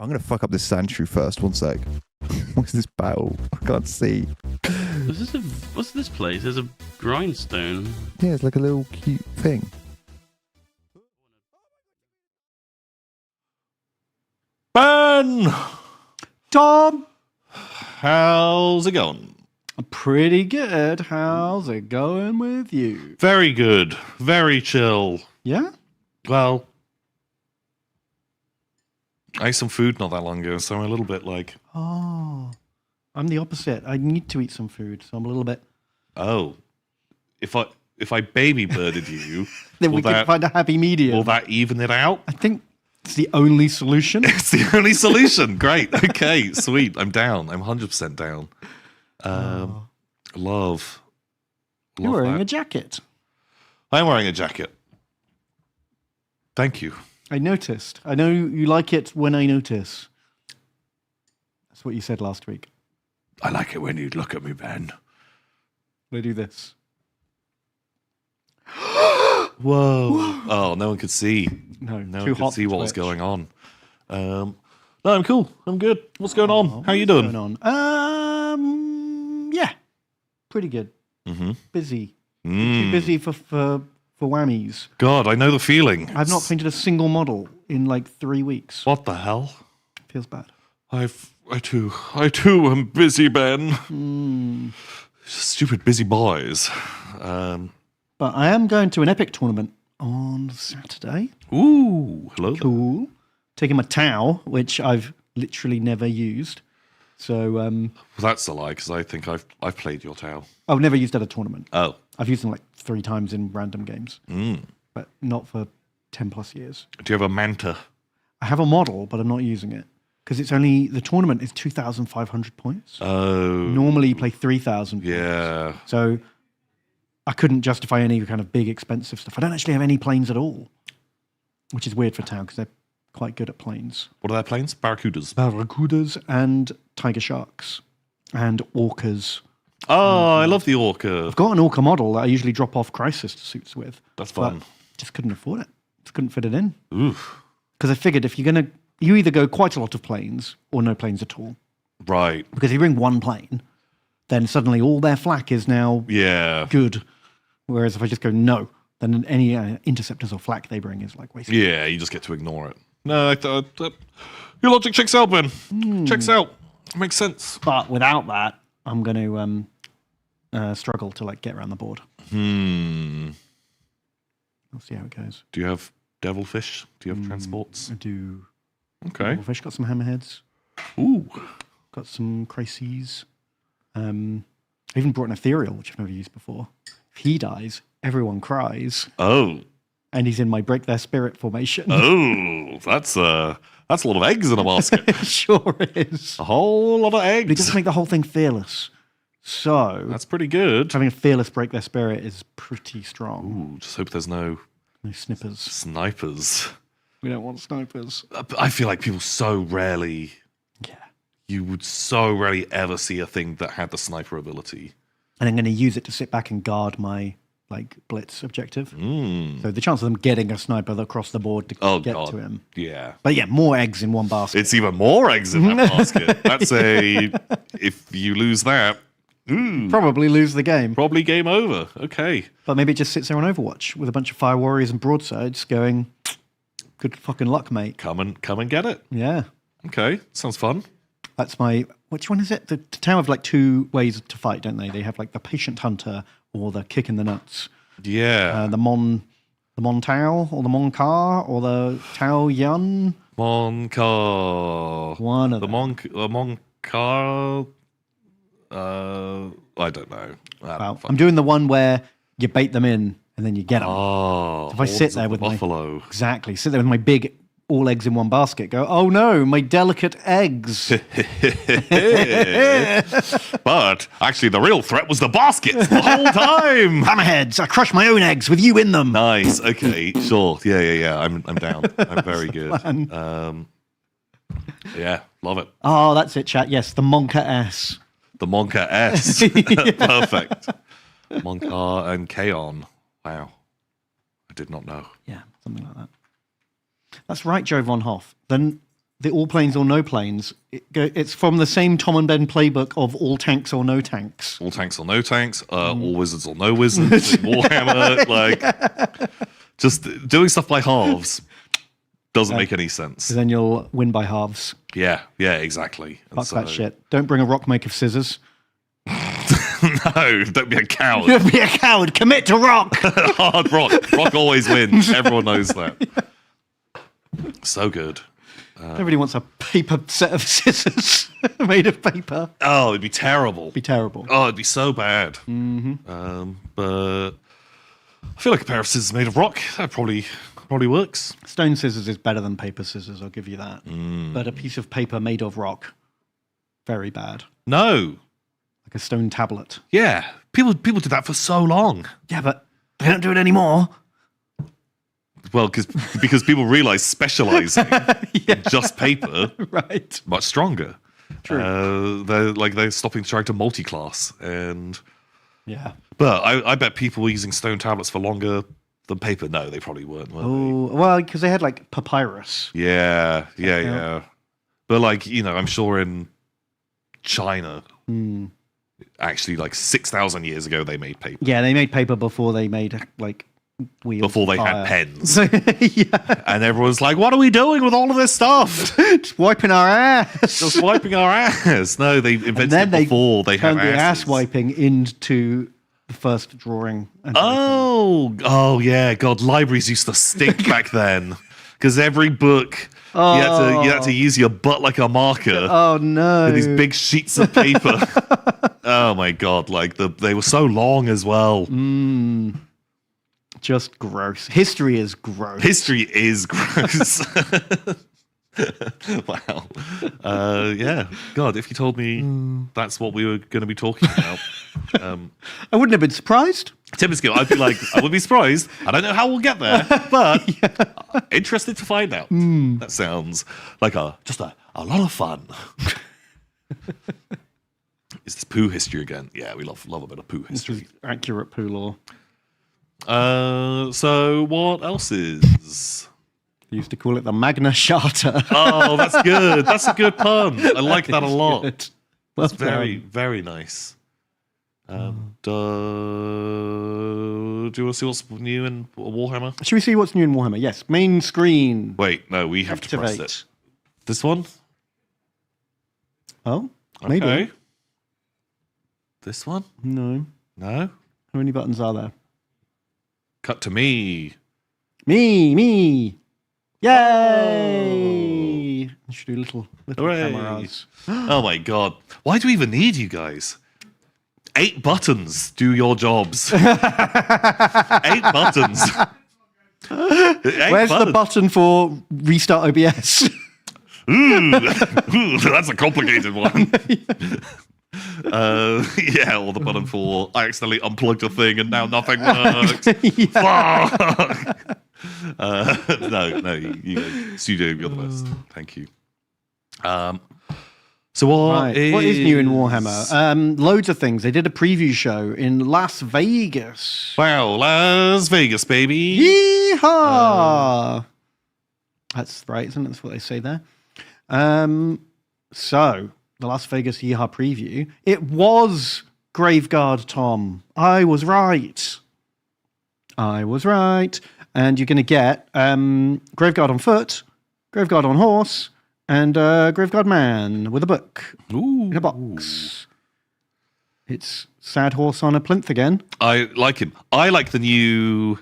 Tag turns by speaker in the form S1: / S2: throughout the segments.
S1: I'm going to fuck up this sand shrew first. One sec. What's this battle? I can't see.
S2: What's this place? There's a grindstone.
S1: Yeah, it's like a little cute thing.
S3: Ben!
S4: Tom!
S3: How's it going?
S4: Pretty good. How's it going with you?
S3: Very good. Very chill.
S4: Yeah?
S3: Well, I ate some food not that long ago, so I'm a little bit like...
S4: Oh. I'm the opposite. I need to eat some food, so I'm a little bit...
S3: Oh. If I baby birded you...
S4: Then we can find a happy medium.
S3: Will that even it out?
S4: I think it's the only solution.
S3: It's the only solution. Great. Okay, sweet. I'm down. I'm 100% down. Love
S4: You're wearing
S3: that.
S4: a jacket.
S3: I'm wearing a jacket. Thank you.
S4: I noticed. I know you like it when I notice. That's what you said last week.
S3: I like it when you look at me, Ben.
S4: I do this.
S3: Whoa. Oh, no one could see.
S4: No
S3: one
S4: too
S3: could
S4: hot
S3: see
S4: for
S3: what was
S4: Twitch.
S3: going on. No, I'm cool. I'm good. What's going on? How you doing?
S4: What's going on? Yeah. Pretty good.
S3: Mm-hmm.
S4: Busy. Too busy for whammies.
S3: God, I know the feeling.
S4: I've not painted a single model in like 3 weeks.
S3: What the hell?
S4: Feels bad.
S3: I too am busy, Ben. Stupid busy boys.
S4: But I am going to an epic tournament on Saturday.
S3: Ooh, hello.
S4: Cool. Taking my Tau, which I've literally never used. So,
S3: Well, that's a lie, because I think I've played your Tau.
S4: I've never used at a tournament.
S3: Oh.
S4: I've used them like 3 times in random games, but not for 10 plus years.
S3: Do you have a Manta?
S4: I have a model, but I'm not using it because it's only the tournament is 2,500 points.
S3: Oh.
S4: Normally, you play 3,000.
S3: Yeah.
S4: So I couldn't justify any kind of big expensive stuff. I don't actually have any planes at all, which is weird for Tau because they're quite good at planes.
S3: What are their planes? Barracudas.
S4: Barracudas and tiger sharks and orcas.
S3: Oh, I love the Orca.
S4: I've got an orca model that I usually drop off crisis suits with.
S3: That's fun.
S4: But just couldn't afford it. Just couldn't fit it in.
S3: Oof.
S4: Because I figured if you either go quite a lot of planes or no planes at all.
S3: Right.
S4: Because if you bring one plane, then suddenly all their flak is now good. Whereas if I just go no, then any interceptors or flak they bring is like wasted.
S3: Yeah, you just get to ignore it. No, your logic checks out, Ben. Checks out. Makes sense.
S4: But without that, I'm going to struggle to like get around the board. We'll see how it goes.
S3: Do you have devilfish? Do you have transports?
S4: I do.
S3: Okay.
S4: Fish, got some hammerheads.
S3: Ooh.
S4: Got some crises. I even brought an ethereal, which I've never used before. If he dies, everyone cries.
S3: Oh.
S4: And he's in my break their spirit formation.
S3: Oh, that's a lot of eggs in a basket.
S4: It sure is.
S3: A whole lot of eggs.
S4: But it doesn't make the whole thing fearless. So
S3: That's pretty good.
S4: having a fearless break their spirit is pretty strong.
S3: Ooh, just hope there's no
S4: No snippers.
S3: snipers.
S4: We don't want snipers.
S3: I feel like people so rarely,
S4: Yeah.
S3: you would so rarely ever see a thing that had the sniper ability.
S4: And I'm going to use it to sit back and guard my like blitz objective. So the chance of them getting a sniper across the board to get to him.
S3: Yeah.
S4: But yeah, more eggs in one basket.
S3: It's even more eggs in that basket. That's if you lose that,
S4: Probably lose the game.
S3: probably game over. Okay.
S4: But maybe it just sits there on Overwatch with a bunch of fire warriors and broadsides going, good fucking luck, mate.
S3: Come and get it.
S4: Yeah.
S3: Okay. Sounds fun.
S4: That's my, which one is it? The Tau have like 2 ways to fight, don't they? They have like the patient hunter or the kick in the nuts.
S3: Yeah.
S4: The Mon Tau or the Mon Car or the Tau Yun.
S3: Moncar.
S4: One of
S3: The
S4: them.
S3: Moncar. I don't know.
S4: Well, I'm doing the one where you bait them in and then you get them.
S3: Oh,
S4: if I sit there with
S3: buffalo.
S4: Exactly. Sit there with my big all eggs in one basket. Go, oh no, my delicate eggs.
S3: But actually, the real threat was the basket the whole time.
S4: Hammerheads. I crush my own eggs with you in them.
S3: Nice. Okay. Sure. Yeah. I'm down. I'm very good. Yeah. Love it.
S4: Oh, that's it, chat. Yes, the Monka S.
S3: The Monka S. Perfect. Monka and Kaon. Wow. I did not know.
S4: Yeah, something like that. That's right, Joe von Hoff. Then the All Planes or No Planes. It's from the same Tom and Ben playbook of All Tanks or No Tanks.
S3: All tanks or no tanks, all wizards or no wizards, Warhammer, like just doing stuff by halves doesn't make any sense.
S4: Then you'll win by halves.
S3: Yeah, exactly.
S4: Fuck that shit. Don't bring a rock make of scissors.
S3: No, don't be a coward.
S4: Don't be a coward. Commit to rock.
S3: Hard rock. Rock always wins. Everyone knows that. So good.
S4: Nobody wants a paper set of scissors made of paper.
S3: Oh, it'd be terrible.
S4: It'd be terrible.
S3: Oh, it'd be so bad. But I feel like a pair of scissors made of rock, that probably works.
S4: Stone scissors is better than paper scissors, I'll give you that. But a piece of paper made of rock, very bad.
S3: No.
S4: Like a stone tablet.
S3: Yeah. People did that for so long.
S4: Yeah, but they don't do it anymore.
S3: Well, because people realize specializing in just paper,
S4: right,
S3: much stronger.
S4: True.
S3: They're stopping trying to multi-class, and But I bet people were using stone tablets for longer than paper. No, they probably weren't.
S4: Well, because they had like papyrus.
S3: Yeah. But I'm sure in China, actually, 6,000 years ago, they made paper.
S4: Yeah, they made paper before they made wheels.
S3: Before they had pens. And everyone's like, what are we doing with all of this stuff?
S4: Just wiping our ass.
S3: Just wiping our ass. No, they invented it before they had
S4: the ass wiping into the first drawing.
S3: Oh, yeah. God, libraries used to stink back then. Because every book, you had to use your butt like a marker.
S4: Oh, no.
S3: With these big sheets of paper. Oh, my God. They were so long as well.
S4: Just gross. History is gross.
S3: History is gross. Wow. Yeah. God, if you told me that's what we were going to be talking about.
S4: I wouldn't have been surprised.
S3: Typically, I'd be like, I would be surprised. I don't know how we'll get there, but interested to find out. That sounds like just a lot of fun. Is this poo history again? Yeah, we love a bit of poo history.
S4: This is accurate poo lore.
S3: So what else is?
S4: They used to call it the Magna Charta.
S3: Oh, that's good. That's a good pun. I like that a lot.
S4: Good.
S3: That's very, very nice. Do you want to see what's new in Warhammer?
S4: Should we see what's new in Warhammer? Yes. Main screen.
S3: Wait, no, we have to press it. This one?
S4: Oh, maybe.
S3: Okay. This one?
S4: No.
S3: No?
S4: How many buttons are there?
S3: Cut to me.
S4: Me. Yay! I should do little
S3: Hooray.
S4: cameras.
S3: Oh my God. Why do we even need you guys? 8 buttons do your jobs. 8 buttons.
S4: Where's the button for restart OBS?
S3: Ooh, that's a complicated one. Yeah, or the button for I accidentally unplugged a thing and now nothing works. Fuck. No, you Studio, you're the best. Thank you. So what is
S4: new in Warhammer? Loads of things. They did a preview show in Las Vegas.
S3: Wow, Las Vegas, baby.
S4: Yeehaw! That's right, isn't it? That's what they say there. So the Las Vegas Yeehaw preview. It was Graveguard, Tom. I was right. And you're going to get Graveguard on foot, Graveguard on horse, and Graveguard man with a book in a box. It's Sad Horse on a plinth again.
S3: I like him. I like the new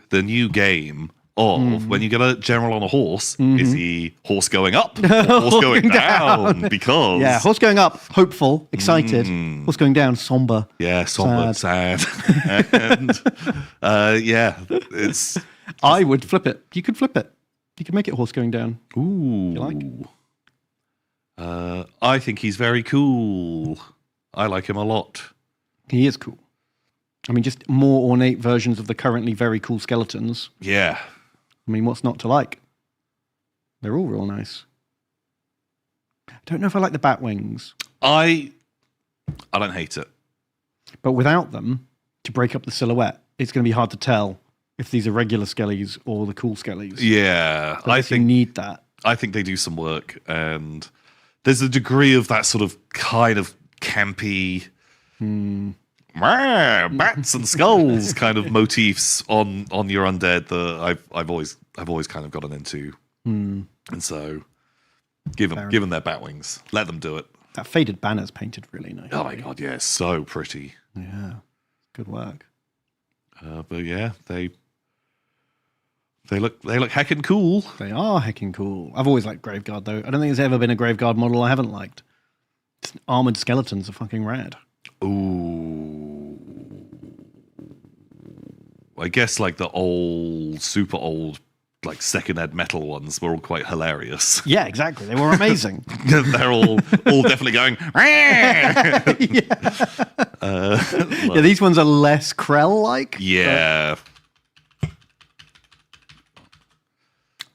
S3: game of when you get a general on a horse, is he horse going up or horse going down? Because
S4: horse going up, hopeful, excited. Horse going down, somber.
S3: Yeah, somber, sad. And it's.
S4: I would flip it. You could flip it. You could make it horse going down.
S3: Ooh.
S4: You like?
S3: I think he's very cool. I like him a lot.
S4: He is cool. I mean, just more ornate versions of the currently very cool skeletons.
S3: Yeah.
S4: I mean, what's not to like? They're all real nice. I don't know if I like the bat wings.
S3: I don't hate it.
S4: But without them, to break up the silhouette, it's going to be hard to tell if these are regular skellies or the cool skellies.
S3: Yeah.
S4: I think you need that.
S3: I think they do some work, and there's a degree of that sort of kind of campy bats and skulls kind of motifs on your undead that I've always kind of gotten into. And so give them their bat wings. Let them do it.
S4: That faded banner's painted really nice.
S3: Oh my god, yeah, so pretty.
S4: Yeah, good work.
S3: But yeah, they look heckin' cool.
S4: They are heckin' cool. I've always liked Graveguard though. I don't think there's ever been a Graveguard model I haven't liked. Armored skeletons are fucking rad.
S3: Ooh. I guess like the super old, like second ed metal ones were all quite hilarious.
S4: Yeah, exactly. They were amazing.
S3: They're all definitely going.
S4: Yeah, these ones are less Krell-like.
S3: Yeah.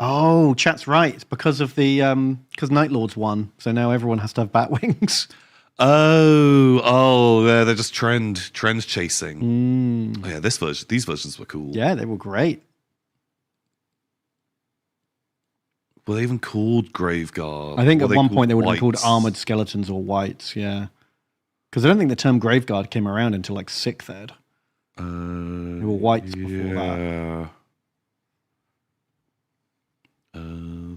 S4: Oh, chat's right. It's because of the because Night Lords won, so now everyone has to have bat wings.
S3: Oh, they're just trends chasing. Oh, yeah, these versions were cool.
S4: Yeah, they were great.
S3: Were they even called Graveguard?
S4: I think at one point they would have been called
S3: Whites?
S4: Armored Skeletons or Whites, yeah. Because I don't think the term Graveguard came around until like 6th ed. They were Whites before that.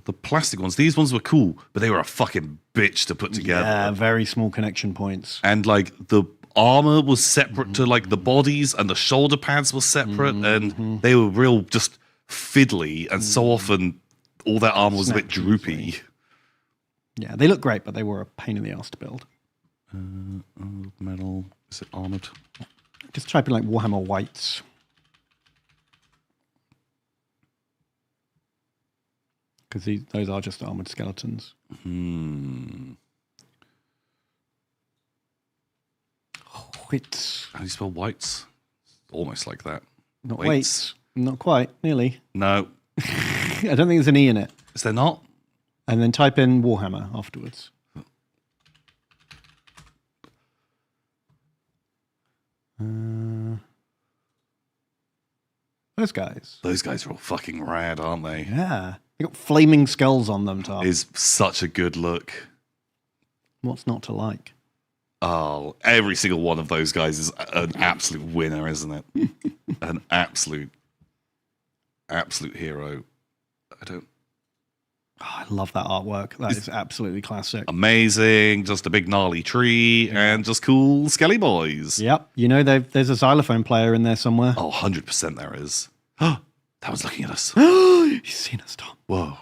S3: The plastic ones, these ones were cool, but they were a fucking bitch to put together.
S4: Yeah, very small connection points.
S3: And like the armor was separate to like the bodies, and the shoulder pads were separate, and they were real just fiddly, and so often all that armor was a bit droopy.
S4: Yeah, they look great, but they were a pain in the ass to build.
S3: Metal, is it armored?
S4: Just type in like Warhammer Whites. Because those are just armored skeletons. Whites.
S3: How do you spell whites? Almost like that.
S4: Not Waits. Not quite. Nearly.
S3: No.
S4: I don't think there's an E in it.
S3: Is there not?
S4: And then type in Warhammer afterwards. Those guys.
S3: Those guys are all fucking rad, aren't they?
S4: Yeah. They got flaming skulls on them, Tom.
S3: Is such a good look.
S4: What's not to like?
S3: Oh, every single one of those guys is an absolute winner, isn't it? An absolute hero.
S4: Oh, I love that artwork. That is absolutely classic.
S3: Amazing. Just a big gnarly tree and just cool skelly boys.
S4: Yep. You know, there's a xylophone player in there somewhere.
S3: Oh, 100% there is. That was looking at us.
S4: He's seen us, Tom.
S3: Whoa.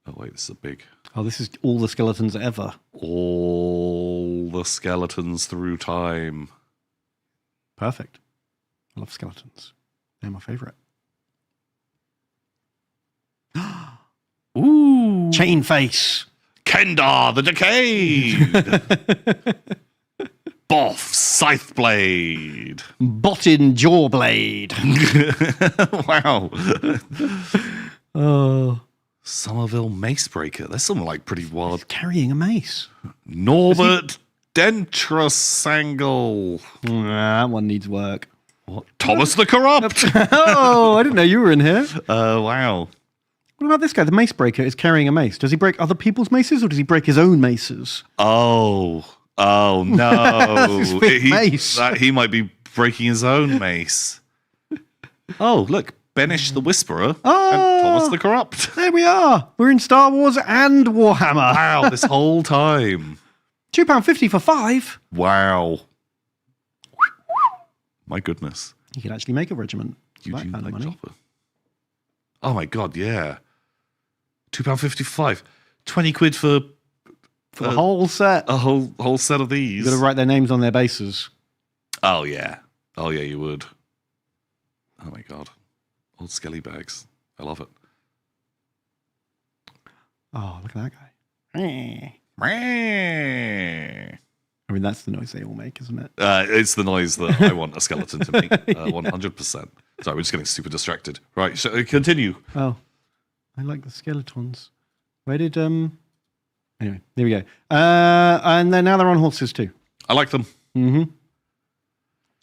S3: Oh, wait, this is a big...
S4: Oh, this is all the skeletons ever.
S3: All the skeletons through time.
S4: Perfect. I love skeletons. They're my favorite.
S3: Ooh.
S4: Chain face.
S3: Kendar the Decayed. Boff Scythe Blade.
S4: Bottin Jawblade.
S3: Wow.
S4: Oh.
S3: Somerville Macebreaker. There's some like pretty wild.
S4: Carrying a mace.
S3: Norbert Dentrasangle.
S4: That one needs work.
S3: What? Thomas the Corrupt.
S4: Oh, I didn't know you were in here.
S3: Wow.
S4: What about this guy? The mace breaker is carrying a mace. Does he break other people's maces or does he break his own maces?
S3: Oh no.
S4: His big mace.
S3: He might be breaking his own mace. Oh, look. Benish the Whisperer and Thomas the Corrupt.
S4: There we are. We're in Star Wars and Warhammer.
S3: Wow, this whole time.
S4: £2.50 for 5.
S3: Wow. My goodness.
S4: You could actually make a regiment. for that
S3: Eugene
S4: kind of
S3: Lake
S4: money.
S3: Chopper. Oh my god, yeah. £2.55. 20 quid for
S4: For the whole set.
S3: a whole set of these.
S4: You've got to write their names on their bases.
S3: Oh yeah. Oh yeah, you would. Oh my god. Old skelly bags. I love it.
S4: Oh, look at that guy.
S3: It's
S4: I mean, that's the noise they all make, isn't it?
S3: the noise that I want a skeleton to make. 100%. Sorry, we're just getting super distracted. Right, so continue.
S4: Oh, I like the skeletons. Where did Anyway, there we go. And then now they're on horses too.
S3: I like them.
S4: Mm-hmm.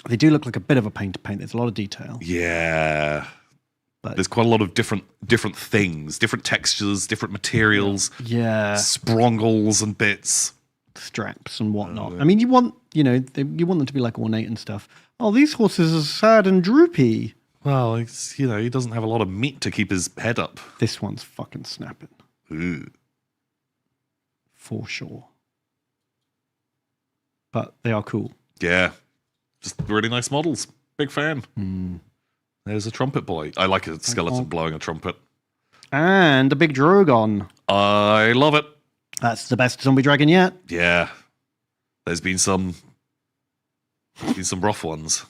S4: They do look like a bit of a pain to paint. There's a lot of detail.
S3: Yeah.
S4: But
S3: there's quite a lot of different things, different textures, different materials,
S4: yeah,
S3: sprongles and bits.
S4: straps and whatnot. I mean, you want you want them to be like ornate and stuff. Oh, these horses are sad and droopy.
S3: Well, he doesn't have a lot of meat to keep his head up.
S4: This one's fucking snapping.
S3: Ooh.
S4: For sure. But they are cool.
S3: Yeah. Just really nice models. Big fan. There's a trumpet boy. I like a skeleton blowing a trumpet.
S4: And a big Drogon.
S3: I love it.
S4: That's the best zombie dragon yet.
S3: Yeah. There's been some rough ones.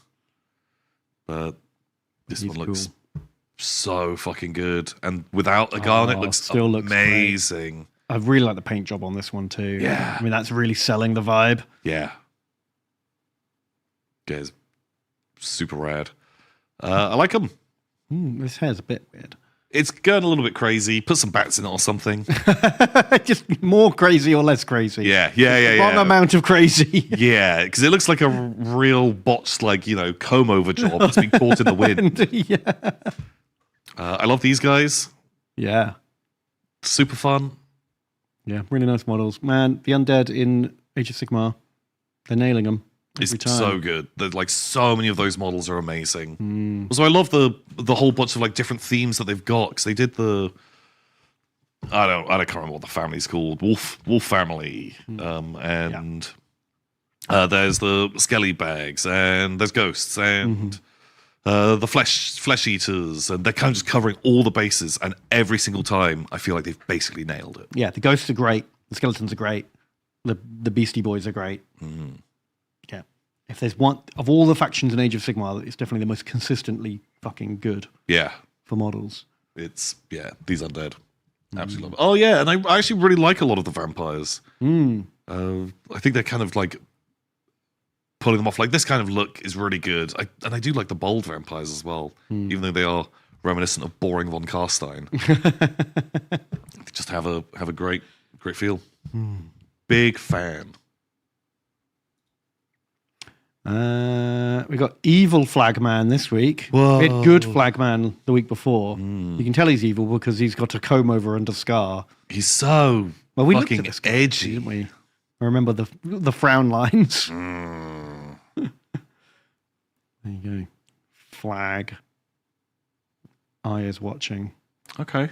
S3: But this one looks so fucking good. And without a garnet, looks
S4: still
S3: amazing.
S4: Looks I really like the paint job on this one too.
S3: Yeah.
S4: I mean, that's really selling the vibe.
S3: Yeah. Yeah, it's super rad. I like them.
S4: This hair's a bit weird.
S3: It's going a little bit crazy. Put some bats in it or something.
S4: Just more crazy or less crazy.
S3: Yeah.
S4: Wrong amount of crazy.
S3: Yeah, because it looks like a real botched, comb over job that's been caught in the wind.
S4: Yeah.
S3: I love these guys.
S4: Yeah.
S3: Super fun.
S4: Yeah, really nice models. Man, the Undead in Age of Sigmar, they're nailing them.
S3: It's
S4: every time.
S3: so good. So many of those models are amazing. So I love the whole bunch of different themes that they've got, because they did the I can't remember what the family's called. Wolf family. There's the skelly bags, and there's ghosts, and the flesh eaters, and they're kind of just covering all the bases, and every single time I feel like they've basically nailed it.
S4: Yeah, the ghosts are great, the skeletons are great, the beastie boys are great. Yeah. If there's one of all the factions in Age of Sigmar, it's definitely the most consistently fucking good.
S3: Yeah.
S4: For models.
S3: These Undead. Absolutely love it. Oh yeah, and I actually really like a lot of the vampires. I think they're kind of pulling them off. This kind of look is really good. I do like the bold vampires as well, even though they are reminiscent of boring von Carstein. They just have a great feel. Big fan.
S4: We got evil Flagman this week.
S3: Whoa.
S4: We had good Flagman the week before. You can tell he's evil because he's got a comb over and a scar.
S3: He's so
S4: we
S3: fucking
S4: looked at this guy,
S3: edgy,
S4: didn't we? I remember the frown lines. There you go. Flag. Eye is watching.
S3: Okay.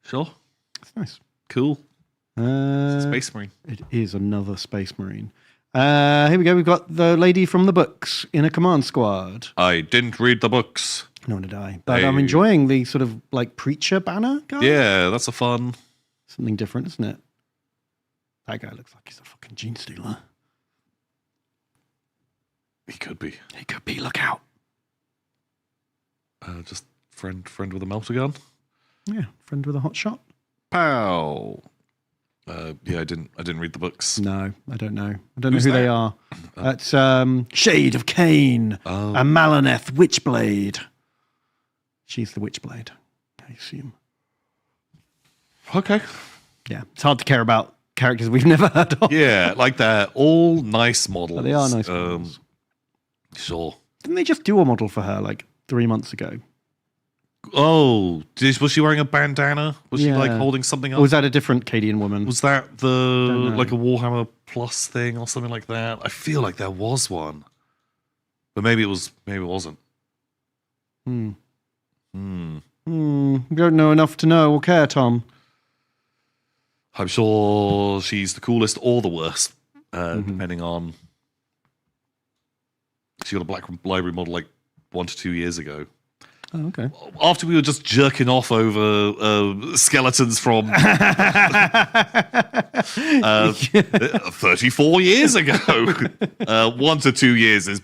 S3: Sure.
S4: That's nice.
S3: Cool. Space Marine.
S4: It is another Space Marine. Here we go. We've got the lady from the books in a command squad.
S3: I didn't read the books.
S4: Nor did I. But I'm enjoying the sort of preacher banner guy.
S3: Yeah, that's a fun.
S4: Something different, isn't it? That guy looks like he's a fucking gene stealer.
S3: He could be.
S4: He could be. Look out.
S3: Just friend with a melter gun.
S4: Yeah, friend with a hot shot.
S3: Pow. Yeah, I didn't read the books.
S4: No, I don't know. I don't know who they are. That's Shade of Cain, a Malaneth Witchblade. She's the Witchblade, I assume.
S3: Okay.
S4: Yeah, it's hard to care about characters we've never heard of.
S3: Yeah, they're all nice models.
S4: But they are nice models.
S3: Sure.
S4: Didn't they just do a model for her 3 months ago?
S3: Oh, was she wearing a bandana? Was she holding something up?
S4: Or was that a different Cadian woman?
S3: Was that a Warhammer Plus thing or something like that? I feel like there was one, but maybe it wasn't.
S4: We don't know enough to know or care, Tom.
S3: I'm sure she's the coolest or the worst, depending on. She got a Black Library model 1 to 2 years ago.
S4: Oh, okay.
S3: After we were just jerking off over skeletons from 34 years ago. 1 to 2 years is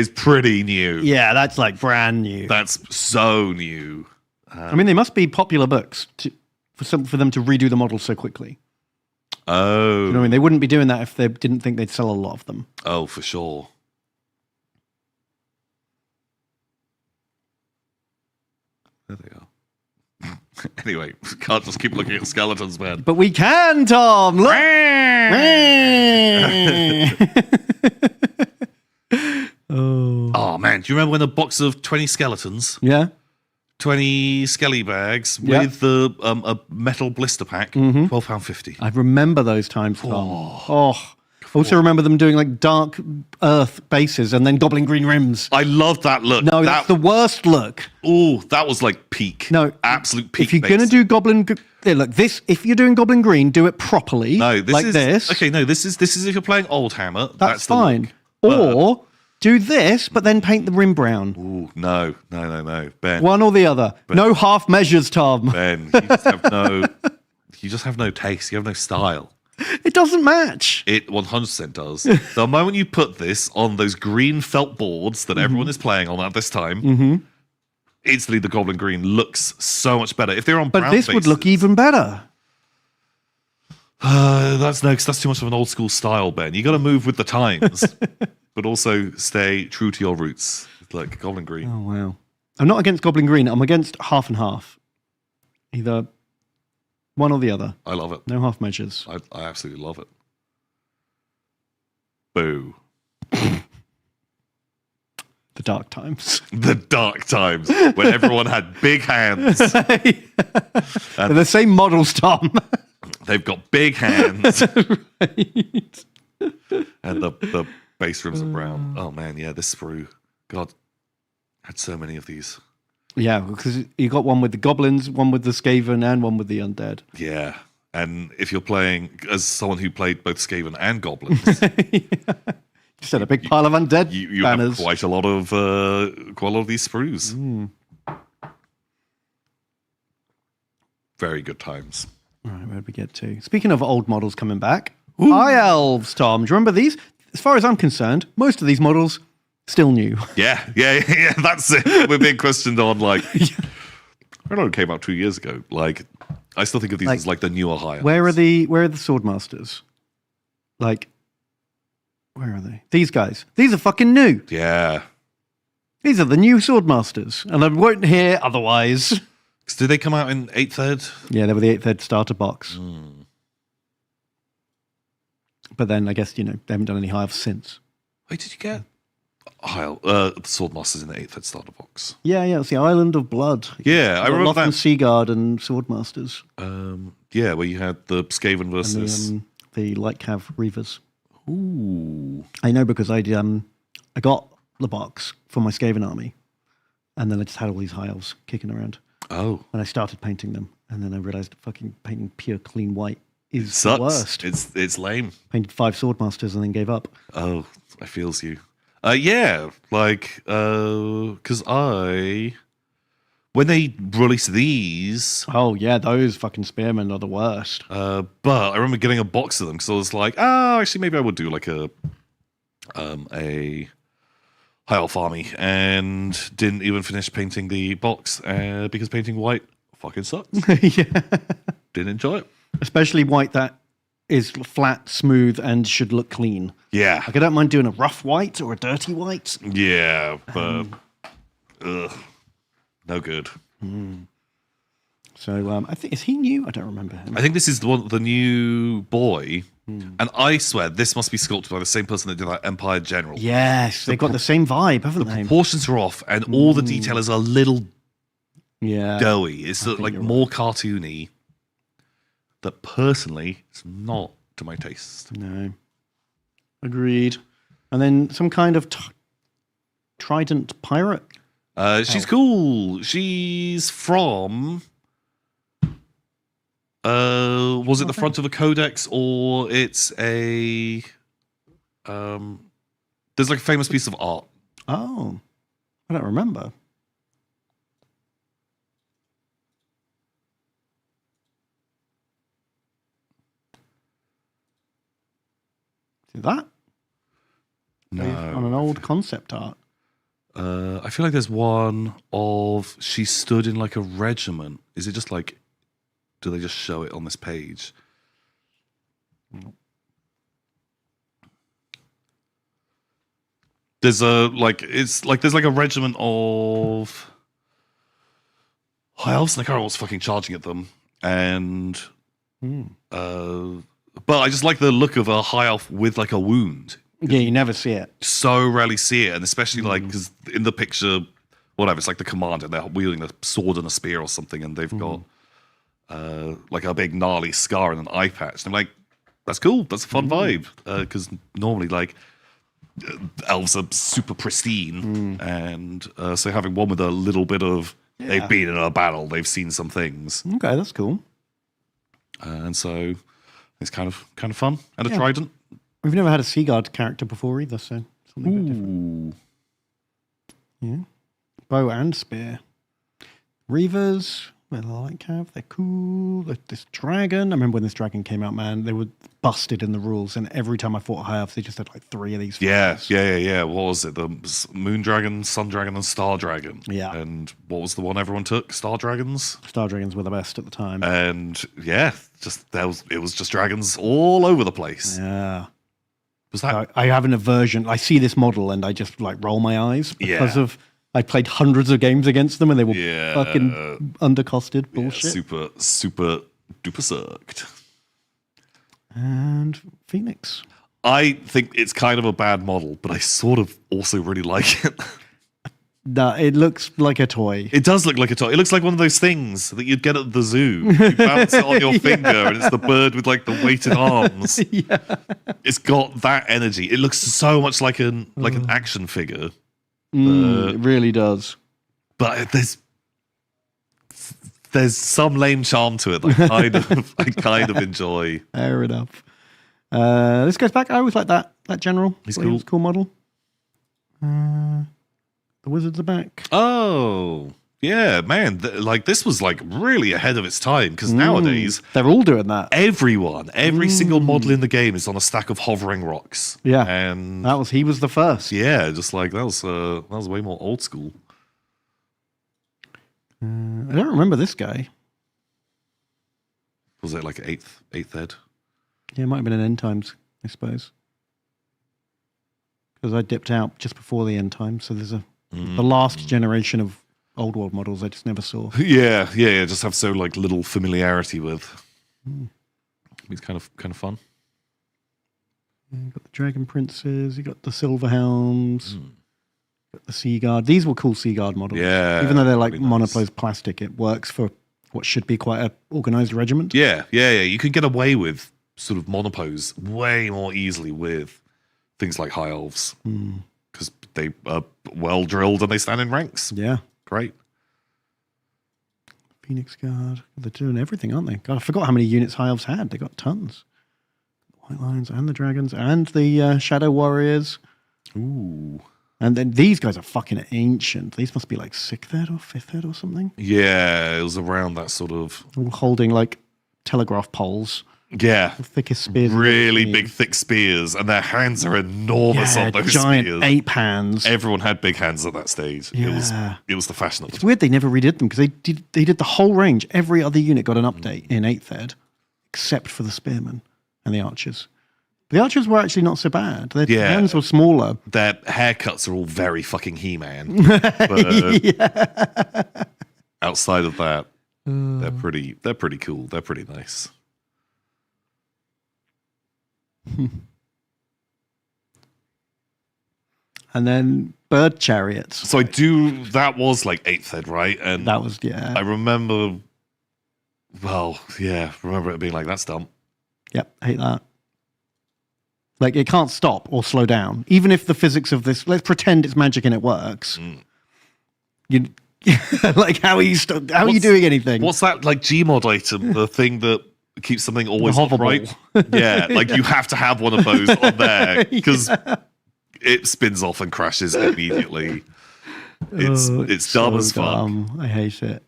S3: pretty new.
S4: Yeah, that's brand new.
S3: That's so new.
S4: I mean, they must be popular books for them to redo the model so quickly.
S3: Oh.
S4: You know what I mean? They wouldn't be doing that if they didn't think they'd sell a lot of them.
S3: Oh, for sure. There they are. Anyway, can't just keep looking at skeletons, man.
S4: But we can, Tom. Look.
S3: Oh man, do you remember when a box of 20 skeletons?
S4: Yeah.
S3: 20 skelly bags
S4: Yeah.
S3: with the a metal blister pack, £12.50.
S4: I remember those times, Tom. I also remember them doing like dark earth bases and then goblin green rims.
S3: I love that look.
S4: No, that's the worst look.
S3: Oh, that was like peak.
S4: No,
S3: absolute peak.
S4: If you're going to do look, this. If you're doing goblin green, do it properly.
S3: No, this
S4: like
S3: is
S4: this.
S3: Okay, no, this is if you're playing Oldhammer.
S4: That's
S3: the
S4: fine.
S3: look.
S4: Or do this, but then paint the rim brown.
S3: Ooh, no, Ben.
S4: One or the other. No half measures, Tom.
S3: Ben, you just have no. You just have no taste. You have no style.
S4: It doesn't match.
S3: It 100% does. The moment you put this on those green felt boards that everyone is playing on at this time, instantly the Goblin Green looks so much better. If they're on brown
S4: But this would look even better.
S3: that's no, 'cause that's too much of an old school style, Ben. You got to move with the times, but also stay true to your roots. Like Goblin Green.
S4: Oh, wow. I'm not against goblin green. I'm against half and half. Either one or the other.
S3: I love it.
S4: No half measures.
S3: I absolutely love it. Boo.
S4: The dark times.
S3: The dark times when everyone had big hands.
S4: They're the same models, Tom.
S3: They've got big hands.
S4: Right.
S3: And the base rims are brown. Oh man, yeah, this sprue. God, had so many of these.
S4: Yeah, because you got one with the goblins, one with the Skaven, and one with the undead.
S3: Yeah. And if you're playing as someone who played both Skaven and Goblins,
S4: Just had a big pile of undead
S3: you
S4: banners.
S3: have quite a lot of these sprues. Very good times.
S4: All right, where did we get to? Speaking of old models coming back, High Elves, Tom. Do you remember these? As far as I'm concerned, most of these models still new.
S3: Yeah. That's it. We're being questioned on like. I know it came out 2 years ago. Like, I still think of these as like the newer high elves.
S4: Where are the Swordmasters? Like, where are they? These guys. These are fucking new.
S3: Yeah.
S4: These are the new Swordmasters, and I won't hear otherwise.
S3: Did they come out in 8th ed?
S4: Yeah, they were the 8th ed starter box. But then I guess, they haven't done any high elves since.
S3: Wait, did you get the Swordmasters in the 8th ed starter box?
S4: Yeah, it's the Island of Blood.
S3: Yeah, I remember that.
S4: Seaguard and Swordmasters.
S3: Yeah, where you had the Skaven versus
S4: And the Light Cav Reavers.
S3: Ooh.
S4: I know because I got the box for my Skaven army, and then I just had all these high elves kicking around.
S3: Oh.
S4: And I started painting them, and then I realized fucking painting pure clean white is
S3: Sucks.
S4: the worst.
S3: It's lame.
S4: Painted 5 Swordmasters and then gave up.
S3: Oh, I feels you. Yeah, like, because when they released these,
S4: Oh yeah, those fucking spearmen are the worst.
S3: but I remember getting a box of them because I was like, actually, maybe I would do like a high elf army, and didn't even finish painting the box because painting white fucking sucks.
S4: Yeah.
S3: Didn't enjoy it.
S4: Especially white that is flat, smooth, and should look clean.
S3: Yeah,
S4: Like I don't mind doing a rough white or a dirty white.
S3: yeah, but no good.
S4: So I think, is he new? I don't remember him.
S3: I think this is the new boy, and I swear this must be sculpted by the same person that did that Empire General.
S4: Yes, they've got the same vibe, haven't they?
S3: Proportions are off, and all the detail is a little
S4: Yeah.
S3: doughy. It's
S4: think
S3: like
S4: you're
S3: more cartoony. That personally is not to my taste.
S4: No. Agreed. And then some kind of trident pirate.
S3: She's cool. She's from. Was it the front of a codex or it's a? There's like a famous piece of art.
S4: Oh, I don't remember. See that?
S3: No,
S4: On an old concept art.
S3: I feel like there's one of she stood in like a regiment. Is it just like? Do they just show it on this page? There's there's like a regiment of high elves, and I can't remember what's fucking charging at them. And but I just like the look of a high elf with like a wound.
S4: Yeah, you never see it.
S3: So rarely see it, and especially like because in the picture whatever. It's like the commander. They're wielding a sword and a spear or something, and they've got like a big gnarly scar and an eye patch. And I'm like, that's cool. That's a fun vibe. Because normally, like, elves are super pristine, and so having one with a little bit of they've been in a battle, they've seen some things.
S4: Okay, that's cool.
S3: And so it's kind of fun. And a trident.
S4: We've never had a Seaguard character before either, so something a bit different. Yeah. Bow and spear. Reavers, they're like have, they're cool. This dragon, I remember when this dragon came out, man, they were busted in the rules, and every time I fought high elves, they just had like 3 of these.
S3: Yeah. What was it? The moon dragon, sun dragon, and star dragon.
S4: Yeah.
S3: And what was the one everyone took? Star dragons.
S4: Star dragons were the best at the time.
S3: And yeah, it was just dragons all over the place.
S4: Yeah.
S3: Was that?
S4: I have an aversion. I see this model and I just like roll my eyes because of I played hundreds of games against them and they were fucking undercosted bullshit.
S3: Super duper sucked.
S4: And Phoenix.
S3: I think it's kind of a bad model, but I sort of also really like it.
S4: No, it looks like a toy.
S3: It does look like a toy. It looks like one of those things that you'd get at the zoo. You bounce it on your finger, and it's the bird with like the weighted arms.
S4: Yeah.
S3: It's got that energy. It looks so much like an action figure.
S4: It really does.
S3: But there's some lame charm to it that I kind of enjoy.
S4: Fair enough. This goes back. I always like that general.
S3: He's
S4: He
S3: cool.
S4: was a cool model. The wizards are back.
S3: Oh, yeah, man. This was like really ahead of its time because nowadays
S4: they're all doing that.
S3: every single model in the game is on a stack of hovering rocks.
S4: Yeah,
S3: and
S4: he was the first.
S3: Yeah, just like that was way more old school.
S4: I don't remember this guy.
S3: Was it like eighth ed?
S4: Yeah, it might have been an end times, I suppose. Because I dipped out just before the end times, so there's the last generation of old world models I just never saw.
S3: Yeah. Just have so like little familiarity with. It's kind of fun.
S4: You got the dragon princes. You got the silver helms. Got the sea guard. These were cool sea guard models.
S3: Yeah,
S4: even though they're like
S3: really nice.
S4: monopose plastic, it works for what should be quite a organized regiment.
S3: Yeah. You could get away with sort of monopose way more easily with things like high elves because they are well drilled and they stand in ranks.
S4: Yeah,
S3: Great.
S4: Phoenix Guard. They're doing everything, aren't they? God, I forgot how many units high elves had. They got tons. The White Lions and the Dragons and the Shadow Warriors.
S3: Ooh.
S4: And then these guys are fucking ancient. These must be like 6th ed or 5th ed or something.
S3: Yeah, it was around that sort of...
S4: All holding like telegraph poles.
S3: Yeah.
S4: The thickest spears.
S3: Really big, thick spears. And their hands are enormous on those
S4: giant
S3: spears.
S4: ape hands.
S3: Everyone had big hands at that stage.
S4: Yeah.
S3: It was the fashion of the
S4: It's weird they never redid them because they did the whole range. Every other unit got an update in 8th ed, except for the spearmen and the archers. But the archers were actually not so bad. Their hands were smaller.
S3: Their haircuts are all very fucking He-Man. But outside of that, they're pretty cool. They're pretty nice.
S4: And then bird chariots.
S3: So that was like 8th ed, right? And
S4: That was,
S3: I remember, remember it being like, that's dumb.
S4: Yep, I hate that. Like, it can't stop or slow down. Even if the physics of this, let's pretend it's magic and it works. You, like, how are you doing anything?
S3: What's that, like, Gmod item, the thing that keeps something always
S4: The hover
S3: upright?
S4: ball.
S3: Yeah, like, you have to have one of those on there, because it spins off and crashes immediately. It's dumb as fuck.
S4: Dumb. I hate it.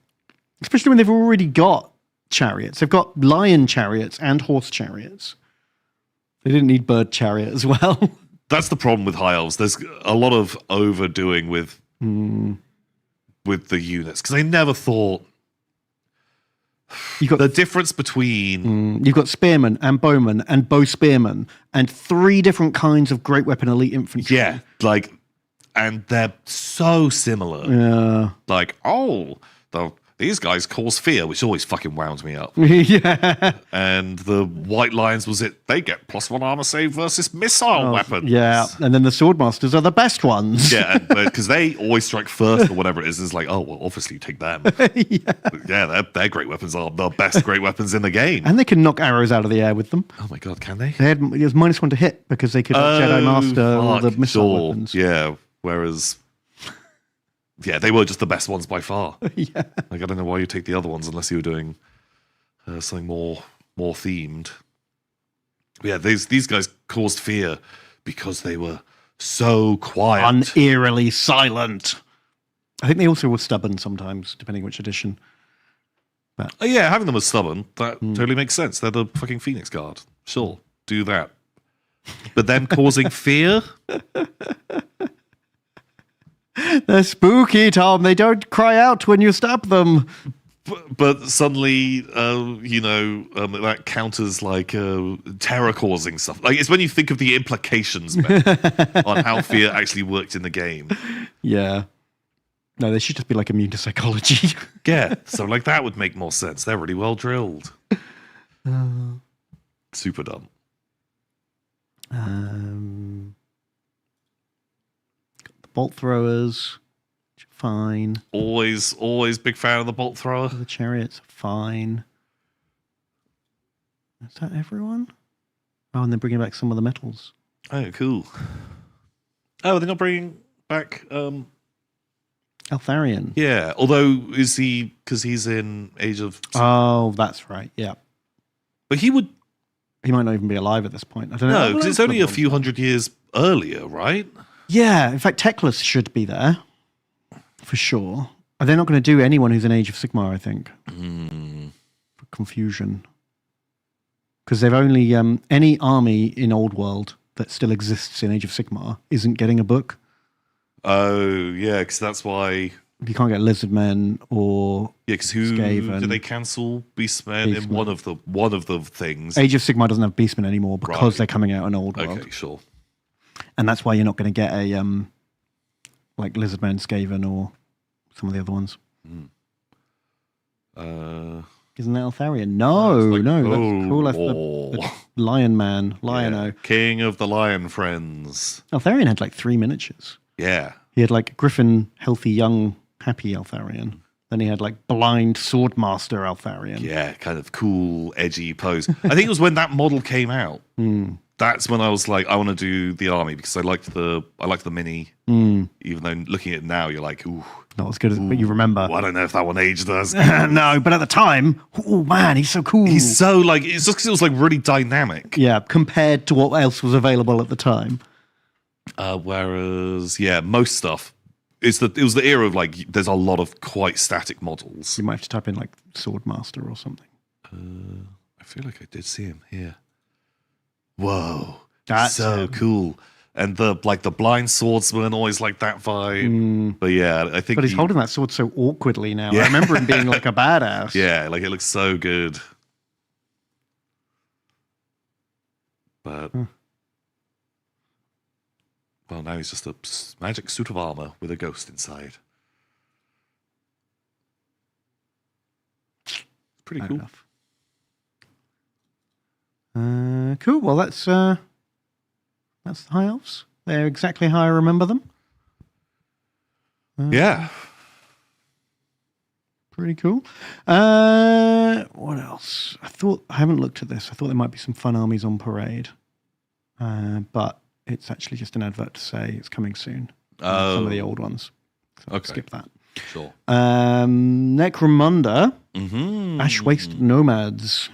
S4: Especially when they've already got chariots. They've got lion chariots and horse chariots. They didn't need bird chariot as well.
S3: That's the problem with high elves. There's a lot of overdoing with the units, because I never thought
S4: You've got
S3: the difference between
S4: you've got spearmen and bowmen and bow spearmen and 3 different kinds of great weapon elite infantry.
S3: yeah, like, and they're so similar.
S4: Yeah.
S3: Like, the these guys cause fear, which always fucking wound me up.
S4: Yeah.
S3: And the White Lions they get +1 armor save versus missile weapons.
S4: Yeah, and then the Swordmasters are the best ones.
S3: Yeah, because they always strike first or whatever it is. It's like, oh, well, obviously you take them. Yeah, their great weapons are the best great weapons in the game.
S4: And they can knock arrows out of the air with them.
S3: Oh my god, can they?
S4: It was -1 to hit because they could Jedi Master all the missile weapons.
S3: Yeah, whereas... Yeah, they were just the best ones by far.
S4: Yeah.
S3: Like, I don't know why you take the other ones unless you were doing something more themed. But yeah, these guys caused fear because they were so quiet.
S4: Uneerily silent. I think they also were stubborn sometimes, depending which edition. But
S3: Yeah, having them as stubborn, that totally makes sense. They're the fucking Phoenix Guard. Sure, do that. But them causing fear?
S4: they're spooky, Tom. They don't cry out when you stab them.
S3: But suddenly, that counters like terror-causing stuff. Like, it's when you think of the implications on how fear actually worked in the game.
S4: Yeah. No, they should just be like immune to psychology.
S3: Yeah, so like that would make more sense. They're really well drilled. Super dumb.
S4: Got the bolt throwers. Fine.
S3: Always big fan of the bolt thrower.
S4: The chariots, fine. Is that everyone? Oh, and they're bringing back some of the metals.
S3: Oh, cool. Oh, they're not bringing back...
S4: Eltharion.
S3: Yeah, although is he... Because he's in Age of...
S4: Oh, that's right, yeah.
S3: But he would...
S4: He might not even be alive at this point. I don't know.
S3: No, because it's only a few hundred years earlier, right?
S4: Yeah, in fact, Teclis should be there. For sure. They're not going to do anyone who's in Age of Sigmar, I think. For confusion. Because they've only... any army in Old World that still exists in Age of Sigmar isn't getting a book.
S3: Oh, yeah, because that's why...
S4: You can't get Lizardmen or...
S3: Yeah, because who...
S4: Skaven.
S3: Did they cancel Beastmen in one of the things?
S4: Age of Sigmar doesn't have Beastmen anymore because
S3: Right.
S4: they're coming out in Old World.
S3: Okay, sure.
S4: And that's why you're not going to get a... like Lizardmen, Skaven, or some of the other ones. Isn't that Eltharion? No,
S3: like,
S4: no, that's cool. That's the Lion Man, Lion-O.
S3: Yeah. King of the Lion Friends.
S4: Eltharion had like 3 miniatures.
S3: Yeah.
S4: He had like Griffin, healthy, young, happy Eltharion. Then he had like blind Swordmaster Eltharion.
S3: Yeah, kind of cool, edgy pose. I think it was when that model came out. That's when I was like, I want to do the army because I liked the mini. Even though looking at it now, you're like, ooh.
S4: Not as good as but you remember.
S3: Well, I don't know if that one aged as.
S4: No, but at the time, oh man, he's so cool.
S3: He's so like, it's just because it was like really dynamic.
S4: Yeah, compared to what else was available at the time.
S3: Whereas, yeah, most stuff. It was the era of like, there's a lot of quite static models.
S4: You might have to type in like Swordmaster or something.
S3: I feel like I did see him here. Whoa,
S4: That's
S3: so cool. And the blind swordsman, always like that vibe. But yeah, I think.
S4: But he's holding that sword so awkwardly now.
S3: Yeah.
S4: I remember him being like a badass.
S3: Yeah, like it looks so good. But well, now he's just a magic suit of armor with a ghost inside. Pretty
S4: Fair
S3: cool.
S4: enough. Cool. Well, that's the High Elves. They're exactly how I remember them.
S3: Yeah.
S4: Pretty cool. What else? I haven't looked at this. I thought there might be some fun armies on parade. But it's actually just an advert to say it's coming soon. Some of the old ones. So
S3: Okay.
S4: skip that.
S3: Sure.
S4: Necromunda.
S3: Mm-hmm.
S4: Ash Waste Nomads.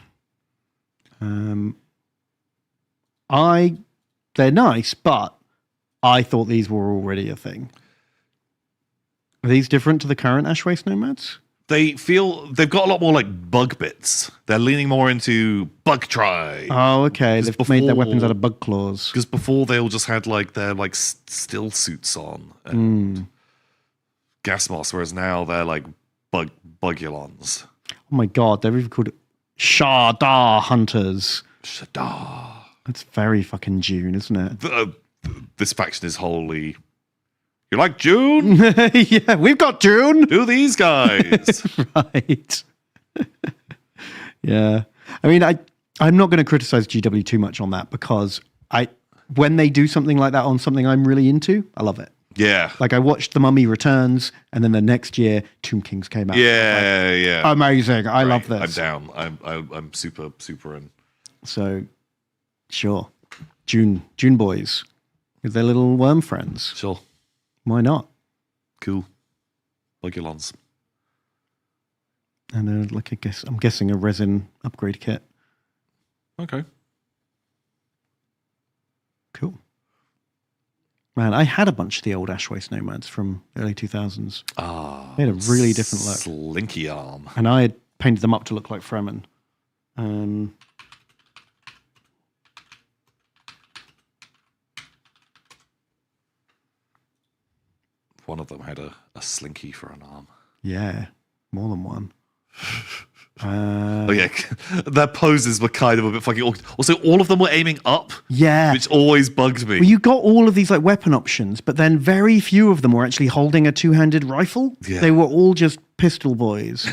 S4: They're nice, but I thought these were already a thing. Are these different to the current Ash Waste Nomads?
S3: They've got a lot more like bug bits. They're leaning more into bug try.
S4: Oh, okay. They've made their weapons out of bug claws.
S3: Because before they all just had like their like still suits on and gas masks, whereas now they're like bugulons.
S4: Oh my god, they're even called Shardar Hunters.
S3: Shadar.
S4: That's very fucking June, isn't it?
S3: This faction is wholly You like June?
S4: Yeah, we've got June.
S3: Do these guys?
S4: Right. Yeah. I mean, I'm not going to criticize GW too much on that because when they do something like that on something I'm really into, I love it.
S3: Yeah.
S4: Like I watched The Mummy Returns, and then the next year, Tomb Kings came out.
S3: Yeah.
S4: Amazing. I love this.
S3: I'm down. I'm super in.
S4: So, sure. June boys with their little worm friends.
S3: Sure.
S4: Why not?
S3: Cool. Legulons.
S4: And I'm guessing a resin upgrade kit.
S3: Okay.
S4: Cool. Man, I had a bunch of the old Waste Nomads from early 2000s.
S3: Ah.
S4: They had a really different look.
S3: Slinky arm.
S4: And I had painted them up to look like Fremen.
S3: One of them had a slinky for an arm.
S4: Yeah, more than one.
S3: Oh yeah, their poses were kind of a bit fucking awkward. Also, all of them were aiming up.
S4: Yeah,
S3: which always bugged me.
S4: Well, you got all of these like weapon options, but then very few of them were actually holding a two-handed rifle.
S3: Yeah.
S4: They were all just pistol boys,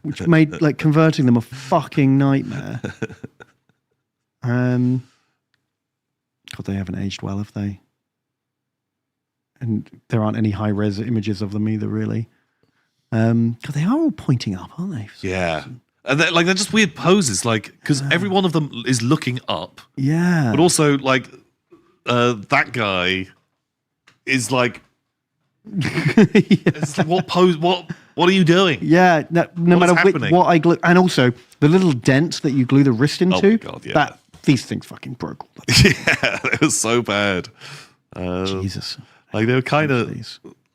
S4: which made like converting them a fucking nightmare. God, they haven't aged well, have they? And there aren't any high-res images of them either, really. God, they are all pointing up, aren't they?
S3: Yeah. And they're just weird poses, like, because every one of them is looking up.
S4: Yeah.
S3: But also, like, that guy is like, it's like, what pose, what are you doing?
S4: Yeah, no matter
S3: happening?
S4: what I glue. And also, the little dent that you glue the wrist into,
S3: my God, yeah.
S4: These things fucking broke.
S3: Yeah, it was so bad.
S4: Jesus.
S3: Like, they were kind of,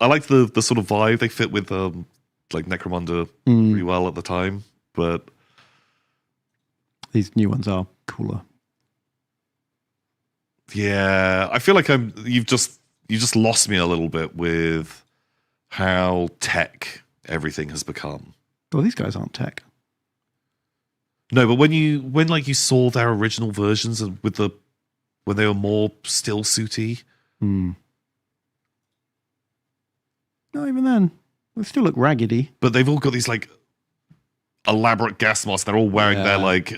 S3: I liked the sort of vibe they fit with, like, Necromunda pretty well at the time, but
S4: these new ones are cooler.
S3: Yeah, I feel like you just lost me a little bit with how tech everything has become.
S4: Well, these guys aren't tech.
S3: No, but when you saw their original versions and when they were more still suity.
S4: Not even then. They still look raggedy.
S3: But they've all got these like elaborate gas masks. They're all wearing their like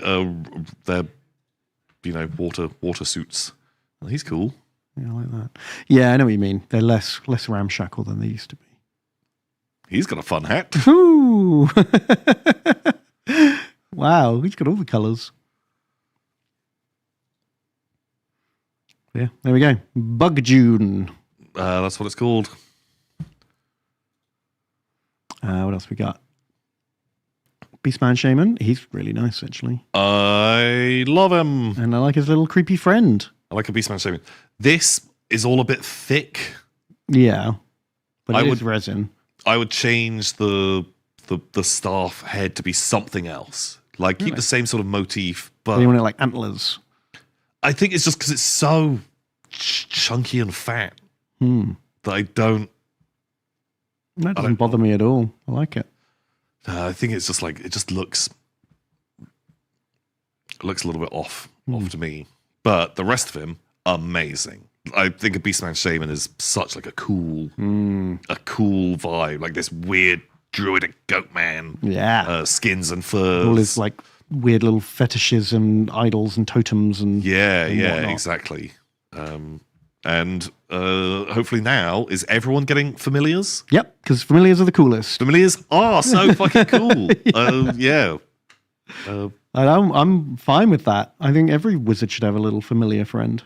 S3: their water suits. Well, he's cool.
S4: Yeah, I like that. Yeah, I know what you mean. They're less ramshackle than they used to be.
S3: He's got a fun hat.
S4: Ooh. Wow, he's got all the colours. Yeah, there we go. Bug June.
S3: That's what it's called.
S4: What else we got? Beastman Shaman. He's really nice, actually.
S3: I love him.
S4: And I like his little creepy friend.
S3: I like a Beastman Shaman. This is all a bit thick.
S4: Yeah. But it is resin.
S3: I would change the staff head to be something else. Like, keep the same sort of motif, but...
S4: You want it like antlers?
S3: I think it's just because it's so chunky and fat that I don't...
S4: That doesn't bother me at all. I like it.
S3: I think it's just like, it just looks a little bit off to me. But the rest of him, amazing. I think a Beastman Shaman is such like a cool vibe. Like this weird druidic goat man.
S4: Yeah.
S3: Skins and furs.
S4: All his like weird little fetishes and idols and totems and
S3: whatnot. Exactly. And hopefully now, is everyone getting familiars?
S4: Yep, because familiars are the coolest.
S3: Familiars are so fucking cool. Yeah.
S4: I'm fine with that. I think every wizard should have a little familiar friend.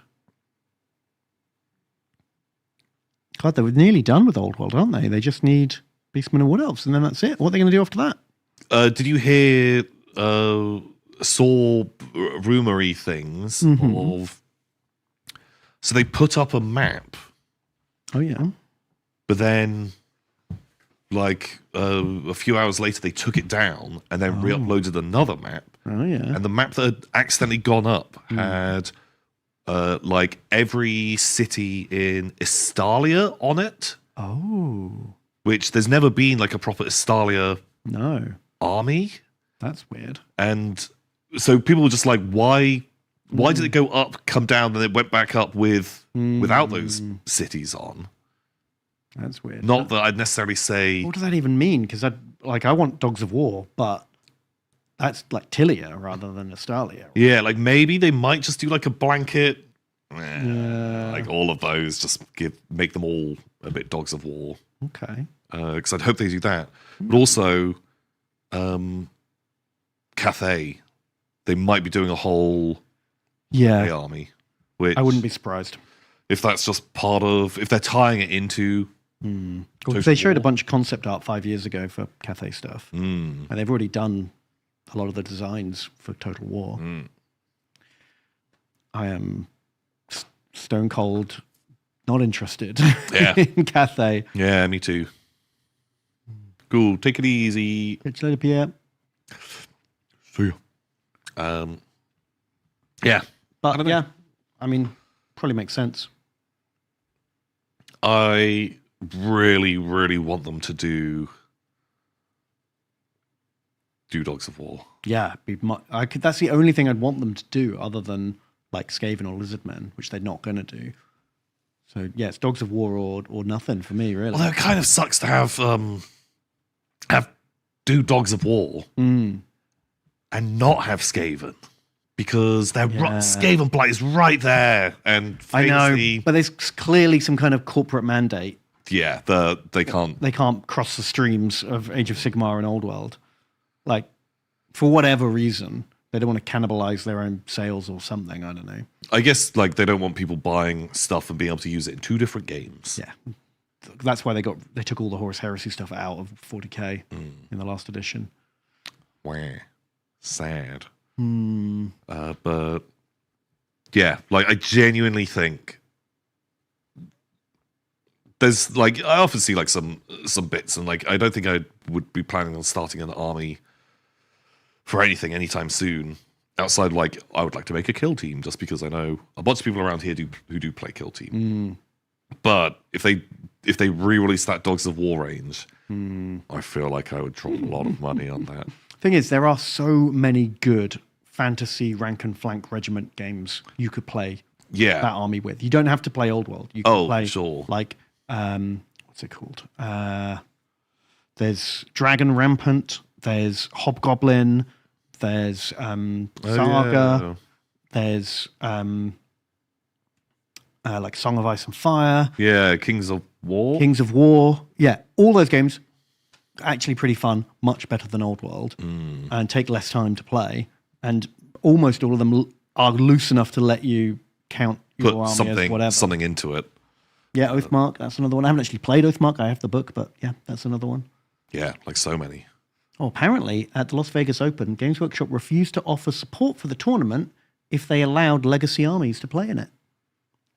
S4: God, they were nearly done with Old World, aren't they? They just need Beastmen and Wood Elves, and then that's it. What are they going to do after that?
S3: Did you hear, saw rumory things of... So they put up a map.
S4: Oh, yeah.
S3: But then, like, a few hours later, they took it down and then re-uploaded another map.
S4: Oh, yeah.
S3: And the map that had accidentally gone up had, like, every city in Estalia on it.
S4: Oh.
S3: Which there's never been, like, a proper Estalia army.
S4: That's weird.
S3: And so people were just like, why did it go up, come down, and it went back up without those cities on?
S4: That's weird.
S3: Not that I'd necessarily say.
S4: What does that even mean? Because I want Dogs of War, but that's like Tilia rather than Estalia.
S3: Yeah, like maybe they might just do like a blanket. Like all of those, just make them all a bit Dogs of War.
S4: Okay.
S3: Because I'd hope they do that. But also, Cathay, they might be doing a whole army. Which
S4: I wouldn't be surprised.
S3: if that's just part of, if they're tying it into.
S4: They showed a bunch of concept art 5 years ago for Cathay stuff. And they've already done a lot of the designs for Total War. I am stone cold not interested in Cathay.
S3: Yeah, me too. Cool, take it easy.
S4: Catch you later, Pierre.
S3: See ya. Yeah.
S4: But yeah, I mean, probably makes sense.
S3: I really, really want them to do Dogs of War.
S4: Yeah, that's the only thing I'd want them to do other than like Skaven or Lizardmen, which they're not going to do. So yeah, it's Dogs of War or nothing for me, really.
S3: Although it kind of sucks to have do Dogs of War and not have Skaven. Because Skaven Blight is right there, and
S4: I know, but there's clearly some kind of corporate mandate.
S3: Yeah, they can't
S4: cross the streams of Age of Sigmar and Old World. Like, for whatever reason, they don't want to cannibalize their own sales or something. I don't know.
S3: I guess like they don't want people buying stuff and being able to use it in 2 different games.
S4: Yeah, that's why they took all the Horus Heresy stuff out of 40k in the last edition.
S3: Wow, sad. But yeah, like I genuinely think there's like I often see like some bits, and like I don't think I would be planning on starting an army for anything anytime soon. Outside, like I would like to make a kill team, just because I know a bunch of people around here who do play kill team. But if they re-release that Dogs of War range, I feel like I would drop a lot of money on that.
S4: Thing is, there are so many good fantasy rank and flank regiment games you could play that army with. You don't have to play Old World. You can play like what's it called? There's Dragon Rampant, there's Hobgoblin, there's Saga, there's like Song of Ice and Fire.
S3: Yeah, Kings of War.
S4: Yeah, all those games actually pretty fun, much better than Old World, and take less time to play. And almost all of them are loose enough to let you count your army as whatever.
S3: Something into it.
S4: Yeah, Oathmark, that's another one. I haven't actually played Oathmark. I have the book, but yeah, that's another one.
S3: Yeah, like so many.
S4: Oh, apparently at the Las Vegas Open, Games Workshop refused to offer support for the tournament if they allowed legacy armies to play in it,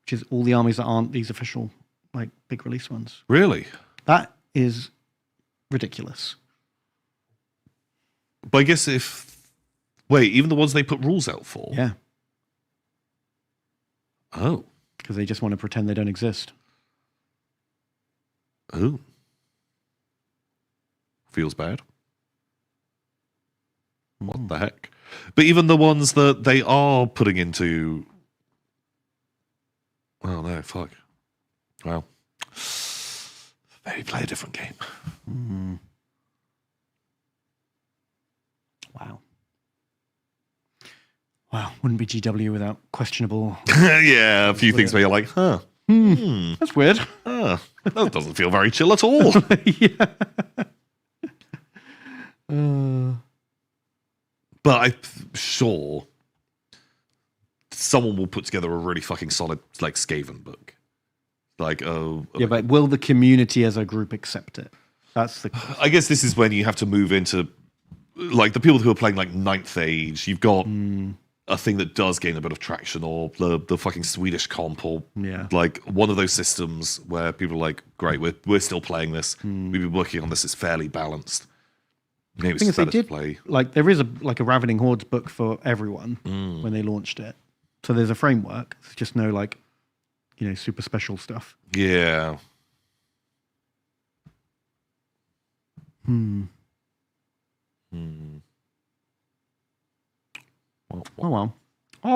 S4: which is all the armies that aren't these official, like, big release ones.
S3: Really?
S4: That is ridiculous.
S3: But I guess even the ones they put rules out for?
S4: Yeah.
S3: Oh.
S4: Because they just want to pretend they don't exist.
S3: Oh. Feels bad. What the heck? But even the ones that they are putting into... Oh, no, fuck. Well. Maybe play a different game.
S4: Wow. Wow, wouldn't be GW without questionable...
S3: Yeah, a few things where you're like,
S4: that's weird.
S3: That doesn't feel very chill at all.
S4: Yeah.
S3: But I'm sure someone will put together a really fucking solid, like, Skaven book. Like,
S4: yeah, but will the community as a group accept it? That's the...
S3: I guess this is when you have to move into, like, the people who are playing, like, Ninth Age. You've got a thing that does gain a bit of traction, or the fucking Swedish comp, or like one of those systems where people are like, great, we're still playing this. We've been working on this. It's fairly balanced. Maybe it's better to play.
S4: Like, there is a Ravening Hordes book for everyone when they launched it. So there's a framework. It's just no, like, you know, super special stuff.
S3: Yeah.
S4: Oh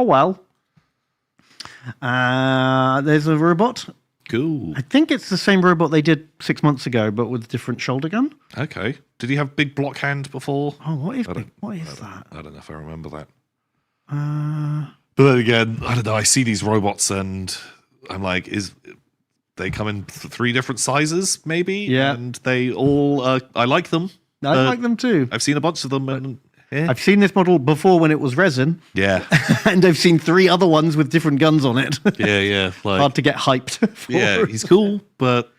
S4: well. There's a robot.
S3: Cool.
S4: I think it's the same robot they did 6 months ago, but with a different shoulder gun.
S3: Okay. Did he have big block hand before?
S4: Oh, what is
S3: I
S4: big?
S3: don't-
S4: What is that?
S3: I don't know if I remember that.
S4: Uh,
S3: But then again, I don't know. I see these robots and I'm like, they come in 3 different sizes, maybe?
S4: Yeah.
S3: And they all, I like them.
S4: I like them too.
S3: I've seen a bunch of them. And,
S4: I've seen this model before when it was resin,
S3: yeah.
S4: and I've seen 3 other ones with different guns on it.
S3: Yeah. Like,
S4: Hard to get hyped for.
S3: yeah, he's cool, but.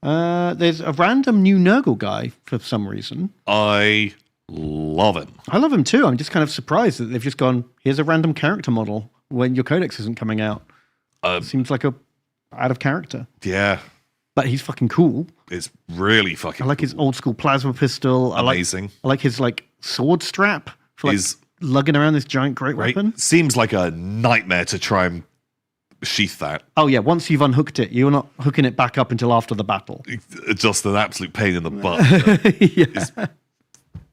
S4: There's a random new Nurgle guy for some reason.
S3: I love him.
S4: I love him too. I'm just kind of surprised that they've just gone, here's a random character model when your codex isn't coming out. Seems like a out of character.
S3: Yeah.
S4: But he's fucking cool.
S3: It's really fucking
S4: I like his old school plasma pistol.
S3: amazing.
S4: I like his like sword strap for like
S3: He's-
S4: lugging around this giant great
S3: Right?
S4: weapon.
S3: Seems like a nightmare to try and sheath that.
S4: Oh yeah, once you've unhooked it, you're not hooking it back up until after the battle.
S3: It's just an absolute pain in the butt.
S4: Yeah.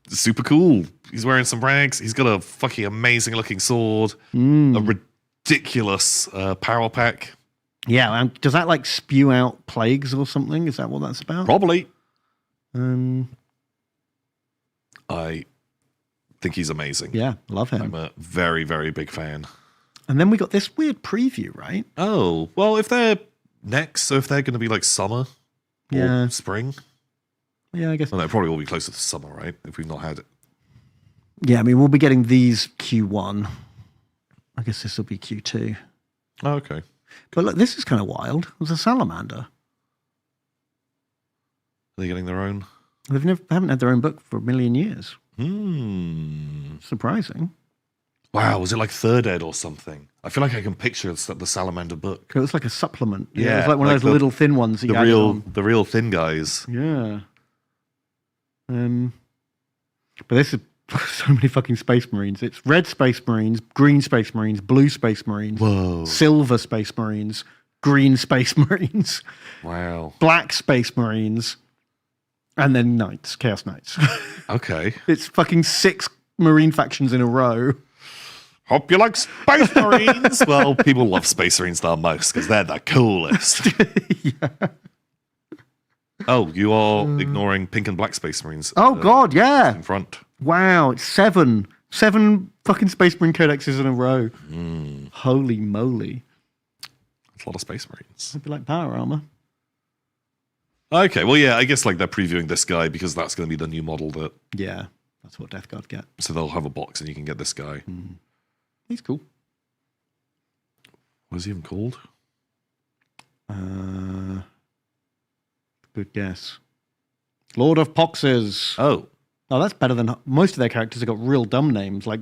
S3: Super cool. He's wearing some rags. He's got a fucking amazing looking sword. A ridiculous power pack.
S4: Yeah, and does that like spew out plagues or something? Is that what that's about?
S3: Probably.
S4: Um,
S3: I think he's amazing.
S4: yeah, love him.
S3: I'm a very, very big fan.
S4: And then we got this weird preview, right?
S3: Oh, well, if they're next, so if they're going to be like summer or
S4: Yeah.
S3: spring,
S4: Yeah, I guess.
S3: well, they probably will be closer to summer, right? If we've not had it.
S4: Yeah, I mean, we'll be getting these Q1. I guess this will be Q2.
S3: Oh, okay.
S4: But look, this is kind of wild. It was a salamander.
S3: Are they getting their own?
S4: They haven't had their own book for a million years.
S3: Hmm.
S4: Surprising.
S3: Wow, was it like Third Ed or something? I feel like I can picture the Salamander book.
S4: It was like a supplement. It
S3: Yeah,
S4: was like one
S3: like
S4: of those little thin ones. That you added on.
S3: The real thin guys.
S4: Yeah. But this is so many fucking Space Marines. It's red Space Marines, green Space Marines, blue Space Marines,
S3: Whoa.
S4: silver Space Marines, green Space Marines,
S3: Wow.
S4: black Space Marines, and then Knights, Chaos Knights.
S3: Okay.
S4: It's fucking 6 Marine factions in a row.
S3: Hope you like Space Marines. Well, people love Space Marines the most because they're the coolest.
S4: Yeah.
S3: Oh, you are ignoring pink and black Space Marines.
S4: Oh, God, yeah.
S3: In front.
S4: Wow, it's 7. 7 fucking Space Marine codexes in a row. Holy moly.
S3: That's a lot of Space Marines.
S4: It'd be like power armor.
S3: Okay, well, yeah, I guess like they're previewing this guy because that's going to be the new model that.
S4: Yeah, that's what Death Guard get.
S3: So they'll have a box and you can get this guy.
S4: He's cool.
S3: What is he even called?
S4: Good guess. Lord of Poxes.
S3: Oh.
S4: Oh, that's better than most of their characters have got real dumb names like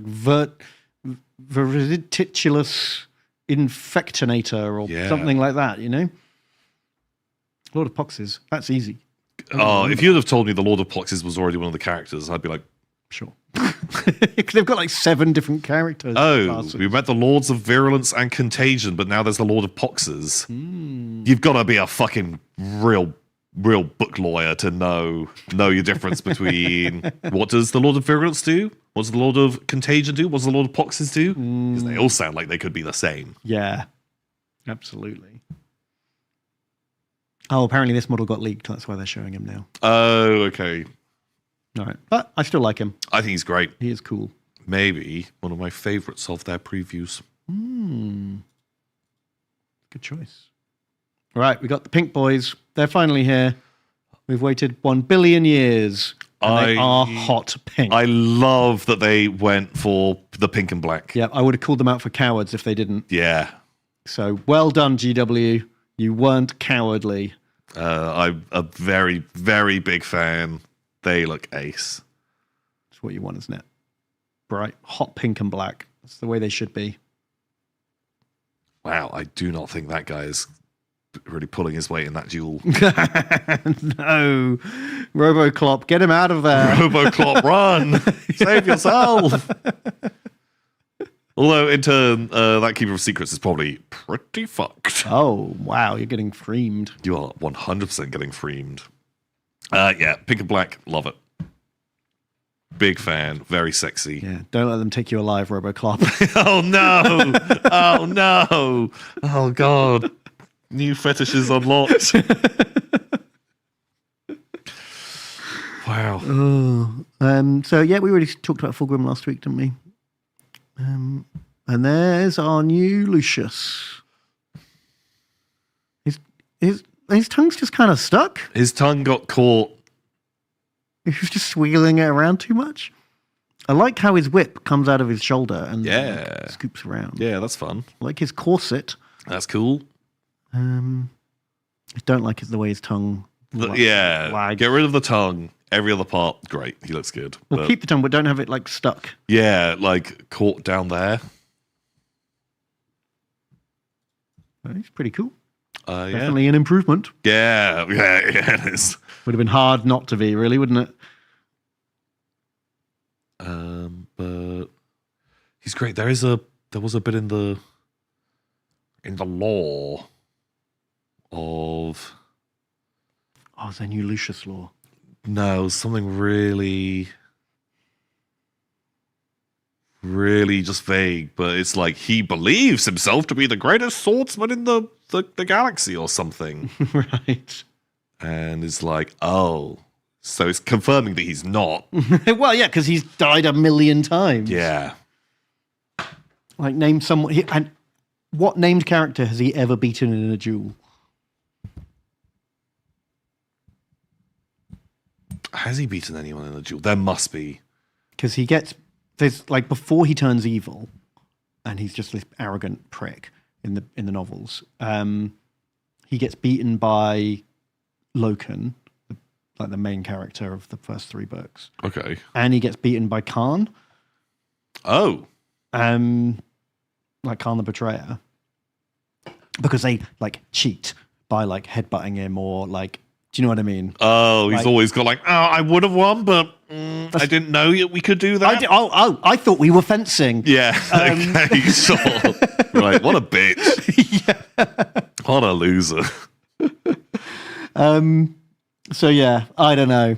S4: Verititulous Infectinator or
S3: Yeah.
S4: something like that, you know? Lord of Poxes. That's easy.
S3: Oh, if you'd have told me the Lord of Poxes was already one of the characters, I'd be like,
S4: Sure. They've got like 7 different characters.
S3: oh,
S4: classes.
S3: we met the Lords of Virulence and Contagion, but now there's the Lord of Poxes. You've got to be a fucking real book lawyer to know your difference between what does the Lord of Virulence do? What does the Lord of Contagion do? What does the Lord of Poxes do? Because they all sound like they could be the same.
S4: Yeah, absolutely. Oh, apparently this model got leaked. That's why they're showing him now.
S3: Oh, okay.
S4: All right. But I still like him.
S3: I think he's great.
S4: He is cool.
S3: Maybe one of my favorites of their previews.
S4: Good choice. All right, we got the Pink Boys. They're finally here. We've waited 1 billion years. And they are hot pink.
S3: I love that they went for the pink and black.
S4: Yeah, I would have called them out for cowards if they didn't.
S3: Yeah.
S4: So well done, GW. You weren't cowardly.
S3: I'm a very, very big fan. They look ace.
S4: That's what you want, isn't it? Bright, hot pink and black. That's the way they should be.
S3: Wow, I do not think that guy is really pulling his weight in that duel.
S4: No. Roboclop, get him out of there.
S3: Roboclop, run! Save yourself! Although, in turn, that Keeper of Secrets is probably pretty fucked.
S4: Oh, wow, you're getting freamed.
S3: You are 100% getting freamed. Yeah, pink and black, love it. Big fan. Very sexy.
S4: Yeah, don't let them take you alive, RoboClop.
S3: Oh no! Oh no! Oh god! New fetishes unlocked. Wow.
S4: So yeah, we already talked about Fulgrim last week, didn't we? And there's our new Lucius. His tongue's just kind of stuck.
S3: His tongue got caught.
S4: He was just squealing it around too much. I like how his whip comes out of his shoulder and scoops around.
S3: Yeah, that's fun.
S4: I like his corset.
S3: That's cool.
S4: I don't like the way his tongue.
S3: Get rid of the tongue. Every other part, great. He looks good.
S4: Well, keep the tongue, but don't have it like stuck.
S3: Yeah, like caught down there.
S4: It's pretty cool.
S3: Yeah.
S4: Definitely an improvement.
S3: Yeah, it is.
S4: Would have been hard not to be, really, wouldn't it?
S3: But he's great. There was a bit in the lore of.
S4: Oh, is there new Lucius lore?
S3: No, it was something really, really just vague. But it's like he believes himself to be the greatest swordsman in the galaxy or something.
S4: Right.
S3: And it's like, oh, so it's confirming that he's not.
S4: Well, yeah, because he's died 1,000,000 times.
S3: Yeah.
S4: Like, name someone. And what named character has he ever beaten in a duel?
S3: Has he beaten anyone in a duel? There must be.
S4: Because there's like before he turns evil, and he's just this arrogant prick in the novels. He gets beaten by Loken, like the main character of the first 3 books.
S3: Okay.
S4: And he gets beaten by Khan.
S3: Oh.
S4: Like Khan the Betrayer. Because they like cheat by like headbutting him or like, do you know what I mean?
S3: Oh, he's always got like, oh, I would have won, but I didn't know we could do that.
S4: I thought we were fencing.
S3: Yeah. Okay, sure. Right. What a bitch.
S4: Yeah.
S3: What a loser.
S4: So yeah, I don't know.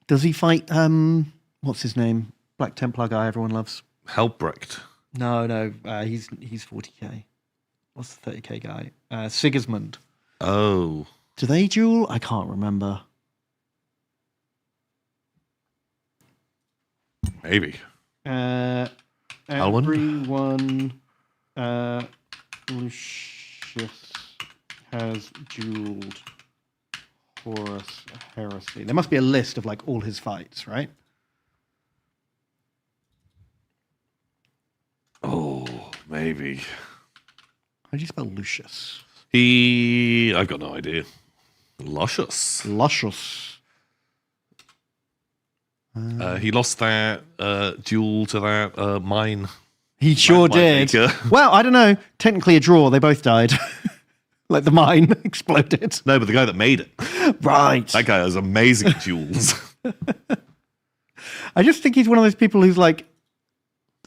S4: Does he fight what's his name? Black Templar guy everyone loves.
S3: Helbrecht.
S4: No, he's 40k. What's the 30k guy? Sigismund.
S3: Oh.
S4: Do they duel? I can't remember.
S3: Maybe.
S4: Everyone Lucius has dueled Horus Heresy. There must be a list of like all his fights, right?
S3: Oh, maybe.
S4: How do you spell Lucius?
S3: I've got no idea. Lucius. He lost that duel to that mine.
S4: He sure did. Well, I don't know. Technically a draw. They both died. Like the mine exploded.
S3: No, but the guy that made it.
S4: Right.
S3: That guy has amazing duels.
S4: I just think he's one of those people who's like,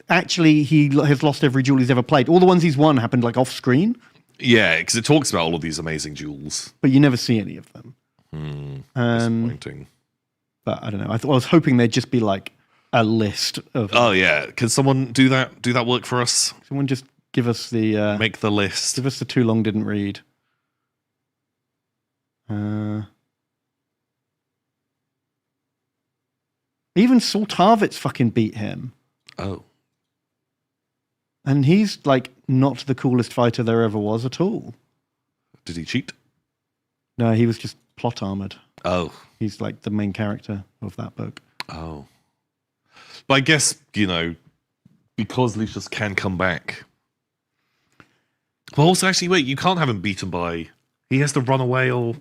S4: actually, he has lost every duel he's ever played. All the ones he's won happened like off screen.
S3: Yeah, because it talks about all of these amazing duels.
S4: But you never see any of them.
S3: Disappointing.
S4: But I don't know. I was hoping there'd just be like a list of.
S3: Oh yeah, can someone do that? Do that work for us?
S4: Someone just give us the.
S3: Make the list.
S4: Give us the too long didn't read. Even Soltarvitz fucking beat him.
S3: Oh.
S4: And he's like not the coolest fighter there ever was at all.
S3: Did he cheat?
S4: No, he was just plot armored.
S3: Oh.
S4: He's like the main character of that book.
S3: Oh. But I guess, because Lucius can come back. Well, also, actually, wait, you can't have him beaten by. He has to run away or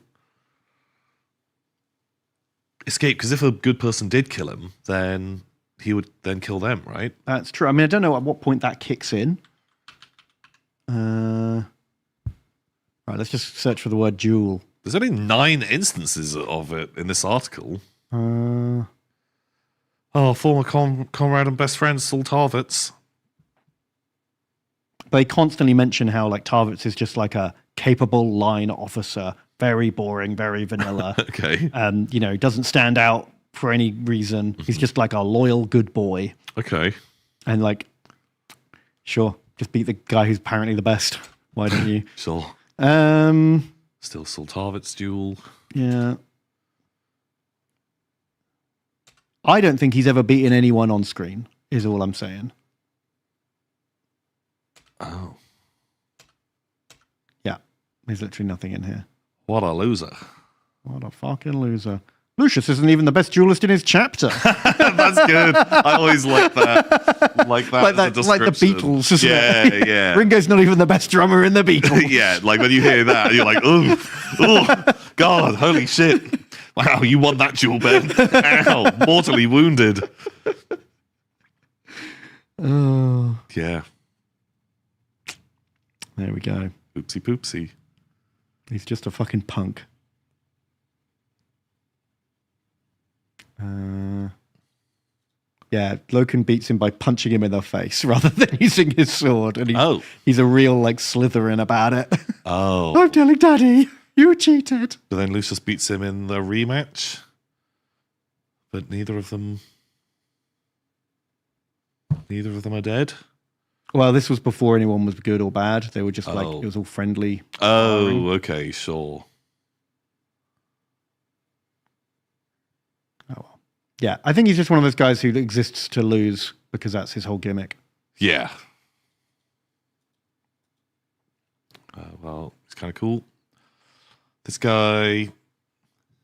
S3: escape. Because if a good person did kill him, then he would then kill them, right?
S4: That's true. I mean, I don't know at what point that kicks in. Right, let's just search for the word duel.
S3: There's only 9 instances of it in this article. Former comrade and best friend, Saul Tarvitz.
S4: They constantly mention how like Tarvitz is just like a capable line officer very boring, very vanilla.
S3: Okay.
S4: Doesn't stand out for any reason. He's just like a loyal, good boy.
S3: Okay.
S4: And like, sure, just beat the guy who's apparently the best. Why don't you?
S3: Sure. Still Sultavit's duel.
S4: Yeah. I don't think he's ever beaten anyone on screen, is all I'm saying.
S3: Oh.
S4: Yeah. There's literally nothing in here.
S3: What a loser.
S4: What a fucking loser. Lucius isn't even the best duelist in his chapter.
S3: That's good. I always like that. Like that.
S4: like the Beatles, isn't it?
S3: Yeah.
S4: Ringo's not even the best drummer in the Beatles.
S3: Yeah, like when you hear that, you're like, oh, God, holy shit. Wow, you won that duel, Ben. Ow, mortally wounded.
S4: Oh.
S3: Yeah.
S4: There we go.
S3: Oopsie poopsie.
S4: He's just a fucking punk. Yeah, Loken beats him by punching him in the face rather than using his sword. And he's a real like Slytherin about it.
S3: Oh.
S4: I'm telling Daddy, you cheated.
S3: But then Lucius beats him in the rematch. But neither of them are dead.
S4: Well, this was before anyone was good or bad. They were just like, it was all friendly.
S3: Oh, okay, sure.
S4: Oh, well. Yeah, I think he's just one of those guys who exists to lose because that's his whole gimmick.
S3: Yeah. Well, it's kind of cool. This guy,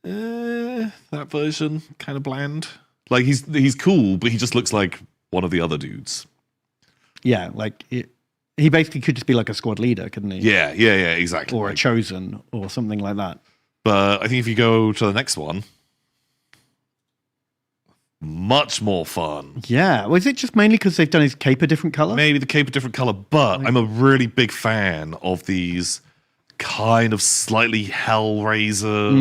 S3: that version, kind of bland. Like, he's cool, but he just looks like one of the other dudes.
S4: Yeah, like he basically could just be like a squad leader, couldn't he?
S3: Yeah, exactly.
S4: Or a chosen or something like that.
S3: But I think if you go to the next one, much more fun.
S4: Yeah. Was it just mainly because they've done his cape a different color?
S3: Maybe the cape a different color, but I'm a really big fan of these kind of slightly Hellraiser,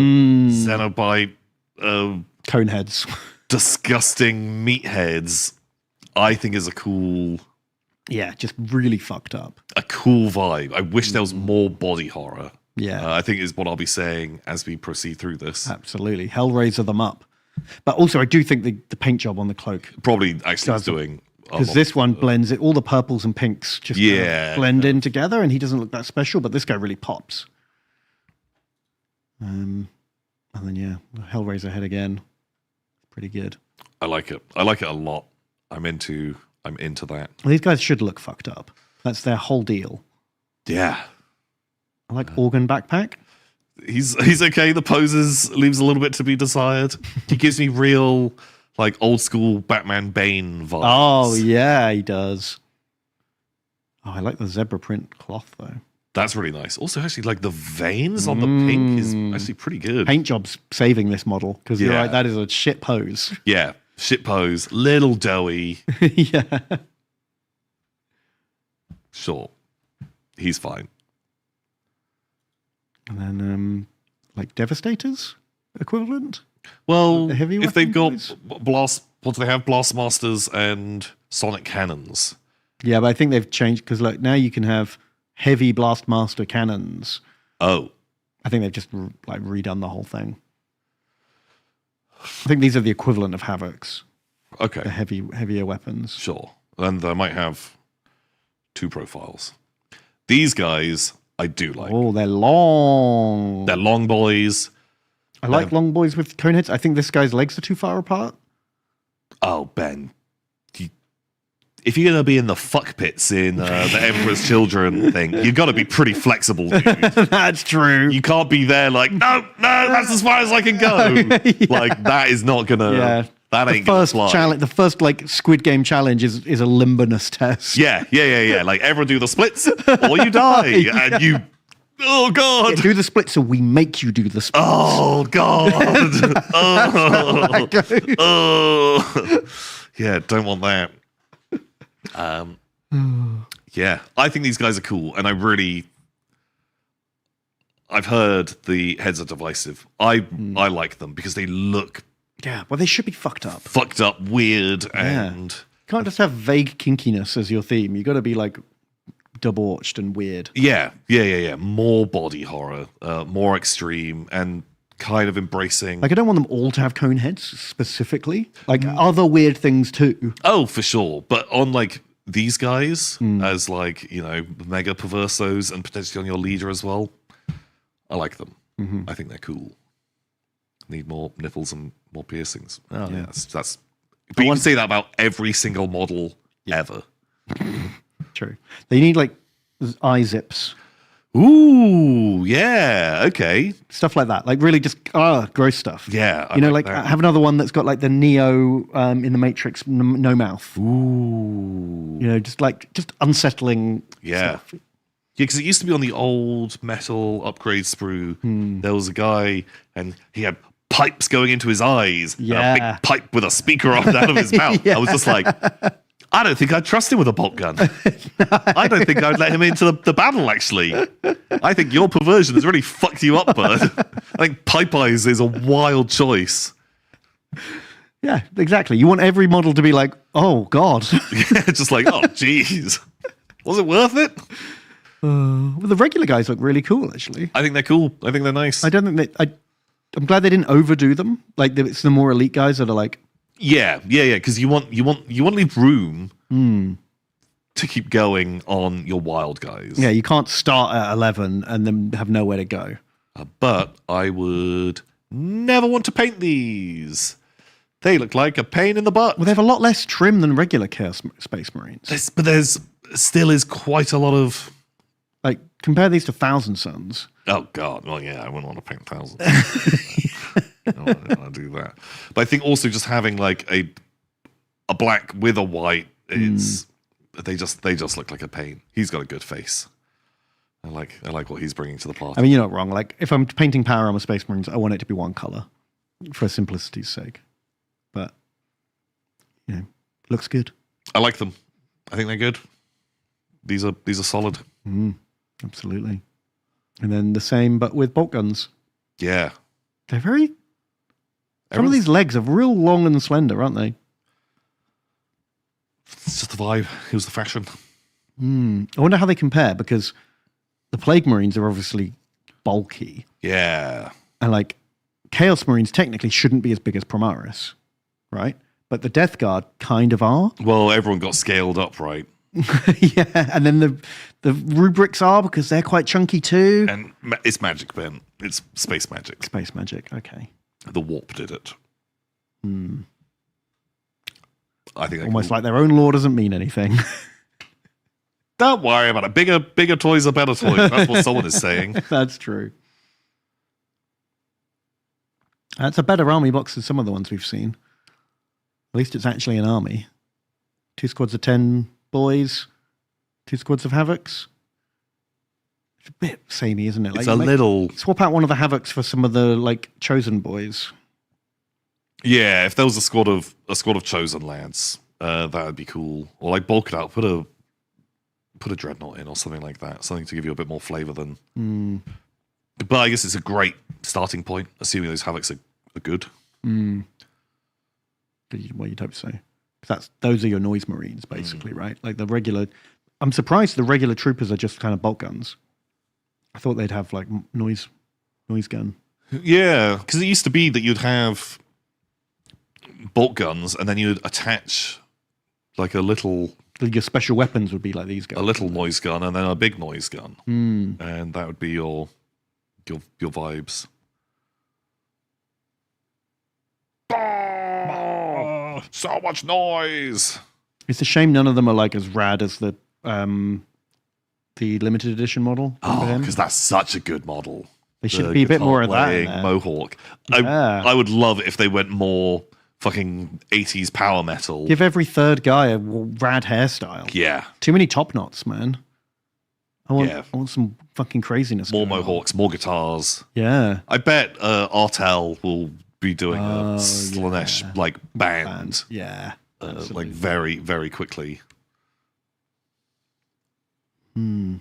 S3: Cenobite,
S4: Coneheads.
S3: disgusting meatheads. I think is a cool...
S4: Yeah, just really fucked up.
S3: A cool vibe. I wish there was more body horror.
S4: Yeah.
S3: I think is what I'll be saying as we proceed through this.
S4: Absolutely. Hellraiser them up. But also, I do think the paint job on the cloak.
S3: Probably actually is doing...
S4: Because this one blends it, all the purples and pinks just kind of blend in together, and he doesn't look that special, but this guy really pops. And then, yeah, Hellraiser head again. Pretty good.
S3: I like it. I like it a lot. I'm into that.
S4: Well, these guys should look fucked up. That's their whole deal.
S3: Yeah.
S4: I like Organ Backpack.
S3: He's okay. The poses leaves a little bit to be desired. He gives me real, like, old school Batman Bane vibes.
S4: Oh, yeah, he does. Oh, I like the zebra print cloth, though.
S3: That's really nice. Also, actually, like, the veins on the pink is actually pretty good.
S4: Paint job's saving this model, because you're right, that is a shit pose.
S3: Yeah, shit pose. Little doughy.
S4: Yeah.
S3: Sure. He's fine.
S4: And then, like, Devastators equivalent?
S3: Well,
S4: The heavy
S3: if they've
S4: weapon
S3: got what do they have? Blastmasters and sonic cannons.
S4: Yeah, but I think they've changed, because, like, now you can have heavy Blastmaster cannons.
S3: Oh.
S4: I think they've just, like, redone the whole thing. I think these are the equivalent of Havocs.
S3: Okay.
S4: The heavier weapons.
S3: Sure. And they might have two profiles. These guys, I do like.
S4: Oh, they're long.
S3: They're long boys.
S4: I like long boys with cone heads. I think this guy's legs are too far apart.
S3: Oh, Ben. If you're going to be in the fuck pits in the Emperor's Children thing, you've got to be pretty flexible, dude.
S4: That's true.
S3: You can't be there like, no, that's as far as I can go.
S4: Yeah.
S3: Like, that is not going to...
S4: Yeah.
S3: That ain't gonna fly.
S4: The first like Squid Game challenge is a limberness test.
S3: Yeah. Like, everyone do the splits or you die.
S4: Yeah.
S3: And you... Oh, God.
S4: Yeah, do the splits so we make you do the splits.
S3: Oh, God. Oh. Yeah, don't want that. Yeah, I think these guys are cool, and I've heard the heads are divisive. I like them because they look
S4: well, they should be fucked up.
S3: Fucked up, weird, and
S4: You can't just have vague kinkiness as your theme. You got to be like debauched and weird.
S3: Yeah. More body horror, more extreme, and kind of embracing.
S4: Like, I don't want them all to have cone heads specifically. Like, other weird things too.
S3: Oh, for sure. But on like these guys as like, mega perversos and potentially on your leader as well, I like them. I think they're cool. Need more nipples and more piercings. Oh yeah, that's. But you can say that about every single model ever.
S4: True. They need like eye zips.
S3: Ooh, yeah, okay.
S4: Stuff like that. Like really just gross stuff.
S3: Yeah.
S4: I have another one that's got like the Neo in the Matrix no mouth.
S3: Ooh.
S4: Just unsettling stuff.
S3: Yeah, because it used to be on the old metal upgrade sprue. There was a guy and he had pipes going into his eyes.
S4: Yeah.
S3: And a big pipe with a speaker off out of his mouth. I was just like, I don't think I'd trust him with a bolt gun. I don't think I'd let him into the battle, actually. I think your perversion has really fucked you up, bud. I think Pipe Eyes is a wild choice.
S4: Yeah, exactly. You want every model to be like, oh, God.
S3: Yeah, just like, oh, jeez. Was it worth it?
S4: Well, the regular guys look really cool, actually.
S3: I think they're cool. I think they're nice.
S4: I don't think I'm glad they didn't overdo them. Like, it's the more elite guys that are like,
S3: Yeah, because you want to leave room to keep going on your wild guys.
S4: yeah, you can't start at 11 and then have nowhere to go.
S3: But I would never want to paint these. They look like a pain in the butt.
S4: Well, they have a lot less trim than regular Chaos Space Marines.
S3: But there's still is quite a lot of.
S4: Like, compare these to Thousand Suns.
S3: Oh God! Well, yeah, I wouldn't want to paint thousands. I don't want to do that. But I think also just having like a black with a white, they just look like a pain. He's got a good face. I like what he's bringing to the party.
S4: I mean, you're not wrong. Like, if I'm painting Power Armor Space Marines, I want it to be one color for simplicity's sake. But, looks good.
S3: I like them. I think they're good. These are solid.
S4: Absolutely. And then the same, but with bolt guns.
S3: Yeah.
S4: They're very. Some of these legs are real long and slender, aren't they?
S3: It's just the vibe. It was the fashion.
S4: I wonder how they compare, because the Plague Marines are obviously bulky.
S3: Yeah.
S4: And like Chaos Marines technically shouldn't be as big as Primaris, right? But the Death Guard kind of are.
S3: Well, everyone got scaled up, right?
S4: Yeah, and then the rubrics are, because they're quite chunky too.
S3: And it's magic, Ben. It's space magic.
S4: Space magic, okay.
S3: The warp did it. I think
S4: Almost like their own lore doesn't mean anything.
S3: Don't worry about it. Bigger toys are better toys. That's what someone is saying.
S4: That's true. That's a better army box than some of the ones we've seen. At least it's actually an army. 2 squads of 10 boys, 2 squads of Havocs. It's a bit samey, isn't it? Like,
S3: It's a little.
S4: Swap out one of the Havocs for some of the like chosen boys.
S3: Yeah, if there was a squad of chosen lads, that would be cool. Or like bulk it out, put a dreadnought in or something like that. Something to give you a bit more flavor than. But I guess it's a great starting point, assuming those Havocs are good.
S4: Well, you'd hope so. Those are your noise marines, basically, right? Like the regular. I'm surprised the regular troopers are just kind of bolt guns. I thought they'd have like noise gun.
S3: Yeah, because it used to be that you'd have bolt guns, and then you'd attach like a little.
S4: Your special weapons would be like these guys.
S3: A little noise gun, and then a big noise gun, and that would be your vibes. So much noise.
S4: It's a shame none of them are like as rad as the limited edition model.
S3: Oh, because that's such a good model.
S4: They should be a bit more of that in there.
S3: Mohawk.
S4: Yeah.
S3: I would love it if they went more fucking 80s power metal.
S4: Give every third guy a rad hairstyle.
S3: Yeah.
S4: Too many top knots, man. I want some fucking craziness.
S3: More Mohawks, more guitars.
S4: Yeah.
S3: I bet Artel will be doing a Slanesh like band.
S4: Yeah.
S3: Like very, very quickly.
S4: But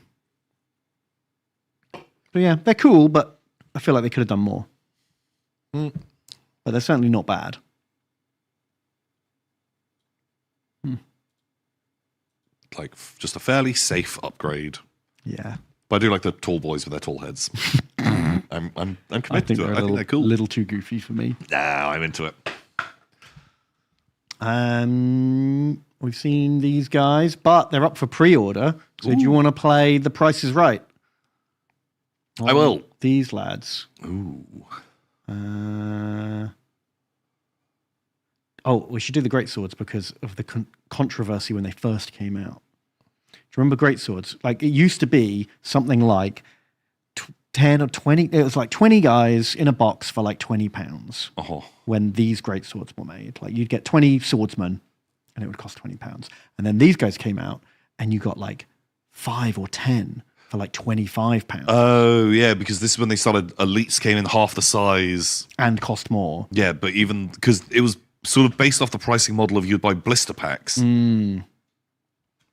S4: yeah, they're cool, but I feel like they could have done more. But they're certainly not bad.
S3: like just a fairly safe upgrade.
S4: Yeah.
S3: But I do like the tall boys with their tall heads. I'm
S4: I
S3: committed
S4: think
S3: to it.
S4: they're
S3: I think they're cool.
S4: a little too goofy for me.
S3: Nah, I'm into it.
S4: We've seen these guys, but they're up for pre-order. So do you want to play The Price is Right?
S3: I will.
S4: These lads.
S3: Ooh.
S4: We should do the Great Swords because of the controversy when they first came out. Do you remember Great Swords? Like, it used to be something like 10 or 20. It was like 20 guys in a box for like £20 when these Great Swords were made. Like, you'd get 20 swordsmen and it would cost £20. And then these guys came out and you got like 5 or 10 for like £25.
S3: Oh, yeah, because this is when they started, elites came in half the size.
S4: And cost more.
S3: Yeah, but even, because it was sort of based off the pricing model of you'd buy blister packs.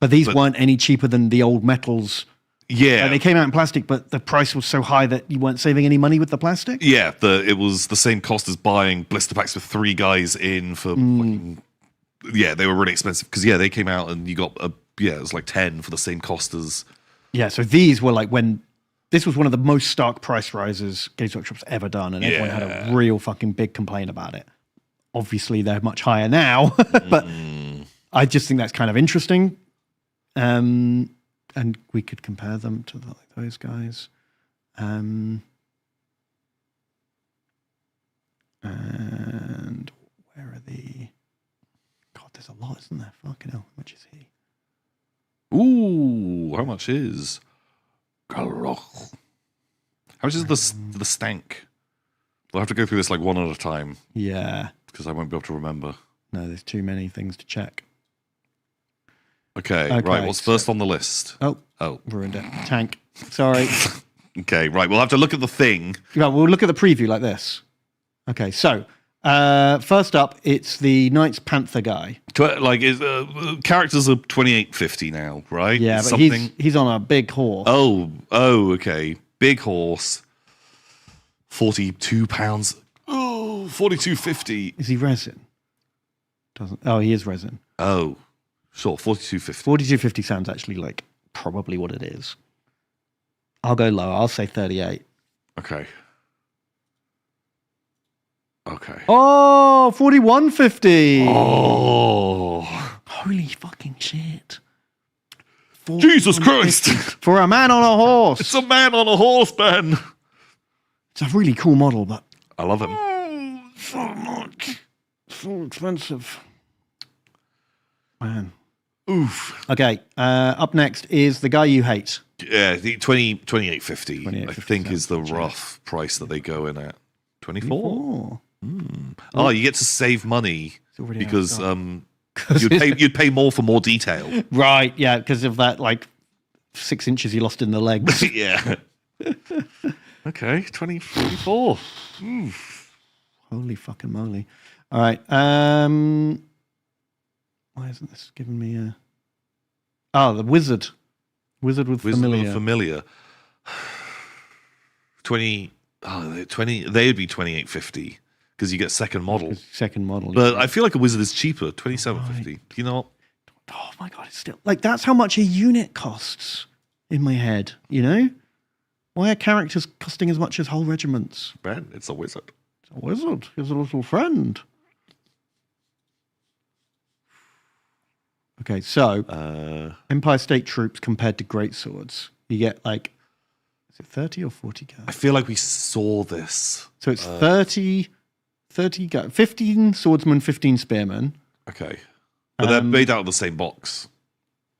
S4: But these weren't any cheaper than the old metals.
S3: Yeah.
S4: Like, they came out in plastic, but the price was so high that you weren't saving any money with the plastic?
S3: Yeah, it was the same cost as buying blister packs with 3 guys in for fucking... Yeah, they were really expensive because, they came out and you got, it was like 10 for the same cost as...
S4: Yeah, so these were like when... This was one of the most stark price rises Games Workshop's ever done, and everyone had a real fucking big complaint about it. Obviously, they're much higher now, but I just think that's kind of interesting. And we could compare them to those guys. And where are the... God, there's a lot, isn't there? Fucking hell, how much is he?
S3: Ooh, how much is... How much is the stank? We'll have to go through this like one at a time.
S4: Yeah.
S3: Because I won't be able to remember.
S4: No, there's too many things to check.
S3: Okay, right. What's first on the list?
S4: Oh, ruined it. Tank. Sorry.
S3: Okay, right. We'll have to look at the thing.
S4: Right, we'll look at the preview like this. Okay, so first up, it's the Knights Panther guy.
S3: Characters are 28.50 now, right?
S4: Yeah, but he's on a big horse.
S3: Oh, okay. Big horse. £42. Oh, 42.50.
S4: Is he resin? He is resin.
S3: Oh, sure. 42.50.
S4: 42.50 sounds actually like probably what it is. I'll go low. I'll say 38.
S3: Okay.
S4: Oh, 41.50.
S3: Oh.
S4: Holy fucking shit.
S3: Jesus Christ.
S4: For a man on a horse.
S3: It's a man on a horse, Ben.
S4: It's a really cool model, but...
S3: I love him.
S4: So much. So expensive. Man.
S3: Oof.
S4: Okay, up next is the guy you hate.
S3: Yeah, the 28.50 I think is the
S4: cheap.
S3: rough price that they go in at. 24?
S4: Oh.
S3: Oh, you get to save money because
S4: out
S3: you'd pay more for more detail.
S4: Right, yeah, because of that, like, 6 inches you lost in the legs.
S3: Yeah. Okay, 24.
S4: Holy fucking moly. All right. Why isn't this giving me a... Oh, the Wizard. Wizard with Familiar. 20... they'd be 28.50 because you get second model. Second model.
S3: But I feel like a Wizard is cheaper, 27.50. Right. You know what?
S4: Oh my God, it's still... Like, that's how much a unit costs in my head, you know? Why are characters costing as much as whole regiments?
S3: Ben, it's a wizard.
S4: It's a wizard. He's a little friend. Okay, so Empire State Troops compared to Great Swords. You get like, is it 30 or 40 guys?
S3: I feel like we saw this.
S4: So it's 30 guys, 15 swordsmen, 15 spearmen.
S3: Okay. But they're made out of the same box.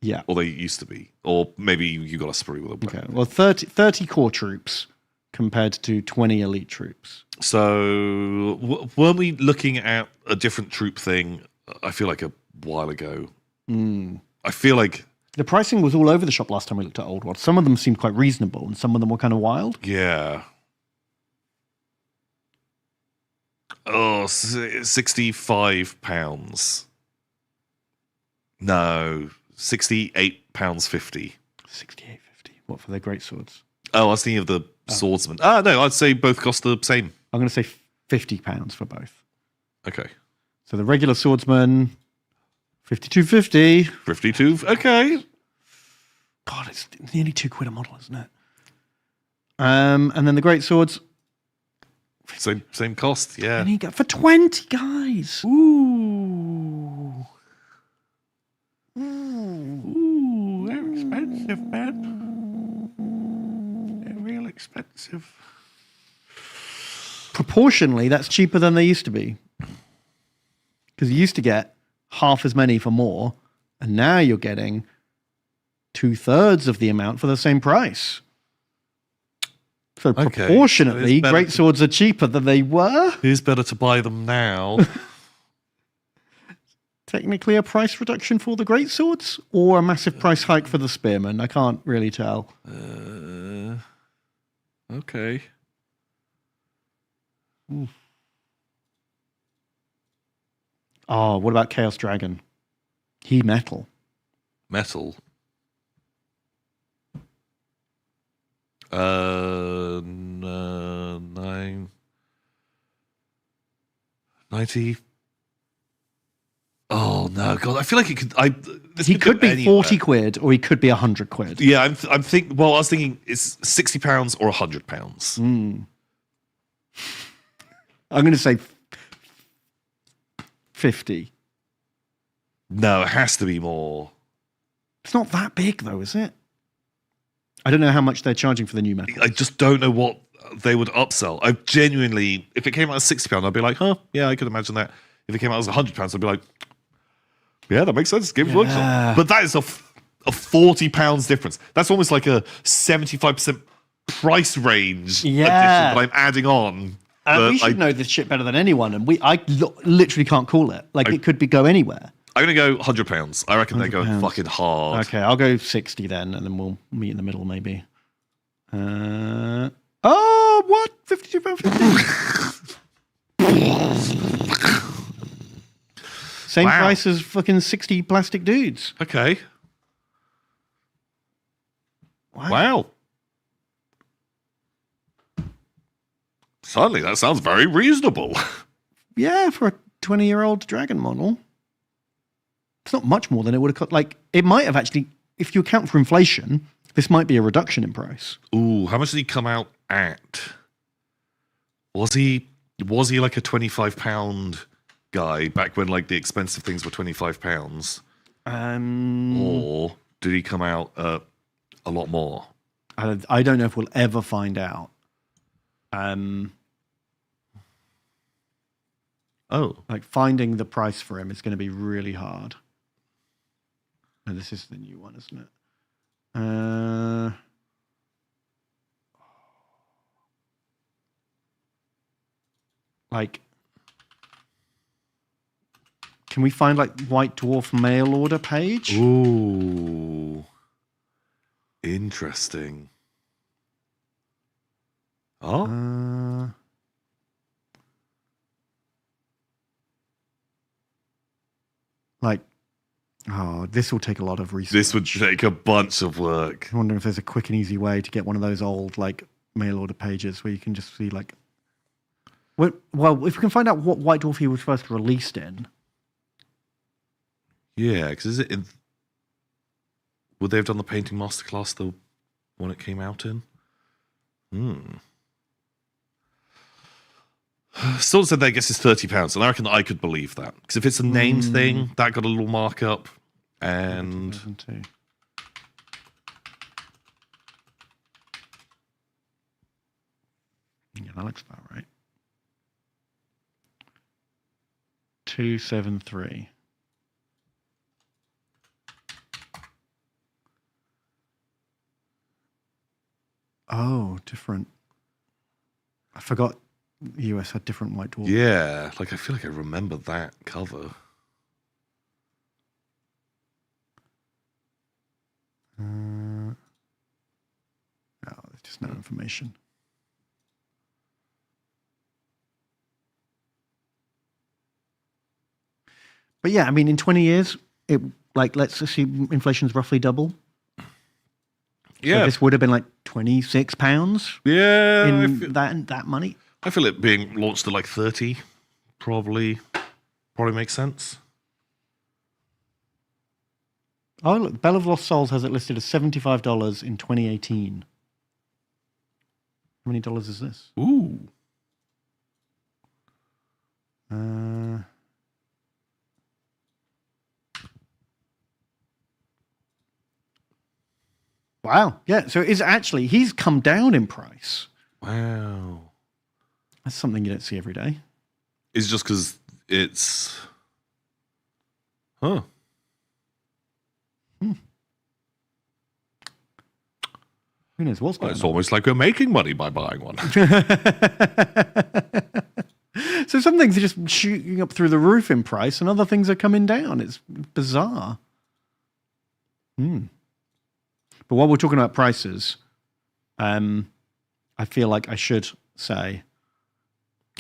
S4: Yeah.
S3: Or they used to be. Or maybe you got a spree with them.
S4: Okay. Well, 30 core troops compared to 20 elite troops.
S3: So weren't we looking at a different troop thing, I feel like a while ago? I feel like...
S4: The pricing was all over the shop last time we looked at old ones. Some of them seemed quite reasonable and some of them were kind of wild.
S3: Yeah. Oh, £65. No, £68.50.
S4: £68.50. What, for their great swords?
S3: Oh, I was thinking of the swordsman. No, I'd say both cost the same.
S4: I'm going to say £50 for both.
S3: Okay.
S4: So the regular swordsman, £52.50.
S3: 52. Okay.
S4: God, it's nearly £2 a model, isn't it? And then the great swords.
S3: Same cost, yeah.
S4: And you get for 20, guys.
S3: Ooh, they're expensive, man. They're real expensive.
S4: Proportionally, that's cheaper than they used to be. Because you used to get half as many for more, and now you're getting 2/3 of the amount for the same price. So proportionately, great swords are cheaper than they were.
S3: Who's better to buy them now?
S4: Technically a price reduction for the great swords or a massive price hike for the spearmen. I can't really tell.
S3: Okay.
S4: Oh, what about Chaos Dragon? He metal.
S3: Metal. 90. Oh no, God! I feel like it could.
S4: He could be 40 quid, or he could be 100 quid.
S3: Yeah, I'm thinking. Well, I was thinking it's £60 or £100.
S4: I'm going to say 50.
S3: No, it has to be more.
S4: It's not that big, though, is it? I don't know how much they're charging for the new metal.
S3: I just don't know what they would upsell. I genuinely, if it came out as £60, I'd be like, huh, yeah, I could imagine that. If it came out as £100, I'd be like, yeah, that makes sense. Games Workshop. But that is a £40 difference. That's almost like a 75% price range addition that I'm adding on.
S4: And we should know this shit better than anyone, and I literally can't call it. Like, it could go anywhere.
S3: I'm going to go £100. I reckon they're going fucking hard.
S4: Okay, I'll go 60 then, and then we'll meet in the middle, maybe. Oh, what? £52.50? Same price as fucking 60 plastic dudes.
S3: Okay. Wow. Suddenly, that sounds very reasonable.
S4: Yeah, for a 20-year-old dragon model. It's not much more than it would have cost. Like, it might have actually, if you account for inflation, this might be a reduction in price.
S3: Ooh, how much did he come out at? Was he like a £25 guy back when like the expensive things were £25? Or did he come out a lot more?
S4: I don't know if we'll ever find out. Like finding the price for him is going to be really hard. No, this is the new one, isn't it? Like, can we find like White Dwarf mail order page?
S3: Ooh, interesting. Oh.
S4: Like, this will take a lot of research.
S3: This would take a bunch of work.
S4: I wonder if there's a quick and easy way to get one of those old like mail order pages where you can just see like, well, if we can find out what White Dwarf he was first released in.
S3: Yeah, because is it in? Would they have done the painting masterclass the one it came out in? Still said that I guess it's £30, and I reckon that I could believe that because if it's a named thing, that got a little markup, and
S4: yeah, that looks about right. 273. Oh, different. I forgot the US had different White Dwarf.
S3: Yeah, like I feel like I remember that cover.
S4: No, there's just no information. But yeah, I mean, in 20 years, let's assume inflation's roughly double.
S3: Yeah,
S4: so this would have been like £26.
S3: Yeah,
S4: in that money.
S3: I feel it being launched at like 30 probably makes sense.
S4: Oh, look, Bell of Lost Souls has it listed as $75 in 2018. How many dollars is this?
S3: Ooh.
S4: Wow. Yeah. So it's actually, he's come down in price.
S3: Wow.
S4: That's something you don't see every day.
S3: It's just because it's... Huh.
S4: Who knows what's going
S3: It's
S4: on?
S3: almost like we're making money by buying one.
S4: So some things are just shooting up through the roof in price and other things are coming down. It's bizarre. But while we're talking about prices, I feel like I should say...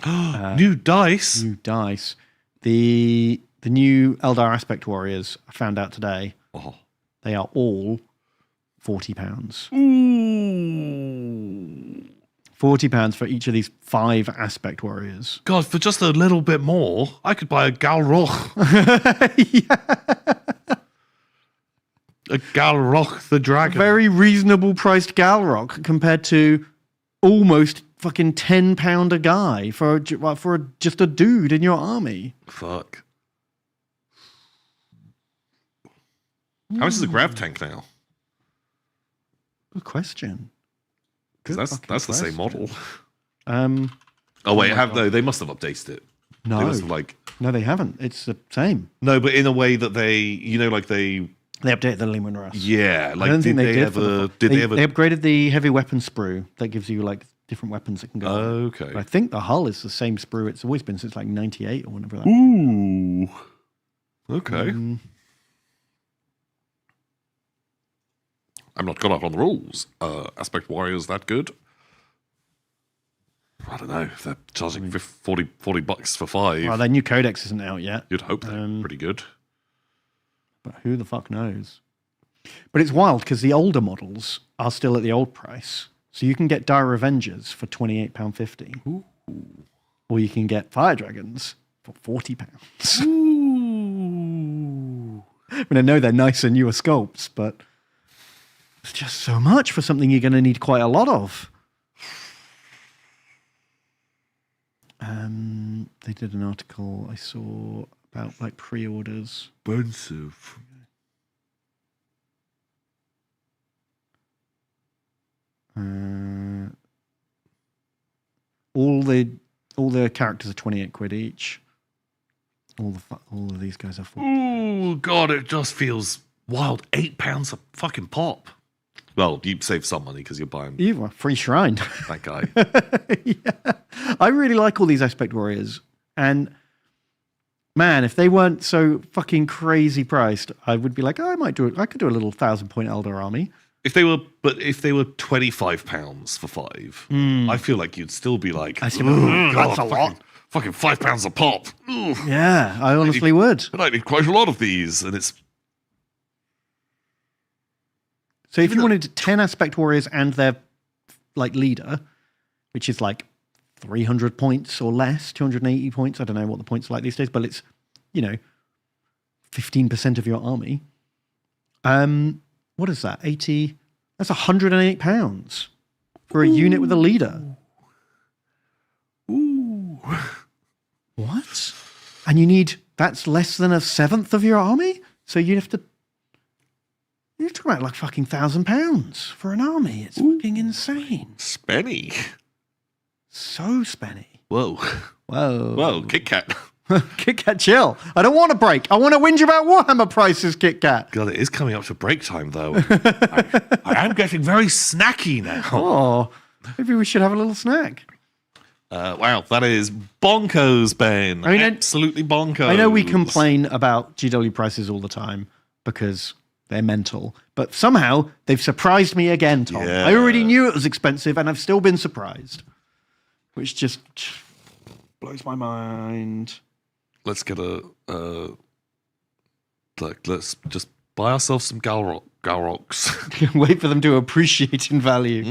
S3: New dice?
S4: New dice. The new Eldar Aspect Warriors, I found out today, they are all £40.
S3: Ooh.
S4: £40 for each of these 5 Aspect Warriors.
S3: God, for just a little bit more, I could buy a Galroch. A Galroch the Dragon.
S4: Very reasonable priced Galrock compared to almost fucking £10 a guy for just a dude in your army.
S3: Fuck. How much is a grav tank now?
S4: Good question.
S3: Because that's the same model.
S4: Oh
S3: wait, they must have updated it.
S4: No,
S3: They must have
S4: no, they haven't. It's the same.
S3: no, but in a way that they
S4: They updated the Leman Russ.
S3: yeah,
S4: I don't think they did.
S3: they ever
S4: They upgraded the heavy weapon sprue that gives you like different weapons that can go. on.
S3: okay.
S4: But I think the hull is the same sprue it's always been since like '98 or whenever that.
S3: Ooh. Okay. I'm not caught up on the rules. Aspect Warriors that good? I don't know. If they're charging $40 for 5.
S4: Well, their new codex isn't out yet,
S3: You'd hope they're pretty good.
S4: but who the fuck knows? But it's wild because the older models are still at the old price, so you can get Dire Avengers for £28.50, or you can get Fire Dragons for £40.
S3: Ooh.
S4: I mean, I know they're nicer, newer sculpts, but it's just so much for something you're going to need quite a lot of. They did an article I saw about like pre-orders.
S3: Expensive.
S4: All the characters are 28 quid each. All of these guys are 40.
S3: Ooh, God, it just feels wild. £8 a fucking pop. Well, you save some money because you're buying
S4: You are free shrine.
S3: that guy.
S4: Yeah. I really like all these Aspect Warriors. And man, if they weren't so fucking crazy priced, I would be like, oh, I could do a little 1,000-point Elder army.
S3: If they were £25 for 5, I feel like you'd still be like,
S4: I still be like,
S3: God,
S4: that's a lot.
S3: Fucking £5 a pop. Ooh,
S4: Yeah, I honestly would.
S3: and I need quite a lot of these, and it's
S4: So if you wanted 10 Aspect Warriors and their like leader, which is like 300 points or less, 280 points, I don't know what the points are like these days, but it's, 15% of your army. What is that? 80, that's £108 for a unit with a leader.
S3: ooh.
S4: What? And that's less than a seventh of your army? So you're talking about like fucking £1,000 for an army. It's fucking insane.
S3: Spenny.
S4: So spenny.
S3: Whoa.
S4: Whoa.
S3: Kit Kat.
S4: Kit Kat, chill. I don't want a break. I want to whinge about Warhammer prices, Kit Kat.
S3: God, it is coming up to break time, though. I am getting very snacky now.
S4: Oh, maybe we should have a little snack.
S3: Wow, that is bonkers, Ben.
S4: I mean,
S3: absolutely bonkers.
S4: I know we complain about GW prices all the time because they're mental, but somehow they've surprised me again, Tom.
S3: Yeah.
S4: I already knew it was expensive and I've still been surprised, which just blows my mind.
S3: Let's get let's just buy ourselves some Galrock Galrogs.
S4: Wait for them to appreciate in value.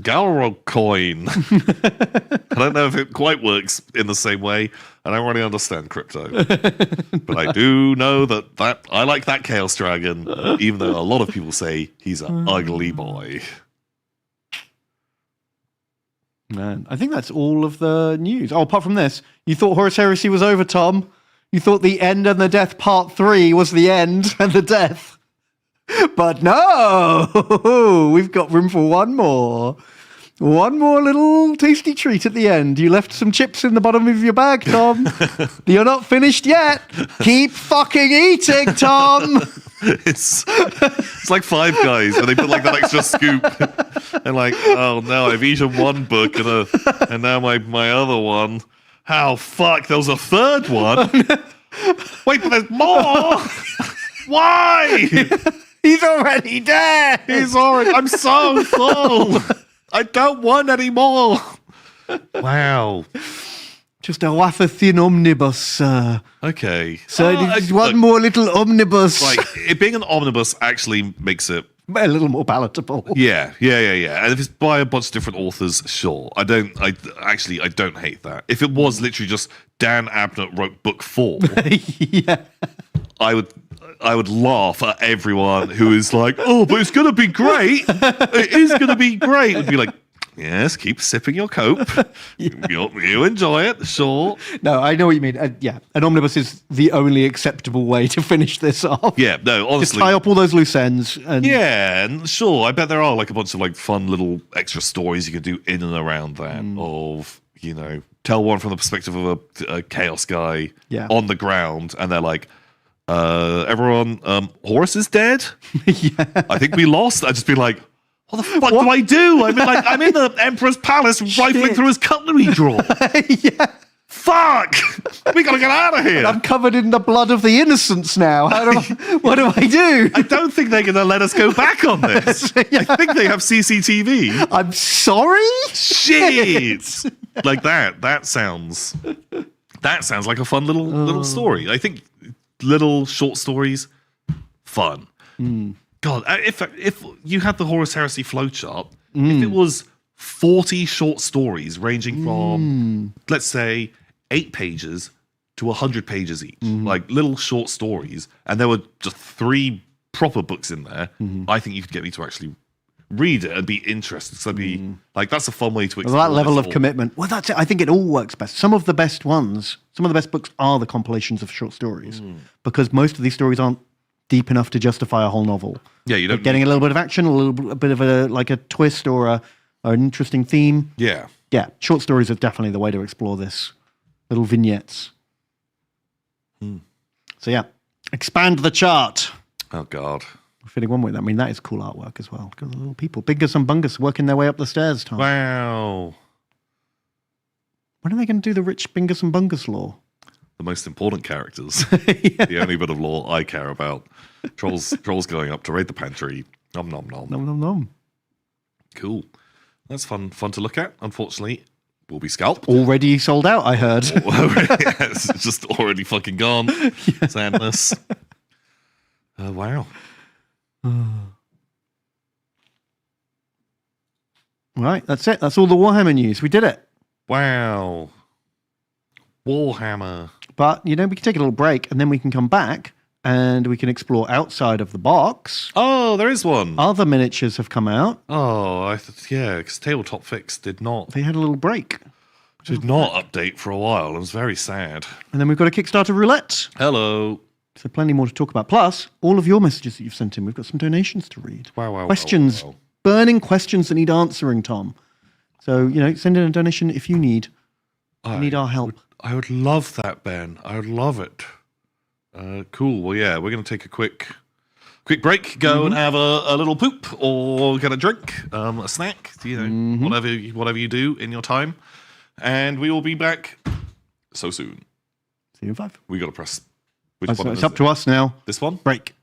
S3: Galrog coin. I don't know if it quite works in the same way. I don't really understand crypto. But I do know that I like that Chaos Dragon, even though a lot of people say he's an ugly boy.
S4: Man, I think that's all of the news. Oh, apart from this, you thought Horus Heresy was over, Tom? You thought the end and the death part 3 was the end and the death. But no! We've got room for one more. One more little tasty treat at the end. You left some chips in the bottom of your bag, Tom. You're not finished yet. Keep fucking eating, Tom!
S3: It's like Five Guys where they put like that extra scoop and like, oh no, I've eaten one book and now my other one. How fuck? There was a third one. Wait, but there's more. Why?
S4: He's already dead.
S3: I'm so full. I don't want any more. Wow.
S4: Just a wafer thin omnibus, sir.
S3: Okay.
S4: So there's one more little omnibus.
S3: Like, it being an omnibus actually makes it
S4: a little more palatable.
S3: Yeah. And if it's by a bunch of different authors, sure. I don't hate that. If it was literally just Dan Abnett wrote book 4,
S4: Yeah.
S3: I would laugh at everyone who is like, oh, but it's gonna be great. It is gonna be great. It'd be like, yes, keep sipping your coke. You enjoy it, sure.
S4: No, I know what you mean. Yeah, an omnibus is the only acceptable way to finish this off.
S3: Yeah, no, honestly.
S4: Just tie up all those loose ends. And
S3: yeah, and sure, I bet there are like a bunch of like fun little extra stories you can do in and around that of, tell one from the perspective of a chaos guy on the ground, and they're like, everyone, Horus is dead?
S4: Yeah.
S3: I think we lost. I'd just be like, what the fuck do I do? I'm in the Emperor's palace rifling through his cutlery drawer.
S4: Yeah.
S3: Fuck! We gotta get out of here.
S4: I'm covered in the blood of the innocents now. What do I do?
S3: I don't think they're gonna let us go back on this.
S4: Yeah.
S3: I think they have CCTV.
S4: I'm sorry?
S3: Shit! Like that. That sounds like a fun little story. I think little short stories, fun. God, if you had the Horus Heresy flowchart, if it was 40 short stories ranging from, let's say, 8 pages to 100 pages each, like little short stories, and there were just 3 proper books in there, I think you could get me to actually read it and be interested. So that'd be like, that's a fun way to explore
S4: that level of commitment. Well, that's it. I think it all works best. Some of the best books are the compilations of short stories because most of these stories aren't deep enough to justify a whole novel.
S3: Yeah, you don't
S4: like getting a little bit of action, a bit of a twist or an interesting theme.
S3: Yeah.
S4: Yeah, short stories are definitely the way to explore this. Little vignettes. So yeah, expand the chart.
S3: Oh God.
S4: Fitting one with that. I mean, that is cool artwork as well. Got the little people, Bingus and Bungus, working their way up the stairs, Tom.
S3: Wow.
S4: When are they going to do the rich Bingus and Bungus lore?
S3: The most important characters. The only bit of lore I care about. Trolls going up to raid the pantry. Nom nom nom.
S4: Nom nom nom.
S3: Cool. That's fun to look at. Unfortunately, will be scalped.
S4: Already sold out, I heard.
S3: It's just already fucking gone. Yeah. Sadness. Wow.
S4: Right, that's it. That's all the Warhammer news. We did it.
S3: Wow. Warhammer.
S4: But, we can take a little break and then we can come back and we can explore outside of the box.
S3: Oh, there is one.
S4: Other miniatures have come out.
S3: Oh, because Tabletop Fix did not.
S4: They had a little break.
S3: Did not update for a while. I was very sad.
S4: And then we've got a Kickstarter roulette.
S3: Hello.
S4: So plenty more to talk about. Plus, all of your messages that you've sent in. We've got some donations to read.
S3: Wow.
S4: Questions.
S3: Wow.
S4: Burning questions that need answering, Tom. So, send in a donation if you need. You need our help.
S3: I would love that, Ben. I would love it. Cool. Well, yeah, we're going to take a quick break, go and have a little poop or get a drink, a snack, whatever you do in your time. And we will be back so soon.
S4: See you in 5.
S3: We got to press.
S4: It's up to us now.
S3: This one?
S4: Break.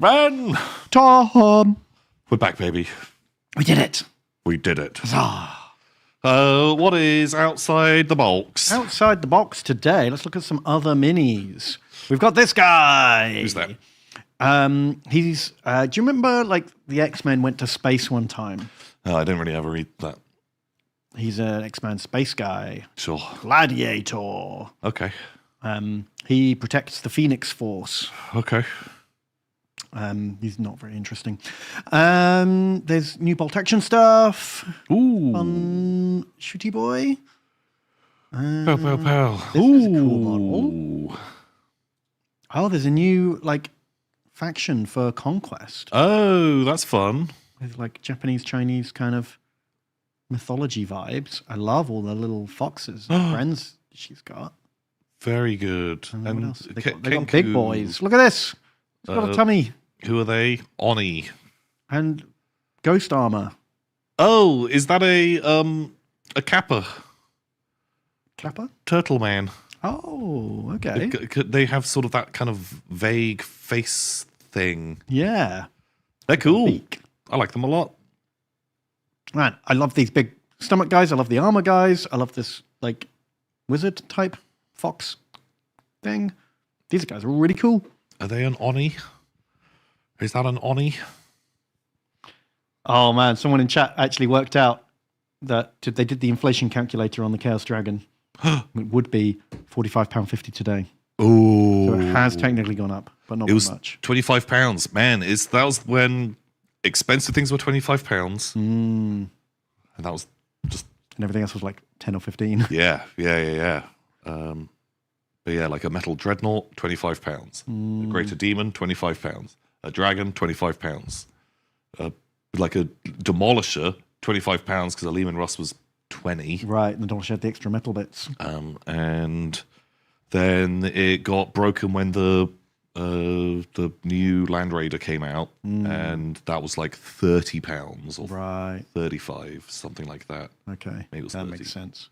S3: Ren!
S4: Tom.
S3: We're back, baby.
S4: We did it.
S3: We did it.
S4: Huzzah.
S3: What is outside the box?
S4: Outside the box today, let's look at some other minis. We've got this guy.
S3: Who's that?
S4: He's. Do you remember, like, the X-Men went to space one time?
S3: I didn't really ever read that.
S4: He's an X-Men space guy.
S3: Sure.
S4: Gladiator.
S3: Okay.
S4: He protects the Phoenix Force.
S3: Okay.
S4: He's not very interesting. There's new bolt action stuff.
S3: Ooh.
S4: Fun shooty boy.
S3: Pow, pow, pow.
S4: This is a cool model. Oh, there's a new, like, faction for Conquest.
S3: Oh, that's fun.
S4: With, like, Japanese, Chinese kind of mythology vibes. I love all the little foxes and friends she's got.
S3: Very good.
S4: And what else? They got big boys. Look at this. It's got a tummy.
S3: Who are they? Oni.
S4: And ghost armor.
S3: Oh, is that a kappa?
S4: Clapper?
S3: Turtle man.
S4: Oh, okay.
S3: They have sort of that kind of vague face thing.
S4: Yeah.
S3: They're cool.
S4: Beak.
S3: I like them a lot.
S4: Man, I love these big stomach guys. I love the armor guys. I love this, like, wizard type fox thing. These guys are really cool.
S3: Are they an Oni? Is that an Oni?
S4: Oh, man. Someone in chat actually worked out that they did the inflation calculator on the Chaos Dragon. It would be £45.50 today.
S3: Oh.
S4: So it has technically gone up, but not
S3: It was
S4: much.
S3: £25. Man, that was when expensive things were £25. And that was just...
S4: And everything else was like 10 or 15.
S3: Yeah. But yeah, like a metal dreadnought, £25. A greater demon, £25. A dragon, £25. Like a demolisher, £25 because a Lehman Russ was 20.
S4: Right, and the Dolce had the extra metal bits.
S3: And then it got broken when the new Land Raider came out, and that was like £30 or
S4: right.
S3: 35, something like that.
S4: Okay,
S3: Maybe it was
S4: that
S3: 30.
S4: makes sense.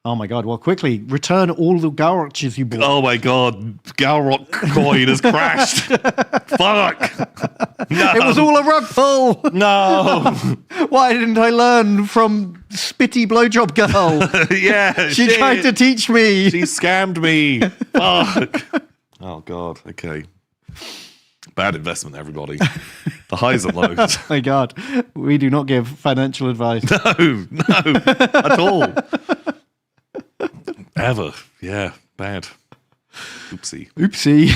S4: Oh my god! Well, quickly return all the Garroches you bought.
S3: Oh my god, Galrock coin has crashed. Fuck. No.
S4: It was all a rug pull.
S3: No.
S4: Why didn't I learn from Spitty Blowjob Girl?
S3: Yeah.
S4: She tried to teach me.
S3: She scammed me. Fuck. Oh god. Okay. Bad investment, everybody. The highs and lows.
S4: Oh my god, we do not give financial advice.
S3: No, at all. Ever. Yeah, bad. Oopsie.
S4: Oopsie.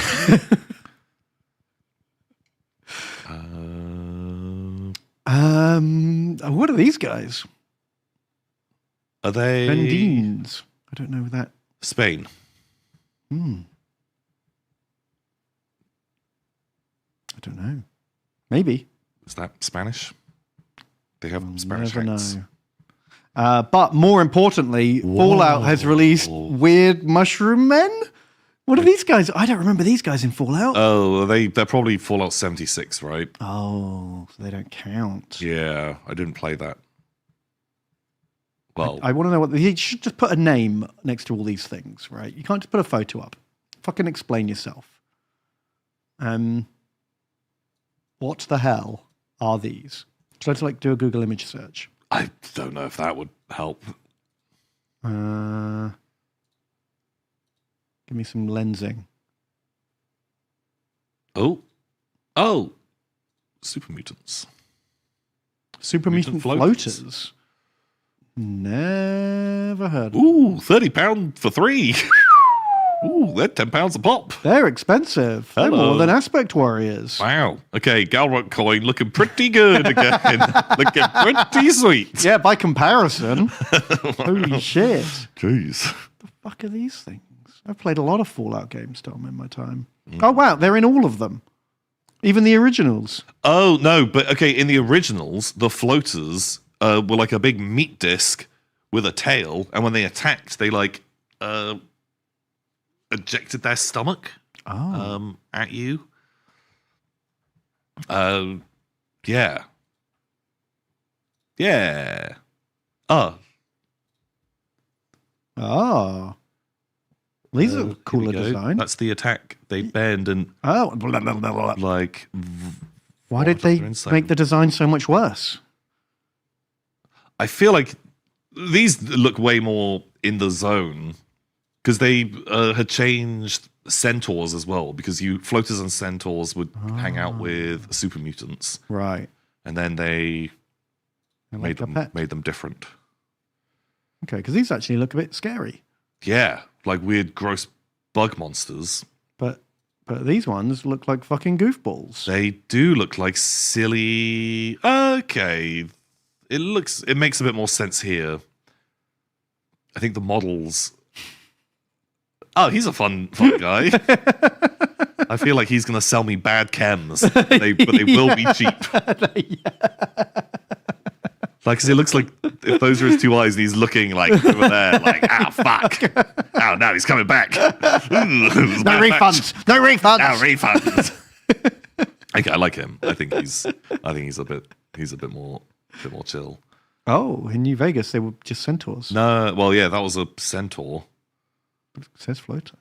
S4: What are these guys?
S3: Are they...
S4: Vendines. I don't know that.
S3: Spain.
S4: I don't know. Maybe.
S3: Is that Spanish? They have
S4: We'll
S3: Spanish
S4: never
S3: hats.
S4: know. But more importantly, Fallout has released Weird Mushroom Men. What are these guys? I don't remember these guys in Fallout.
S3: Oh, they're probably Fallout 76, right?
S4: Oh, so they don't count.
S3: Yeah, I didn't play that. Well,
S4: I want to know what... You should just put a name next to all these things, right? You can't just put a photo up. Fucking explain yourself. What the hell are these? Should I do a Google image search?
S3: I don't know if that would help.
S4: Give me some lensing.
S3: Oh, super mutants.
S4: Super
S3: Mutant
S4: mutant floaters. Never heard of them.
S3: Ooh, £30 for 3. Ooh, they're £10 a pop.
S4: They're expensive. They're
S3: Hello.
S4: more than Aspect Warriors.
S3: Wow. Okay, Galrock coin looking pretty good again. Looking pretty sweet.
S4: Yeah, by comparison. Holy shit.
S3: Jeez.
S4: The fuck are these things? I've played a lot of Fallout games, Tom, in my time. Oh, wow. They're in all of them. Even the originals.
S3: Oh, no, but okay, in the originals, the floaters were like a big meat disc with a tail, and when they attacked, they ejected their stomach at you. Yeah. Yeah. Oh.
S4: Oh. Well, these are
S3: Here
S4: cooler
S3: we go.
S4: design.
S3: That's the attack. They bend and
S4: Oh, blah, blah, blah, blah.
S3: like.
S4: Why did they make the design so much worse?
S3: I feel like these look way more in the zone because they had changed centaurs as well. Because floaters and centaurs would hang out with super mutants,
S4: Right.
S3: and then they
S4: Like a pet.
S3: made them different.
S4: Okay, because these actually look a bit scary.
S3: Yeah, like weird, gross bug monsters.
S4: But these ones look like fucking goofballs.
S3: They do look like silly. Okay, it makes a bit more sense here. I think the models. Oh, he's a fun guy. I feel like he's going to sell me bad chems, but they will be cheap. Like, 'cause it looks like if those are his two eyes, and he's looking like over there, like, fuck. Oh, no, he's coming back.
S4: No refunds. No refunds.
S3: No refunds. Okay, I like him. I think he's a bit more chill.
S4: Oh, in New Vegas, they were just centaurs.
S3: No, well, yeah, that was a centaur.
S4: It says floater.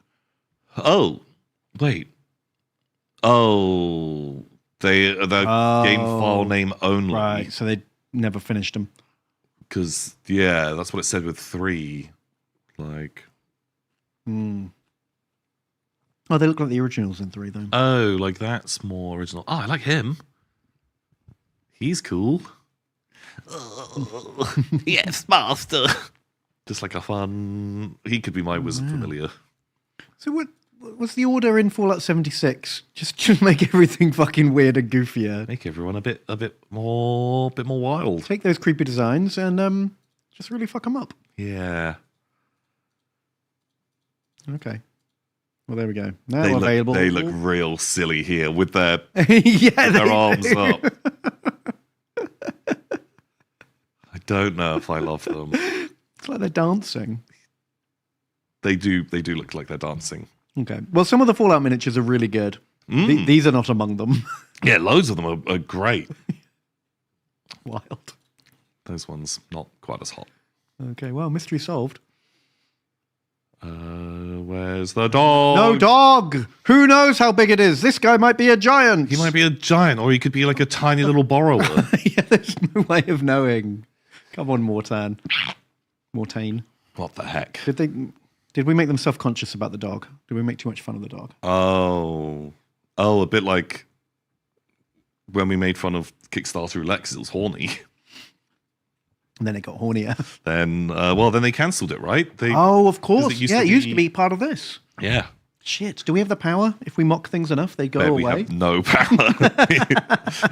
S3: Oh, wait. Oh, the game file name only.
S4: Right, so they never finished them.
S3: Because, yeah, that's what it said with 3. Like.
S4: Oh, they look like the originals in 3, though.
S3: Oh, like that's more original. Oh, I like him. He's cool. Yes, master. Just like a fun. He could be my wizard familiar.
S4: So what was the order in Fallout 76? Just make everything fucking weird and goofier.
S3: Make everyone a bit more wild.
S4: Take those creepy designs and just really fuck them up.
S3: Yeah.
S4: Okay. Well, there we go. Now available.
S3: They look real silly here with their
S4: yeah,
S3: their arms up. I don't know if I love them.
S4: It's like they're dancing.
S3: They do look like they're dancing.
S4: Okay. Well, some of the Fallout miniatures are really good. These are not among them.
S3: Yeah, loads of them are great.
S4: Wild.
S3: Those ones not quite as hot.
S4: Okay. Well, mystery solved.
S3: Where's the dog?
S4: No dog. Who knows how big it is? This guy might be a giant.
S3: He might be a giant, or he could be like a tiny little borrower.
S4: Yeah, there's no way of knowing. Come on, Mortain.
S3: What the heck?
S4: Did we make them self-conscious about the dog? Did we make too much fun of the dog?
S3: Oh, a bit like when we made fun of Kickstarter roulette 'cause it was horny.
S4: And then it got hornier.
S3: Then they cancelled it, right?
S4: Oh, of course.
S3: it
S4: It used to be part of this.
S3: Yeah.
S4: Shit. Do we have the power? If we mock things enough, they go
S3: Bet
S4: away?
S3: we have no power.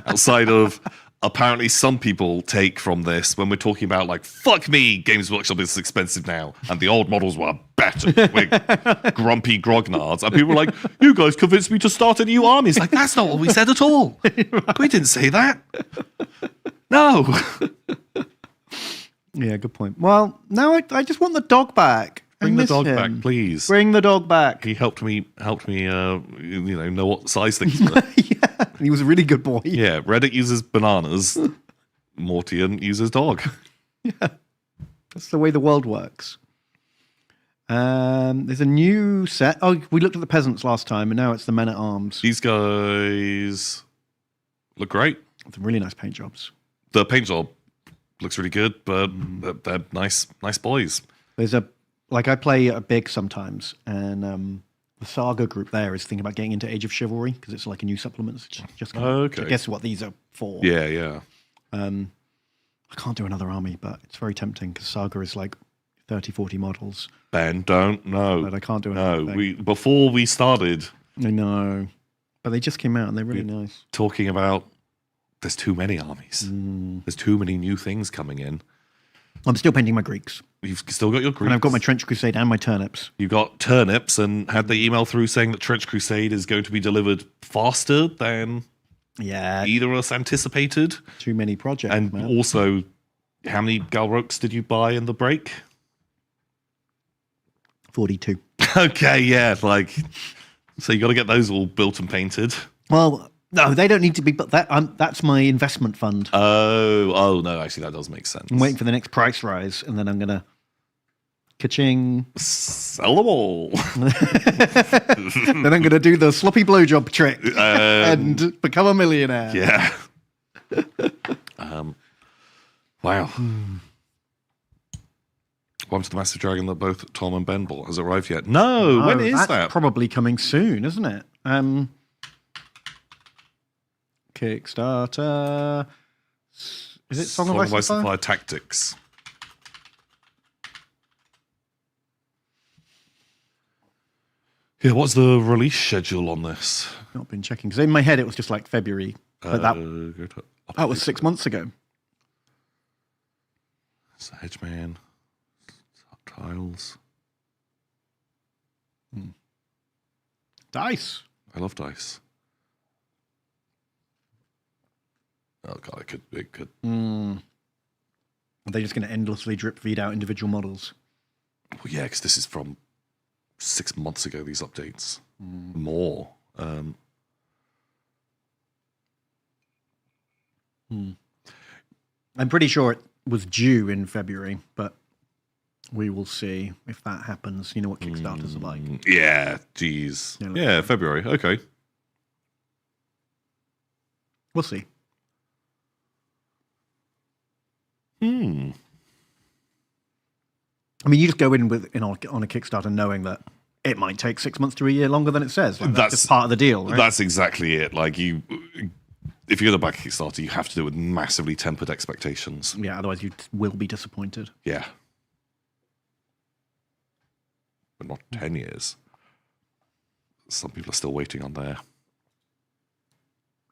S3: Outside of apparently some people take from this when we're talking about like, fuck me, Games Workshop is expensive now. And the old models were better. We're grumpy grognards. And people were like, you guys convinced me to start a new army. It's like, that's not what we said at all. We didn't say that. No.
S4: Yeah, good point. Well, now I just want the dog back.
S3: Bring the dog back, please.
S4: Bring the dog back.
S3: He helped me, know what size things were.
S4: Yeah, he was a really good boy.
S3: Yeah, Reddit uses bananas. Mortian uses dog.
S4: Yeah, that's the way the world works. There's a new set. Oh, we looked at the peasants last time, and now it's the men at arms.
S3: These guys look great.
S4: Some really nice paint jobs.
S3: The paint job looks really good, but they're nice boys.
S4: There's I play a big sometimes, and the Saga group there is thinking about getting into Age of Chivalry because it's like a new supplement. Just
S3: okay.
S4: I guess what these are for.
S3: Yeah.
S4: I can't do another army, but it's very tempting because Saga is like 30, 40 models.
S3: Ben, don't know.
S4: But I can't do another thing.
S3: Before we started.
S4: I know, but they just came out and they're really nice.
S3: Talking about there's too many armies. There's too many new things coming in.
S4: I'm still painting my Greeks.
S3: You've still got your Greeks.
S4: And I've got my Trench Crusade and my turnips.
S3: You've got turnips, and had the email through saying that Trench Crusade is going to be delivered faster than either of us anticipated.
S4: Too many projects,
S3: and
S4: man.
S3: Also, how many Galroks did you buy in the break?
S4: 42.
S3: Okay, yeah, so you got to get those all built and painted.
S4: Well, no, they don't need to be, but that's my investment fund.
S3: Oh, no, actually that does make sense.
S4: I'm waiting for the next price rise, and then I'm going to Ka-ching.
S3: Sell them all.
S4: Then I'm going to do the sloppy blowjob trick and become a millionaire.
S3: Yeah. Wow. What to the massive dragon that both Tom and Ben bought? Has it arrived yet? No. When is
S4: that's
S3: that?
S4: Probably coming soon, isn't it? Kickstarter. Is it Song of Ice and Fire?
S3: Tactics. Yeah, what's the release schedule on this?
S4: Not been checking because in my head it was just like February, but that was 6 months ago.
S3: It's Hedgeman. Tiles.
S4: Dice.
S3: I love dice. Oh god, it could.
S4: Are they just going to endlessly drip feed out individual models?
S3: Well, yeah, because this is from 6 months ago. These updates, more.
S4: I'm pretty sure it was due in February, but we will see if that happens. You know what Kickstarters are like.
S3: Yeah, geez. Yeah, February. Okay.
S4: We'll see. I mean, you just go in on a Kickstarter knowing that it might take 6 months to a year longer than it says. Like, that's just part of the deal, right?
S3: That's exactly it. Like if you're going to back Kickstarter, you have to do it with massively tempered expectations.
S4: Yeah, otherwise you will be disappointed.
S3: Yeah. But not 10 years. Some people are still waiting on there.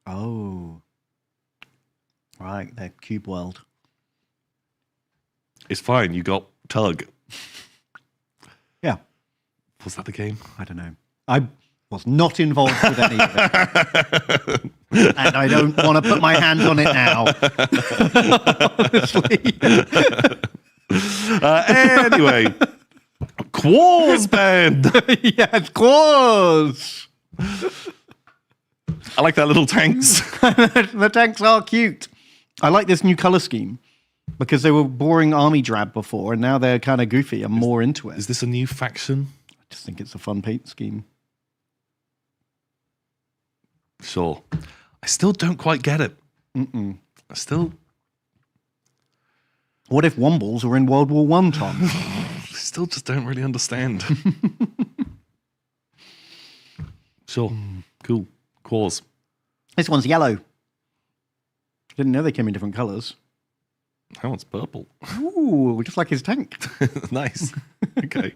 S4: Oh. Right, they're Cube World.
S3: It's fine, you got Tug.
S4: Yeah.
S3: Was that the game?
S4: I don't know. I was not involved with any of it. And I don't want to put my hands on it now. Honestly.
S3: Anyway. Quaws, Ben!
S4: Yes, Quaws!
S3: I like that little tanks.
S4: The tanks are cute. I like this new color scheme because they were boring army drab before and now they're kind of goofy. I'm more into it.
S3: Is this a new faction?
S4: I just think it's a fun paint scheme.
S3: Sure. I still don't quite get it. I still...
S4: What if Wombles were in World War I, Tom?
S3: Still just don't really understand. Sure. Cool. Quaws.
S4: This one's yellow. Didn't know they came in different colours.
S3: That one's purple.
S4: Ooh, just like his tank.
S3: Nice. Okay.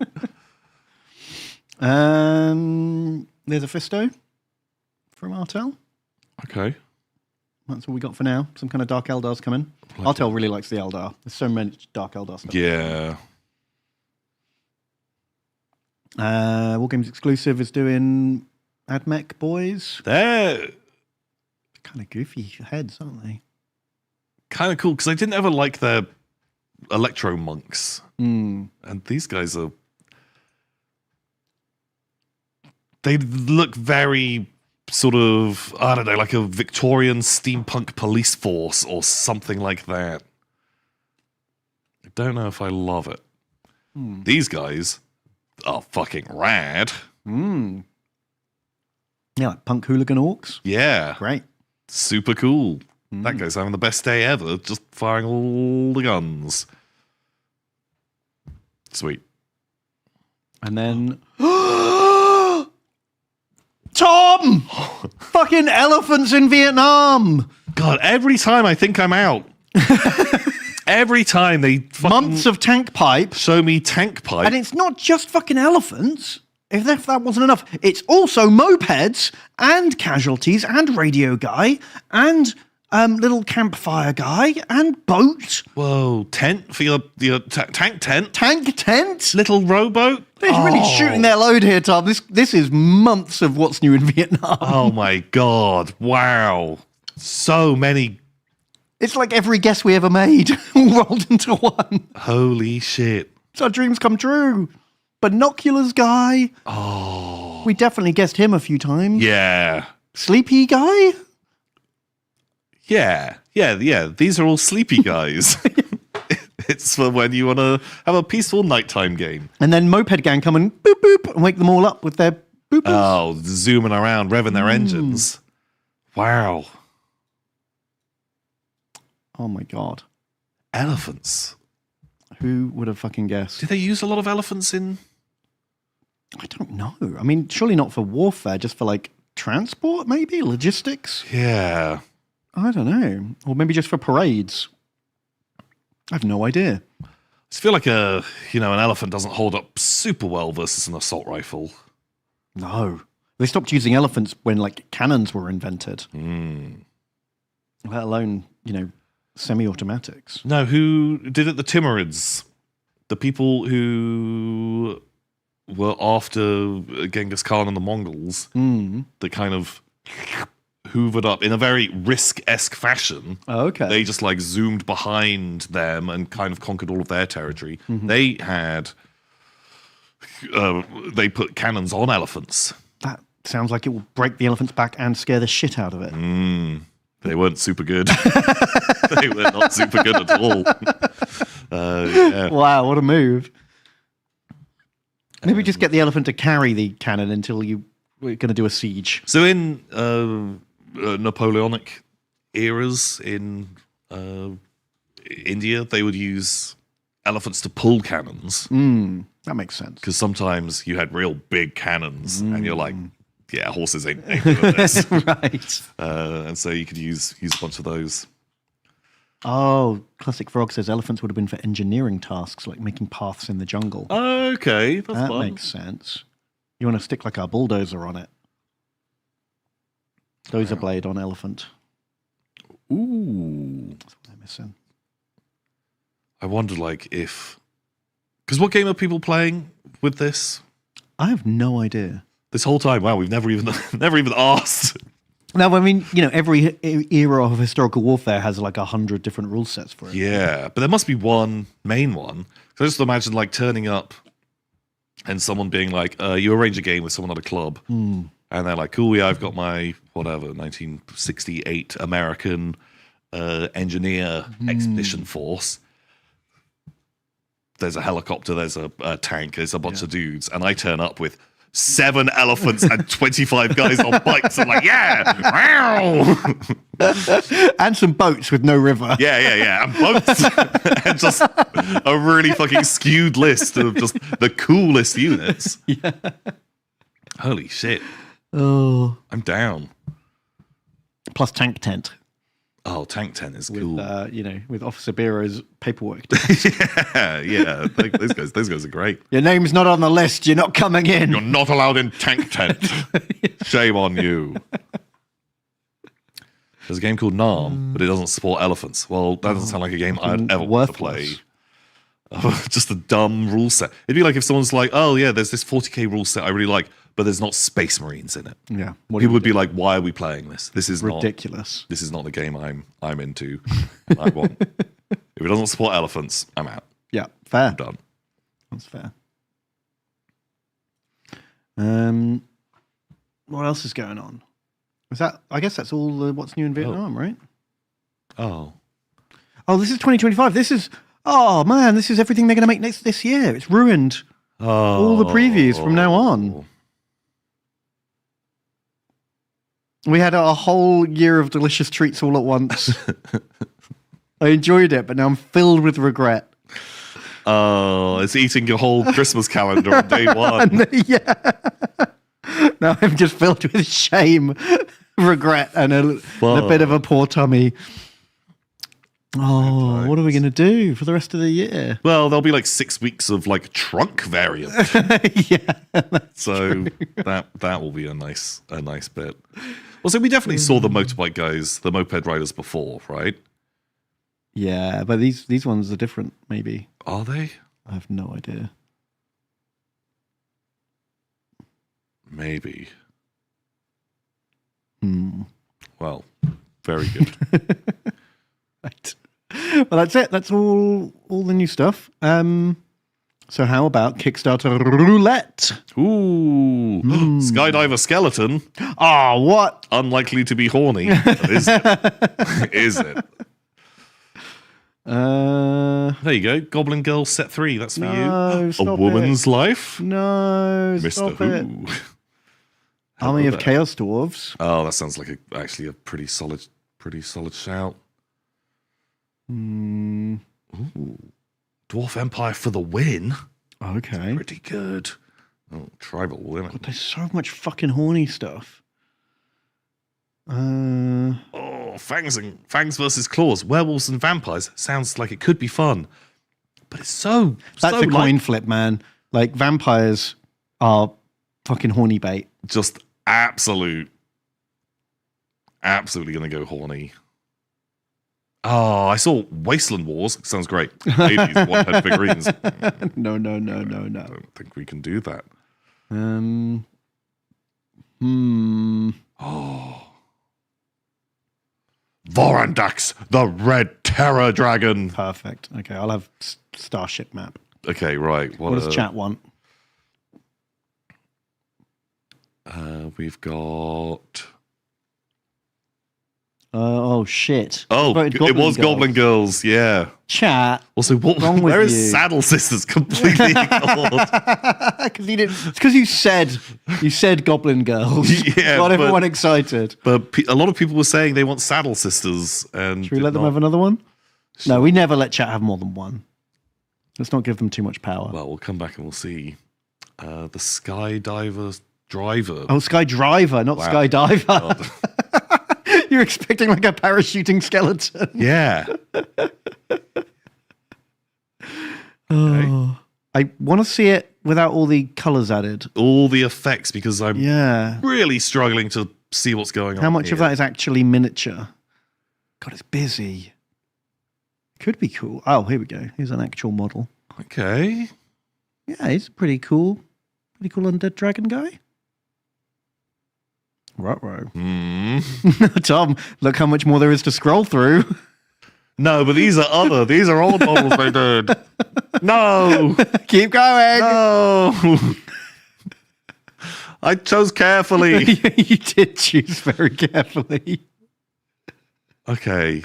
S4: There's a Fisto from Artel.
S3: Okay.
S4: That's all we got for now. Some kind of Dark Eldar's coming. Artel really likes the Eldar. There's so much Dark Eldar stuff.
S3: Yeah.
S4: War Games Exclusive is doing AdMech Boys.
S3: They're
S4: kind of goofy heads, aren't they?
S3: kind of cool because I didn't ever like their electro monks. And these guys are... They look very sort of, I don't know, like a Victorian steampunk police force or something like that. I don't know if I love it. These guys are fucking rad.
S4: Yeah, like punk hooligan orcs.
S3: Yeah.
S4: Great.
S3: Super cool. That guy's having the best day ever, just firing all the guns. Sweet.
S4: And then... Tom! Fucking elephants in Vietnam!
S3: God, every time I think I'm out. Every time they fucking
S4: Months of tank pipe.
S3: show me tank pipe.
S4: And it's not just fucking elephants. If that wasn't enough, it's also mopeds and casualties and radio guy and little campfire guy and boat.
S3: Whoa, tent for your tank tent?
S4: Tank tent?
S3: Little rowboat?
S4: They're really shooting their load here, Tom. This is months of what's new in Vietnam.
S3: Oh my God. Wow. So many.
S4: It's like every guess we ever made all rolled into one.
S3: Holy shit.
S4: It's our dreams come true. Binoculars guy.
S3: Oh.
S4: We definitely guessed him a few times.
S3: Yeah.
S4: Sleepy guy.
S3: Yeah. These are all sleepy guys. It's for when you want to have a peaceful nighttime game.
S4: And then Moped Gang come and boop boop and wake them all up with their boopers.
S3: Oh, zooming around, revving their engines. Wow.
S4: Oh my god.
S3: Elephants.
S4: Who would have fucking guessed?
S3: Do they use a lot of elephants in?
S4: I don't know. I mean, surely not for warfare, just for like transport, maybe? Logistics?
S3: Yeah.
S4: I don't know. Or maybe just for parades. I have no idea.
S3: I just feel like an elephant doesn't hold up super well versus an assault rifle.
S4: No. They stopped using elephants when like cannons were invented. Let alone, semi-automatics.
S3: No, who did it? The Timurids. The people who were after Genghis Khan and the Mongols. That kind of hoovered up in a very Risk-esque fashion.
S4: Oh, okay.
S3: They just like zoomed behind them and kind of conquered all of their territory. They had... they put cannons on elephants.
S4: That sounds like it will break the elephant's back and scare the shit out of it.
S3: They weren't super good. They were not super good at all. Yeah.
S4: Wow, what a move. Maybe just get the elephant to carry the cannon until we're going to do a siege.
S3: So in Napoleonic eras in India, they would use elephants to pull cannons.
S4: That makes sense.
S3: Because sometimes you had real big cannons and you're like, yeah, horses ain't doing this.
S4: Right.
S3: And so you could use a bunch of those.
S4: Oh, Classic Frog says elephants would have been for engineering tasks, like making paths in the jungle.
S3: Okay, that's
S4: That
S3: fun.
S4: makes sense. You want to stick like a bulldozer on it. Dozer blade on elephant.
S3: Ooh.
S4: That's what they're missing.
S3: I wonder, if... Because what game are people playing with this?
S4: I have no idea.
S3: This whole time? Wow, we've never even asked.
S4: No, I mean, every era of historical warfare has like 100 different rule sets for it.
S3: Yeah, but there must be one main one. So I just imagine turning up and someone being like, you arrange a game with someone at a club. And they're like, cool, yeah, I've got my, 1968 American engineer expedition force. There's a helicopter, there's a tank, there's a bunch of dudes. And I turn up with 7 elephants and 25 guys on bikes. I'm like, yeah,
S4: And some boats with no river.
S3: yeah, and boats, and just a really fucking skewed list of just the coolest units.
S4: Yeah.
S3: Holy shit!
S4: Oh.
S3: I'm down.
S4: Plus tank tent.
S3: Oh, tank tent is
S4: With,
S3: cool.
S4: with Officer Biro's paperwork.
S3: yeah. Those guys are great.
S4: Your name's not on the list. You're not coming in.
S3: You're not allowed in tank tent. Shame on you. There's a game called Narm, but it doesn't support elephants. Well, that doesn't sound like a game I'd ever want to play. Just a dumb rule set. It'd be like if someone's like, oh yeah, there's this 40k rule set I really like, but there's not Space Marines in it.
S4: Yeah.
S3: People would be like, why are we playing this? This is
S4: ridiculous.
S3: This is not the game I'm into. I want. If it doesn't support elephants, I'm out.
S4: Yeah, fair.
S3: I'm done.
S4: That's fair. What else is going on? I guess that's all what's new in Vietnam, right?
S3: Oh,
S4: this is 2025. This is everything they're going to make this year. It's ruined all the previews from now on. We had a whole year of delicious treats all at once. I enjoyed it, but now I'm filled with regret.
S3: Oh, it's eating your whole Christmas calendar on day one.
S4: Yeah. Now I'm just filled with shame, regret, and a bit of a poor tummy. Oh, what are we going to do for the rest of the year?
S3: Well, there'll be 6 weeks of trunk variant.
S4: Yeah.
S3: So that will be a nice bit. Well, so we definitely saw the motorbike guys, the moped riders before, right?
S4: Yeah, but these ones are different, maybe.
S3: Are they?
S4: I have no idea.
S3: Maybe.
S1: Well,
S3: very good.
S4: Right. Well, that's it. That's all the new stuff. So how about Kickstarter roulette?
S3: Ooh. Skydiver skeleton.
S4: Oh, what?
S3: Unlikely to be horny. Is it? Is it? There you go. Goblin Girl set 3. That's for
S4: No,
S3: you. A
S4: stop
S3: woman's life.
S4: No,
S3: Mr.
S4: stop
S3: Who.
S4: it. Army of Chaos Dwarves.
S3: Oh, that sounds like actually a pretty solid shout. Ooh. Dwarf Empire for the win.
S4: Okay.
S3: Pretty good. Oh, tribal women.
S4: God, there's so much fucking horny stuff.
S3: Oh, fangs versus claws, werewolves and vampires. Sounds like it could be fun, but it's so.
S4: That's a coin flip, man. Like vampires are fucking horny bait.
S3: Just absolutely gonna go horny. Oh, I saw Wasteland Wars. Sounds great. Ladies, one-head figurines.
S4: No.
S3: I don't think we can do that. Oh. Vorandax, the Red Terror Dragon.
S4: Perfect. Okay, I'll have Starship map.
S3: Okay, right.
S4: What does chat want?
S3: We've got.
S4: Oh shit!
S3: Oh, it was Goblin Girls. Yeah.
S4: Chat.
S3: Also, where is Saddle Sisters? Completely ignored.
S4: Because you didn't. It's because you said Goblin Girls.
S3: Yeah,
S4: got everyone excited.
S3: But a lot of people were saying they want Saddle Sisters, and
S4: should we let them have another one? No, we never let chat have more than one. Let's not give them too much power.
S3: Well, we'll come back and we'll see. The Skydiver Driver.
S4: Oh, Skydriver, not Skydiver. You're expecting like a parachuting skeleton.
S3: Yeah.
S4: Oh, I want to see it without all the colours added.
S3: All the effects, because I'm
S4: Yeah.
S3: really struggling to see what's going on.
S4: How much of that is actually miniature? God, it's busy. Could be cool. Oh, here we go. Here's an actual model.
S3: Okay.
S4: Yeah, he's pretty cool. Pretty cool undead dragon guy. Ruh-roh. Tom, look how much more there is to scroll through.
S3: No, but these are old models they did. No.
S4: Keep going.
S3: No. I chose carefully.
S4: You did choose very carefully.
S3: Okay.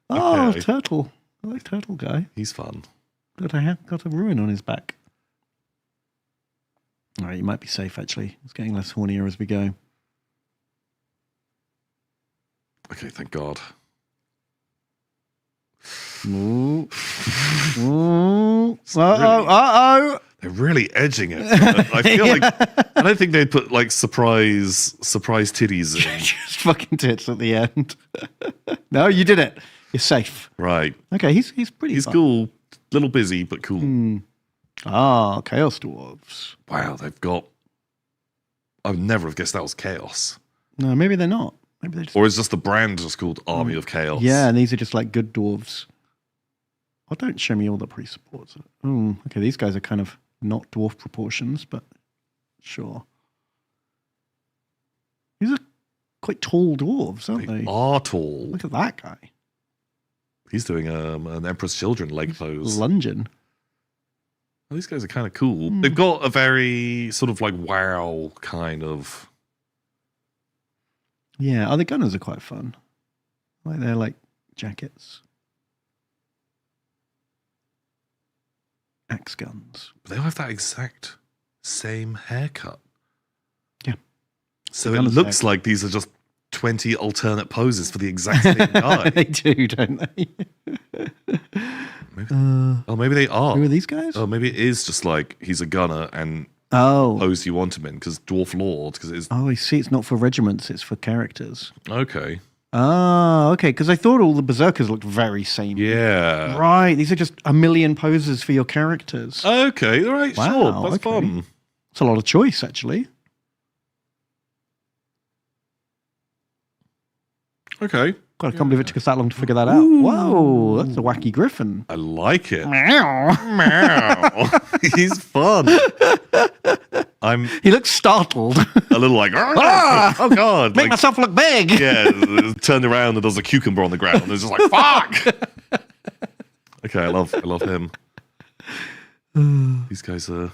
S4: Oh,
S3: Okay.
S4: Turtle. I like Turtle guy.
S3: He's fun.
S4: Got a ruin on his back. All right, you might be safe, actually. It's getting less hornier as we go.
S3: Okay, thank God.
S4: Ooh. Ooh. Uh-oh.
S3: They're really edging it. I feel like I don't think they'd put like surprise titties in.
S4: Just fucking tits at the end. No, you did it. You're safe.
S3: Right.
S4: Okay, he's pretty
S3: He's
S4: fun.
S3: cool. Little busy, but cool.
S4: Ah, Chaos Dwarves.
S3: Wow, they've got. I would never have guessed that was Chaos.
S4: No, maybe they're not. Maybe they're just...
S3: Or is just the brand just called Army of Chaos?
S4: Yeah, and these are just like good dwarves. Oh, don't show me all the pre-supports. Okay, these guys are kind of not dwarf proportions, but sure. These are quite tall dwarves, aren't they?
S3: They are tall.
S4: Look at that guy.
S3: He's doing an Emperor's Children leg pose.
S4: Lunging.
S3: Well, these guys are kind of cool. They've got a very sort of like wow kind of.
S4: Yeah, the gunners are quite fun. Like they're like jackets. Axe guns.
S3: But they all have that exact same haircut.
S4: Yeah.
S3: So
S4: The
S3: it
S4: gunners
S3: looks
S4: hair.
S3: like these are just 20 alternate poses for the exact same guy.
S4: They do, don't they?
S3: Maybe they are.
S4: Who are these guys?
S3: Oh, maybe it is just like he's a gunner and
S4: Oh.
S3: pose you want him in because Dwarf Lord, because it is.
S4: Oh, I see. It's not for regiments, it's for characters.
S3: Okay.
S4: Oh, okay. Because I thought all the berserkers looked very same.
S3: Yeah.
S4: Right. These are just a million poses for your characters.
S3: Okay. All right.
S4: Wow,
S3: Sure. That's
S4: okay.
S3: fun.
S4: It's a lot of choice, actually.
S3: Okay.
S4: God, I can't believe it took us that long to figure that out. Whoa, that's a wacky griffin.
S3: I like it.
S4: Meow.
S3: Meow. He's fun. I'm
S4: He looks startled.
S3: a little like, oh God.
S4: Make
S3: Like,
S4: myself look big.
S3: yeah, turned around and there's a cucumber on the ground. And it's just like, fuck. Okay, I love him. These guys are.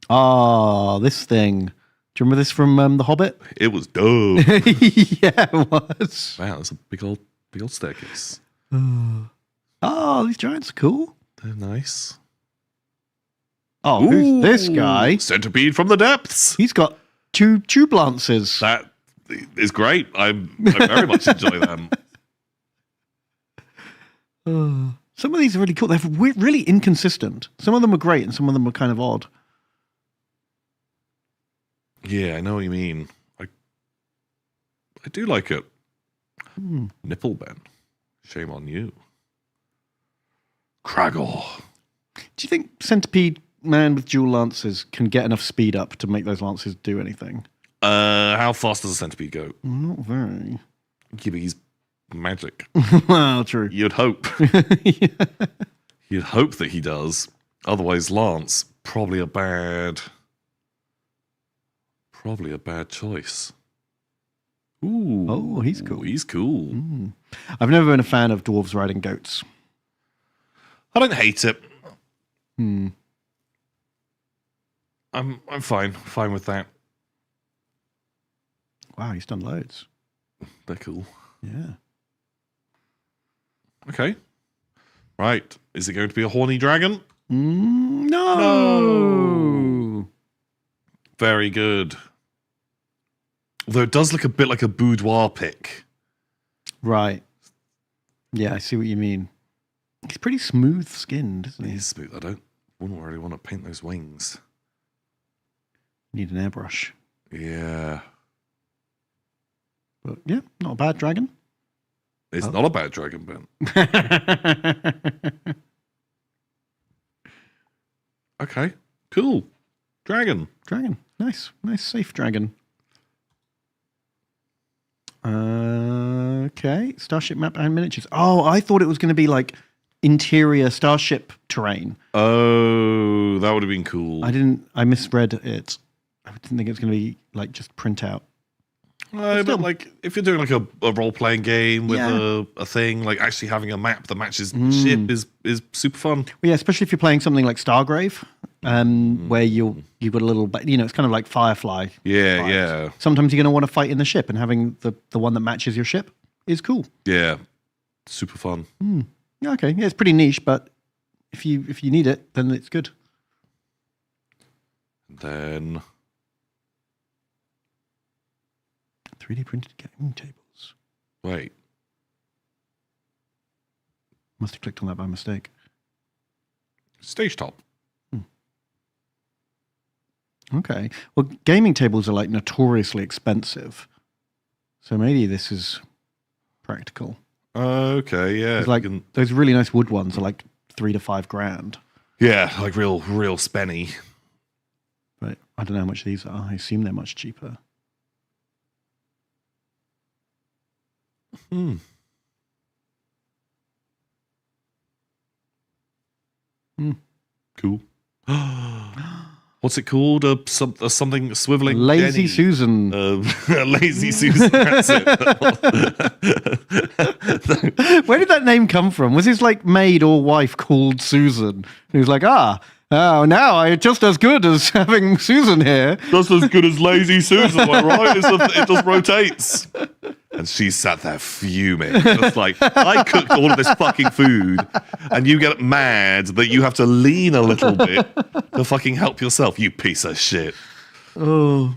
S4: Oh, this thing. you remember this from The Hobbit?
S3: It was dope.
S4: Yeah, it was.
S3: Wow, that's a big old staircase.
S4: Oh, these giants are cool.
S3: They're nice.
S4: Oh, who's this guy?
S3: Centipede from the depths.
S4: He's got two tube lances.
S3: That is great. I very much enjoy them.
S4: Some of these are really cool. They're really inconsistent. Some of them are great and some of them are kind of odd.
S3: Yeah, I know what you mean. I do like it. Nipple Ben. Shame on you. Craggle.
S4: Do you think Centipede Man with dual lances can get enough speed up to make those lances do anything?
S3: How fast does a centipede go?
S4: Not very.
S3: Yeah, but he's magic.
S4: Well, true.
S3: You'd hope. You'd hope that he does. Otherwise, Lance, probably a bad choice. Ooh.
S4: Oh, he's cool.
S3: He's cool.
S4: I've never been a fan of dwarves riding goats.
S3: I don't hate it. I'm fine with that.
S4: Wow, he's done loads.
S3: They're cool.
S4: Yeah.
S3: Okay. Right. Is it going to be a horny dragon?
S4: No.
S3: Very good. Although it does look a bit like a boudoir pick.
S4: Right. Yeah, I see what you mean. He's pretty smooth skinned, isn't he?
S3: He's smooth. Wouldn't really want to paint those wings.
S4: Need an airbrush.
S3: Yeah.
S4: But yeah, not a bad dragon.
S3: It's not a bad dragon, Ben. Okay. Cool. Dragon.
S4: Dragon. Nice, safe dragon. Okay. Starship map and miniatures. Oh, I thought it was going to be like interior starship terrain.
S3: Oh, that would have been cool.
S4: I misread it. I didn't think it was going to be like just print out.
S3: But like if you're doing like a role-playing game with a thing, like actually having a map that matches ship is super fun.
S4: Well, yeah, especially if you're playing something like Stargrave, where you've got a little bit, it's kind of like Firefly.
S3: Yeah,
S4: vibes.
S3: yeah.
S4: Sometimes you're going to want to fight in the ship, and having the one that matches your ship is cool.
S3: Yeah, super fun.
S4: Yeah, okay. Yeah, it's pretty niche, but if you need it, then it's good.
S3: Then
S4: 3D printed gaming tables.
S3: wait.
S4: Must have clicked on that by mistake.
S3: Stage top.
S4: Okay. Well, gaming tables are like notoriously expensive, so maybe this is practical.
S3: Okay, yeah.
S4: It's like those really nice wood ones are like $3,000 to $5,000.
S3: Yeah, like real spenny.
S4: But I don't know how much these are. I assume they're much cheaper.
S3: Cool. What's it called? Something swiveling.
S4: Lazy
S3: Denny.
S4: Susan.
S3: Lazy Susan. That's it.
S4: Where did that name come from? Was his like maid or wife called Susan? And he was like, now I'm just as good as having Susan here.
S3: Just as good as Lazy Susan, am I right? It just rotates. And she sat there fuming. Just like, I cooked all of this fucking food, and you get mad that you have to lean a little bit to fucking help yourself, you piece of shit.
S4: Oh.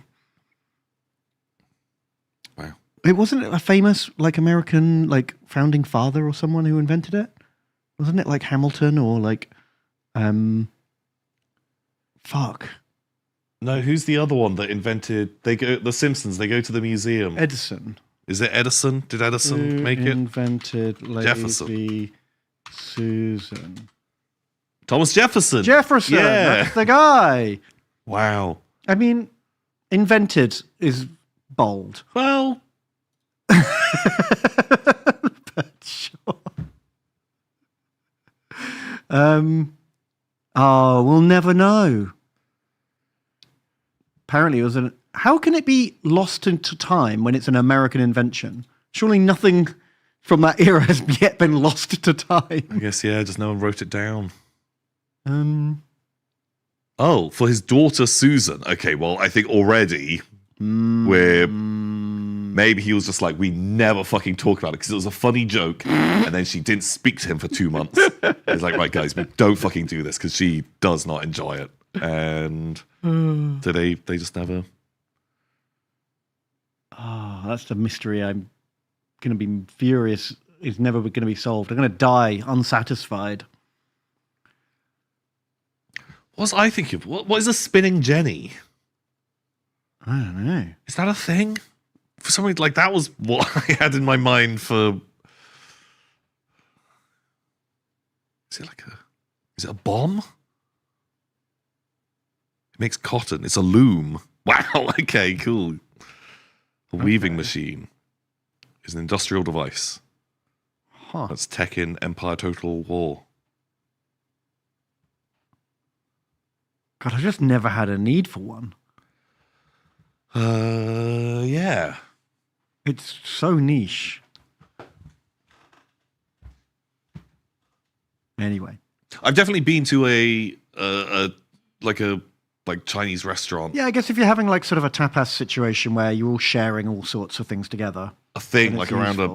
S3: Wow.
S4: It wasn't a famous like American like founding father or someone who invented it? Wasn't it like Hamilton or like fuck.
S3: No, who's the other one that invented The Simpsons, they go to the museum.
S4: Edison.
S3: Is it Edison? Did Edison make it?
S4: Invented Lazy
S3: Jefferson.
S4: Susan.
S3: Thomas Jefferson.
S4: Jefferson.
S3: Yeah.
S4: That's the guy.
S3: Wow.
S4: I mean, invented is bold.
S3: Well,
S4: But sure. We'll never know. Apparently it was how can it be lost into time when it's an American invention? Surely nothing from that era has yet been lost to time.
S3: I guess, yeah, just no one wrote it down. Oh, for his daughter Susan. Okay, well, I think already where maybe he was just like, we never fucking talk about it because it was a funny joke, and then she didn't speak to him for 2 months. He's like, right, guys, we don't fucking do this because she does not enjoy it, and so they just never.
S4: Oh, that's the mystery. I'm going to be furious. It's never going to be solved. I'm going to die unsatisfied.
S3: What was I thinking of? What is a spinning Jenny?
S4: I don't know.
S3: Is that a thing? For some reason, like that was what I had in my mind for. Is it a bomb? It makes cotton. It's a loom. Wow. Okay. Cool. A weaving machine is an industrial device.
S4: Huh.
S3: That's tech in Empire Total War.
S4: God, I just never had a need for one.
S3: Yeah.
S4: It's so niche. Anyway.
S3: I've definitely been to a Chinese restaurant.
S4: Yeah, I guess if you're having like sort of a tapas situation where you're all sharing all sorts of things together.
S3: A thing
S4: then
S3: like
S4: it's
S3: around
S4: useful.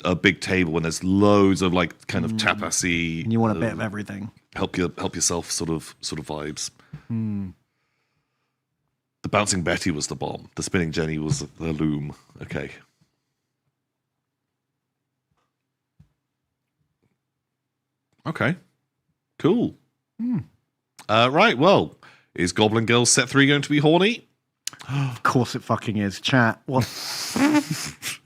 S3: a big table when there's loads of like kind of tapasy.
S4: And you want a bit of everything.
S3: Help yourself sort of vibes. The bouncing Betty was the bomb. The spinning Jenny was the loom. Okay. Okay. Cool. Right. Well, is Goblin Girls Set 3 going to be horny?
S4: Of course it fucking is. Chat. What?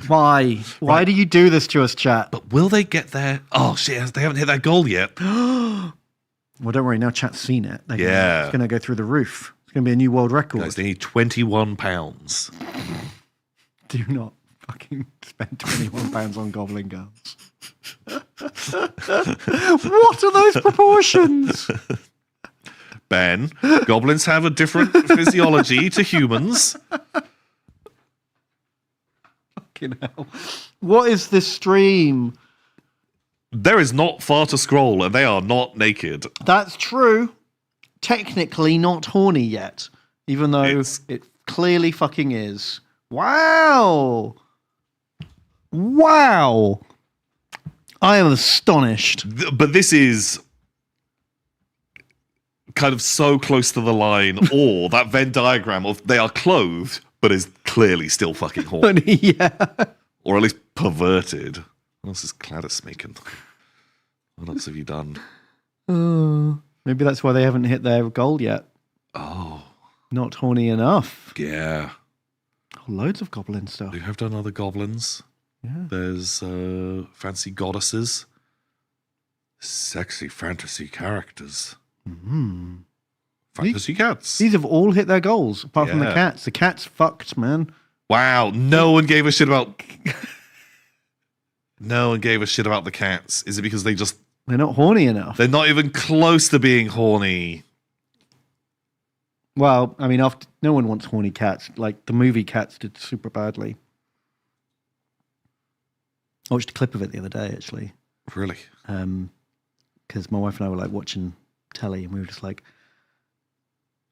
S4: Why? Why do you do this to us, chat?
S3: But will they get there? Oh shit! They haven't hit that goal yet.
S4: Well, don't worry. Now chat's seen it.
S3: Yeah.
S4: It's going to go through the roof. It's going to be a new world record.
S3: Guys, they need £21.
S4: Do not fucking spend £21 on Goblin Girls. What are those proportions?
S3: Ben, goblins have a different physiology to humans.
S4: Fucking hell. What is this stream?
S3: There is not far to scroll, and they are not naked.
S4: That's true. Technically not horny yet, even though it clearly fucking is. Wow. Wow. I am astonished.
S3: But this is kind of so close to the line, or that Venn diagram of they are clothed, but is clearly still fucking horny.
S4: Yeah.
S3: Or at least perverted. What else is Gladys making? What else have you done?
S4: Maybe that's why they haven't hit their goal yet.
S3: Oh.
S4: Not horny enough.
S3: Yeah.
S4: Loads of goblin stuff.
S3: We have done other goblins.
S4: Yeah.
S3: There's fancy goddesses. Sexy fantasy characters. Fantasy cats.
S4: These have all hit their goals, apart from the
S3: Yeah.
S4: cats. The cats fucked, man.
S3: Wow, no one gave a shit about the cats. Is it because they're
S4: not horny enough?
S3: they're not even close to being horny?
S4: Well, I mean, no one wants horny cats. Like, the movie Cats did super badly. I watched a clip of it the other day, actually.
S3: Really?
S4: Because my wife and I were, like, watching telly, and we were just like,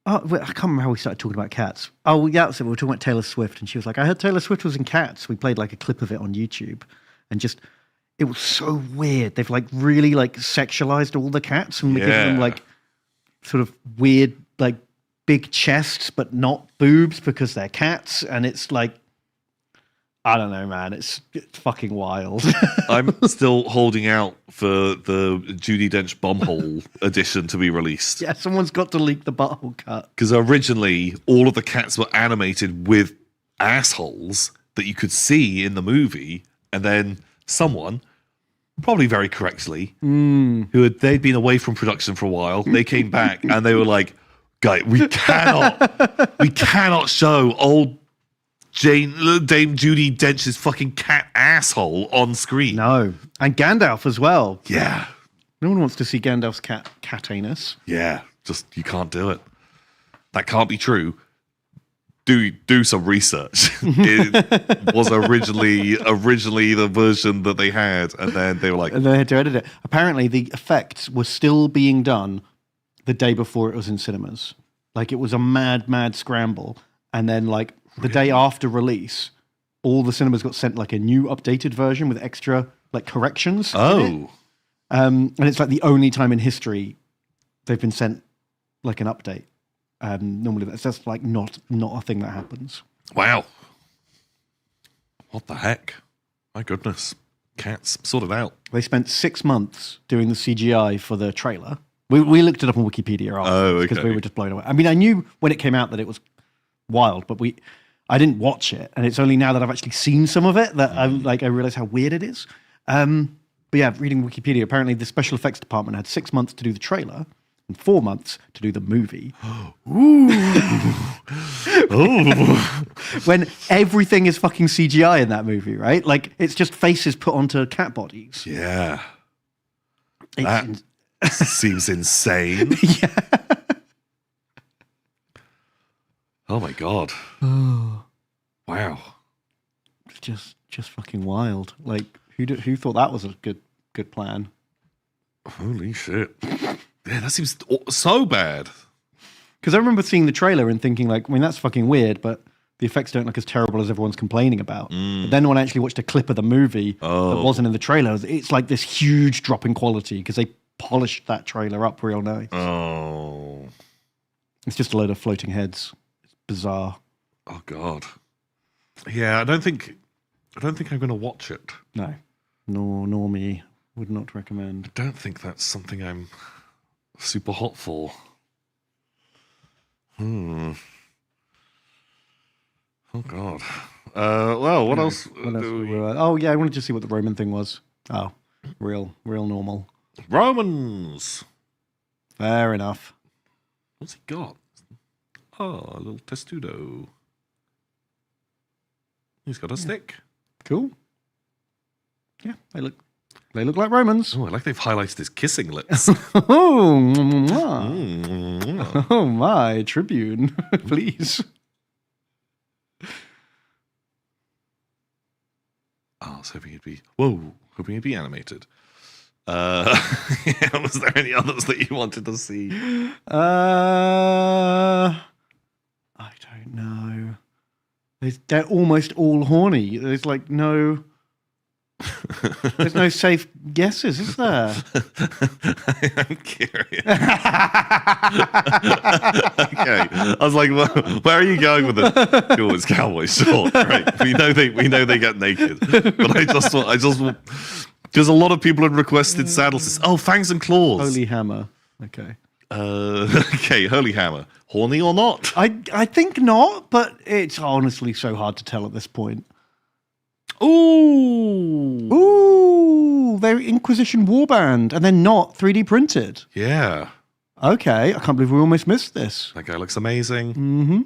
S4: oh, wait, I can't remember how we started talking about cats. Oh, yeah, so we were talking about Taylor Swift, and she was like, I heard Taylor Swift was in Cats. We played, like, a clip of it on YouTube, and just, it was so weird. They've, like, really, like, sexualized all the cats, and given them, like, sort of weird, like, big chests, but not boobs because they're cats, and it's, like, I don't know, man. It's fucking wild.
S3: I'm still holding out for the Judi Dench bumhole edition to be released.
S4: Yeah, someone's got to leak the butthole cut.
S3: Because originally, all of the cats were animated with assholes that you could see in the movie, and then someone, probably very correctly, they'd been away from production for a while, they came back and they were like, "Guy, we cannot show old Dame Judi Dench's fucking cat asshole on screen."
S4: No. And Gandalf as well.
S3: Yeah.
S4: No one wants to see Gandalf's cat anus.
S3: Yeah. Just, you can't do it. That can't be true. Do some research. It was originally the version that they had, and then they were like,
S4: And they had to edit it. Apparently, the effects were still being done the day before it was in cinemas. Like, it was a mad scramble. and then like the day after release, all the cinemas got sent like a new updated version with extra like corrections.
S3: Oh.
S4: And it's like the only time in history they've been sent like an update. Normally that's just like not a thing that happens.
S3: Wow. What the heck? My goodness. Cats, sort it out.
S4: They spent 6 months doing the CGI for the trailer. We looked it up on Wikipedia afterwards because we were just blown away. I mean, I knew when it came out that it was wild, but I didn't watch it, and it's only now that I've actually seen some of it that I realize how weird it is. But yeah, reading Wikipedia, apparently the special effects department had 6 months to do the trailer and 4 months to do the movie.
S3: Ooh.
S4: When everything is fucking CGI in that movie, right? Like it's just faces put onto cat bodies.
S3: Yeah.
S4: It's
S3: That seems insane.
S4: yeah.
S3: Oh my god. Wow.
S4: It's just fucking wild. Like who thought that was a good plan?
S3: Holy shit. Yeah, that seems so bad.
S4: Because I remember seeing the trailer and thinking like, I mean, that's fucking weird, but the effects don't look as terrible as everyone's complaining about. But then when I actually watched a clip of the movie that wasn't in the trailer, it's like this huge drop in quality because they polished that trailer up real nice.
S3: Oh.
S4: It's just a load of floating heads. It's bizarre.
S3: Oh god. Yeah, I don't think I'm going to watch it.
S4: No, nor me. Would not recommend.
S3: I don't think that's something I'm super hot for. Oh god. Well, what else?
S4: Oh yeah, I wanted to see what the Roman thing was. Oh, real normal.
S3: Romans.
S4: Fair enough.
S3: What's he got? Oh, a little testudo. He's got a stick.
S4: Cool. Yeah, they look like Romans.
S3: Oh, I like they've highlighted his kissing lips.
S4: Oh, mwah. Oh my, Tribune, please.
S3: I was hoping hoping it'd be animated. Yeah, was there any others that you wanted to see?
S4: I don't know. They're almost all horny. There's like no... There's no safe guesses, is there?
S3: I'm curious. Okay, I was like, well, where are you going with it? Oh, it's cowboys, sure, right? We know they get naked, but I just want, because a lot of people had requested saddles. Oh, fangs and claws.
S4: Holy hammer. Okay.
S3: Okay, holy hammer. Horny or not?
S4: I think not, but it's honestly so hard to tell at this point.
S3: Ooh,
S4: they're Inquisition warband, and they're not 3D printed.
S3: Yeah.
S4: Okay, I can't believe we almost missed this.
S3: That guy looks amazing.
S4: Mm-hmm.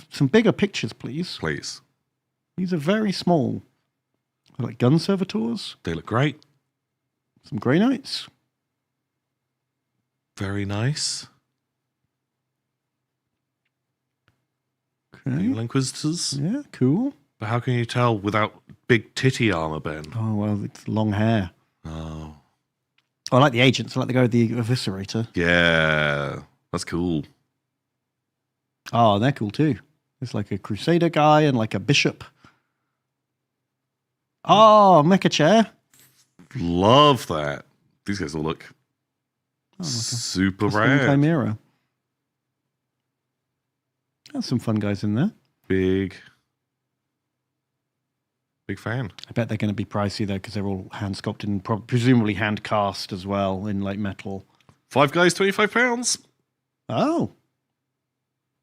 S4: Some bigger pictures, please.
S3: Please.
S4: These are very small. They're like gun servitors.
S3: They look great.
S4: Some Grey Knights.
S3: Very nice.
S4: Okay.
S3: Evil Inquisitors.
S4: Yeah, cool.
S3: But how can you tell without big titty armor, Ben?
S4: Oh, well, it's long hair.
S3: Oh.
S4: I like the agents. I like the guy with the eviscerator.
S3: Yeah. That's cool.
S4: Oh, they're cool too. There's like a crusader guy and like a bishop. Oh, mecha chair.
S3: Love that. These guys all look
S4: Like
S3: super
S4: a
S3: rad.
S4: chimera. There's some fun guys in there.
S3: Big fan.
S4: I bet they're going to be pricey though because they're all hand sculpted and presumably hand cast as well in like metal.
S3: 5 guys, £25.
S4: Oh,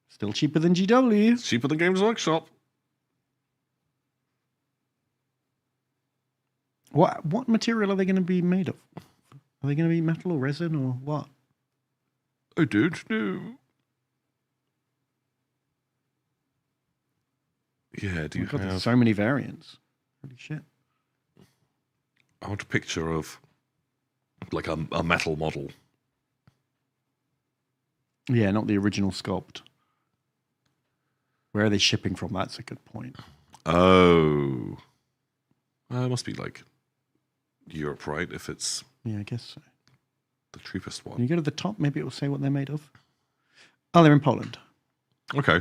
S4: still cheaper than GW.
S3: It's cheaper than Games Workshop.
S4: What material are they going to be made of? Are they going to be metal or resin or what?
S3: I don't know. Yeah, do you
S4: God,
S3: have...
S4: there's so many variants. Holy shit.
S3: I want a picture of like a metal model.
S4: Yeah, not the original sculpt. Where are they shipping from? That's a good point.
S3: Oh. It must be like Europe, right? If it's
S4: Yeah, I guess so.
S3: the cheapest
S4: When
S3: one.
S4: you go to the top, maybe it will say what they're made of. Oh, they're in Poland.
S3: Okay.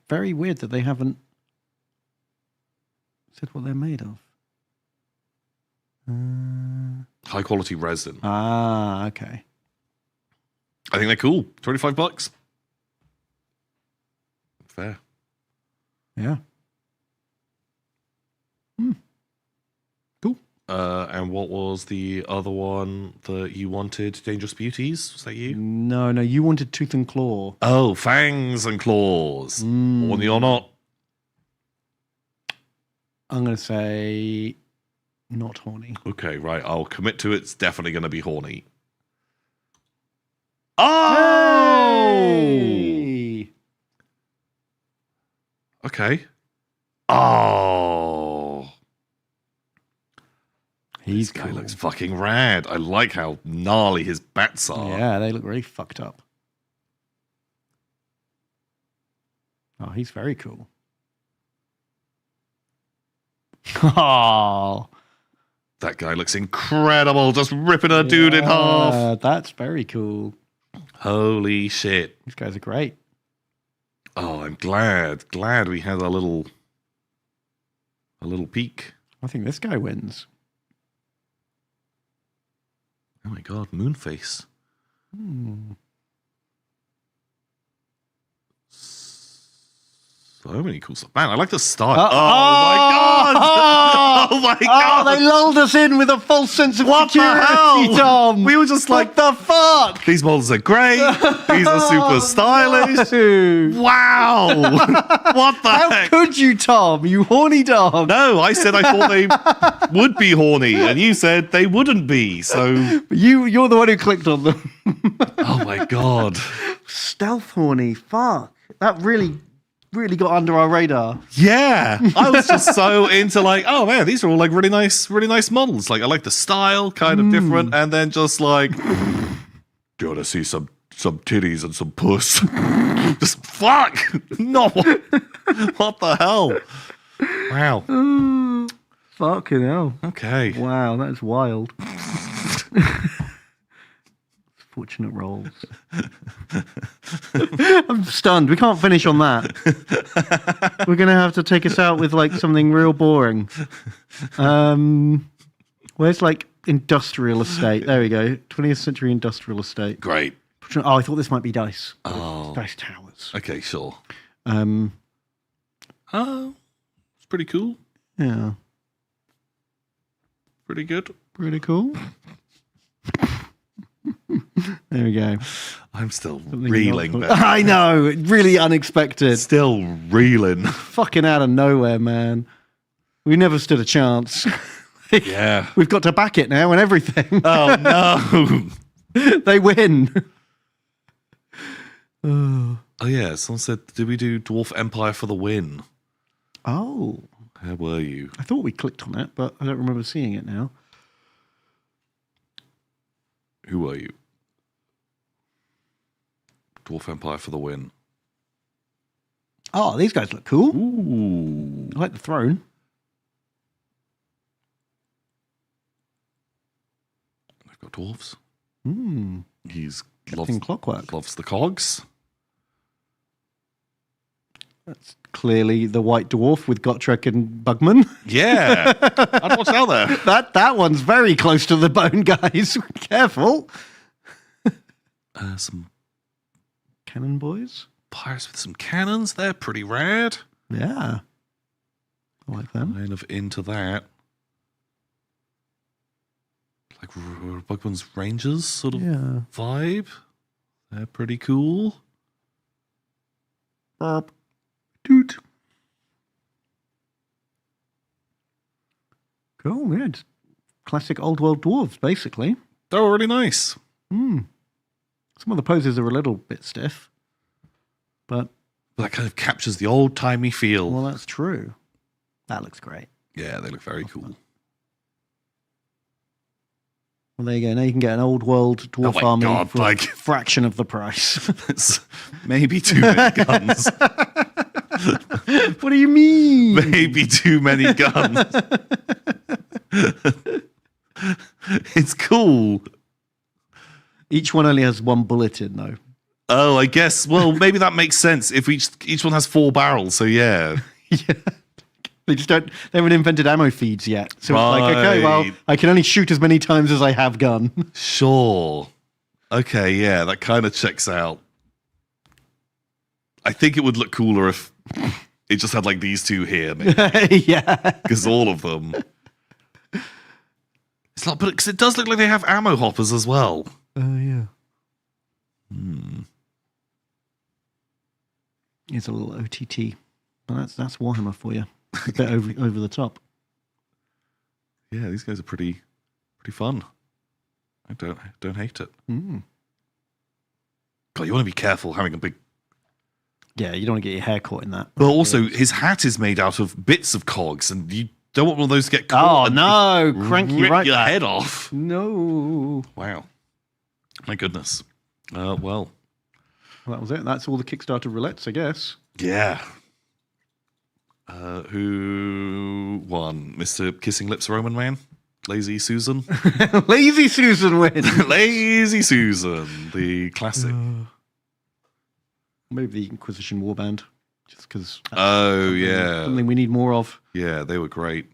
S4: Very weird that they haven't said what they're made of.
S3: High quality resin.
S4: Ah, okay.
S3: I think they're cool. $25. Fair.
S4: Yeah. Cool.
S3: And what was the other one that you wanted? Dangerous Beauties? Was that you?
S4: No, you wanted Tooth and Claw.
S3: Oh, Fangs and Claws. Horny or not?
S4: I'm going to say not horny.
S3: Okay, right. I'll commit to it's definitely going to be horny. Oh!
S4: Hey!
S3: Okay. Oh.
S4: This
S3: guy looks fucking rad. I like how gnarly his bats are.
S4: Yeah, they look really fucked up. Oh, he's very cool. Oh,
S3: That guy looks incredible. Just ripping a dude in half.
S4: That's very cool.
S3: Holy shit.
S4: These guys are great.
S3: Oh, I'm glad we had a little peek.
S4: I think this guy wins.
S3: Oh my god, Moonface. So many cool stuff. Man, I like the style. Oh my god! Oh my god!
S4: Oh, they lulled us in with a false sense of
S3: What the
S4: security,
S3: hell?
S4: Tom.
S3: We were just like,
S4: what the fuck?
S3: these models are great. These are super stylish.
S4: No.
S3: Wow! What the
S4: How
S3: heck?
S4: could you, Tom? You horny dog.
S3: No, I said I thought they would be horny, and you said they wouldn't be. So,
S4: You're the one who clicked on them.
S3: oh my god!
S4: Stealth horny. Fuck. That really got under our radar.
S3: Yeah, I was just so into like, oh man, these are all like really nice models. Like, I like the style, kind of different, and then just like, do you want to see some titties and some puss? Just fuck! No, what the hell? Wow.
S4: Fucking hell.
S3: Okay.
S4: Wow, that's wild. Fortunate rolls. I'm stunned. We can't finish on that. We're going to have to take us out with like something real boring. Where's like industrial estate? There we go. 20th century industrial estate.
S3: Great.
S4: Oh, I thought this might be dice.
S3: Oh.
S4: Dice towers.
S3: Okay, sure.
S4: Oh,
S3: It's pretty cool.
S4: yeah.
S3: Pretty good.
S4: Pretty cool. There we go.
S3: I'm still reeling. Ben.
S4: I know. Really unexpected.
S3: Still reeling.
S4: Fucking out of nowhere, man. We never stood a chance.
S3: Yeah.
S4: We've got to back it now and everything.
S3: Oh no.
S4: They win.
S3: Oh yeah, someone said, did we do Dwarf Empire for the win?
S4: Oh.
S3: Where were you?
S4: I thought we clicked on it, but I don't remember seeing it now.
S3: Who were you? Dwarf Empire for the win.
S4: Oh, these guys look cool.
S3: Ooh.
S4: I like the throne.
S3: They've got dwarves. He's
S4: Captain Clockwork.
S3: loves the cogs.
S4: That's clearly the white dwarf with Gotrek and Bugman.
S3: Yeah. I'd watch out there.
S4: That one's very close to the bone, guys. Careful.
S3: Some
S4: Cannon boys.
S3: pirates with some cannons. They're pretty rad.
S4: Yeah. I like them.
S3: Kind of into that. Like Bugman's Rangers sort of vibe. They're pretty cool.
S4: Toot. Cool, yeah. Just classic old world dwarves, basically.
S3: They're really nice.
S4: Some of the poses are a little bit stiff, but
S3: That kind of captures the old-timey feel.
S4: well, that's true. That looks great.
S3: Yeah, they look very cool.
S4: Well, there you go. Now you can get an old world dwarf
S3: Oh my
S4: army
S3: God,
S4: for
S3: like-
S4: a fraction of the price.
S3: It's maybe too many guns.
S4: What do you mean?
S3: Maybe too many guns. It's cool.
S4: Each one only has one bullet in, though.
S3: Oh, I guess. Well, maybe that makes sense if each one has 4 barrels. So yeah.
S4: Yeah. They haven't invented ammo feeds yet. So it's like, okay, well, I can only shoot as many times as I have gun.
S3: Sure. Okay, yeah, that kind of checks out. I think it would look cooler if it just had like these 2 here.
S4: Yeah.
S3: Because all of them. It's not, but because it does look like they have ammo hoppers as well.
S4: Oh, yeah. It's a little OTT. Well, that's Warhammer for you. A bit over the top.
S3: Yeah, these guys are pretty fun. I don't hate it. God, you want to be careful having a big.
S4: Yeah, you don't want to get your hair caught in that.
S3: But also, his hat is made out of bits of cogs, and you don't want one of those to get caught.
S4: Oh no, cranky
S3: rip
S4: right
S3: your
S4: back.
S3: head off.
S4: No.
S3: Wow, my goodness. Well,
S4: That was it. That's all the Kickstarter roulettes, I guess.
S3: yeah. Who won? Mr. Kissing Lips Roman Man? Lazy Susan?
S4: Lazy Susan wins.
S3: Lazy Susan, the classic.
S4: Maybe the Inquisition Warband, just because.
S3: Oh, yeah.
S4: Something we need more of.
S3: Yeah, they were great.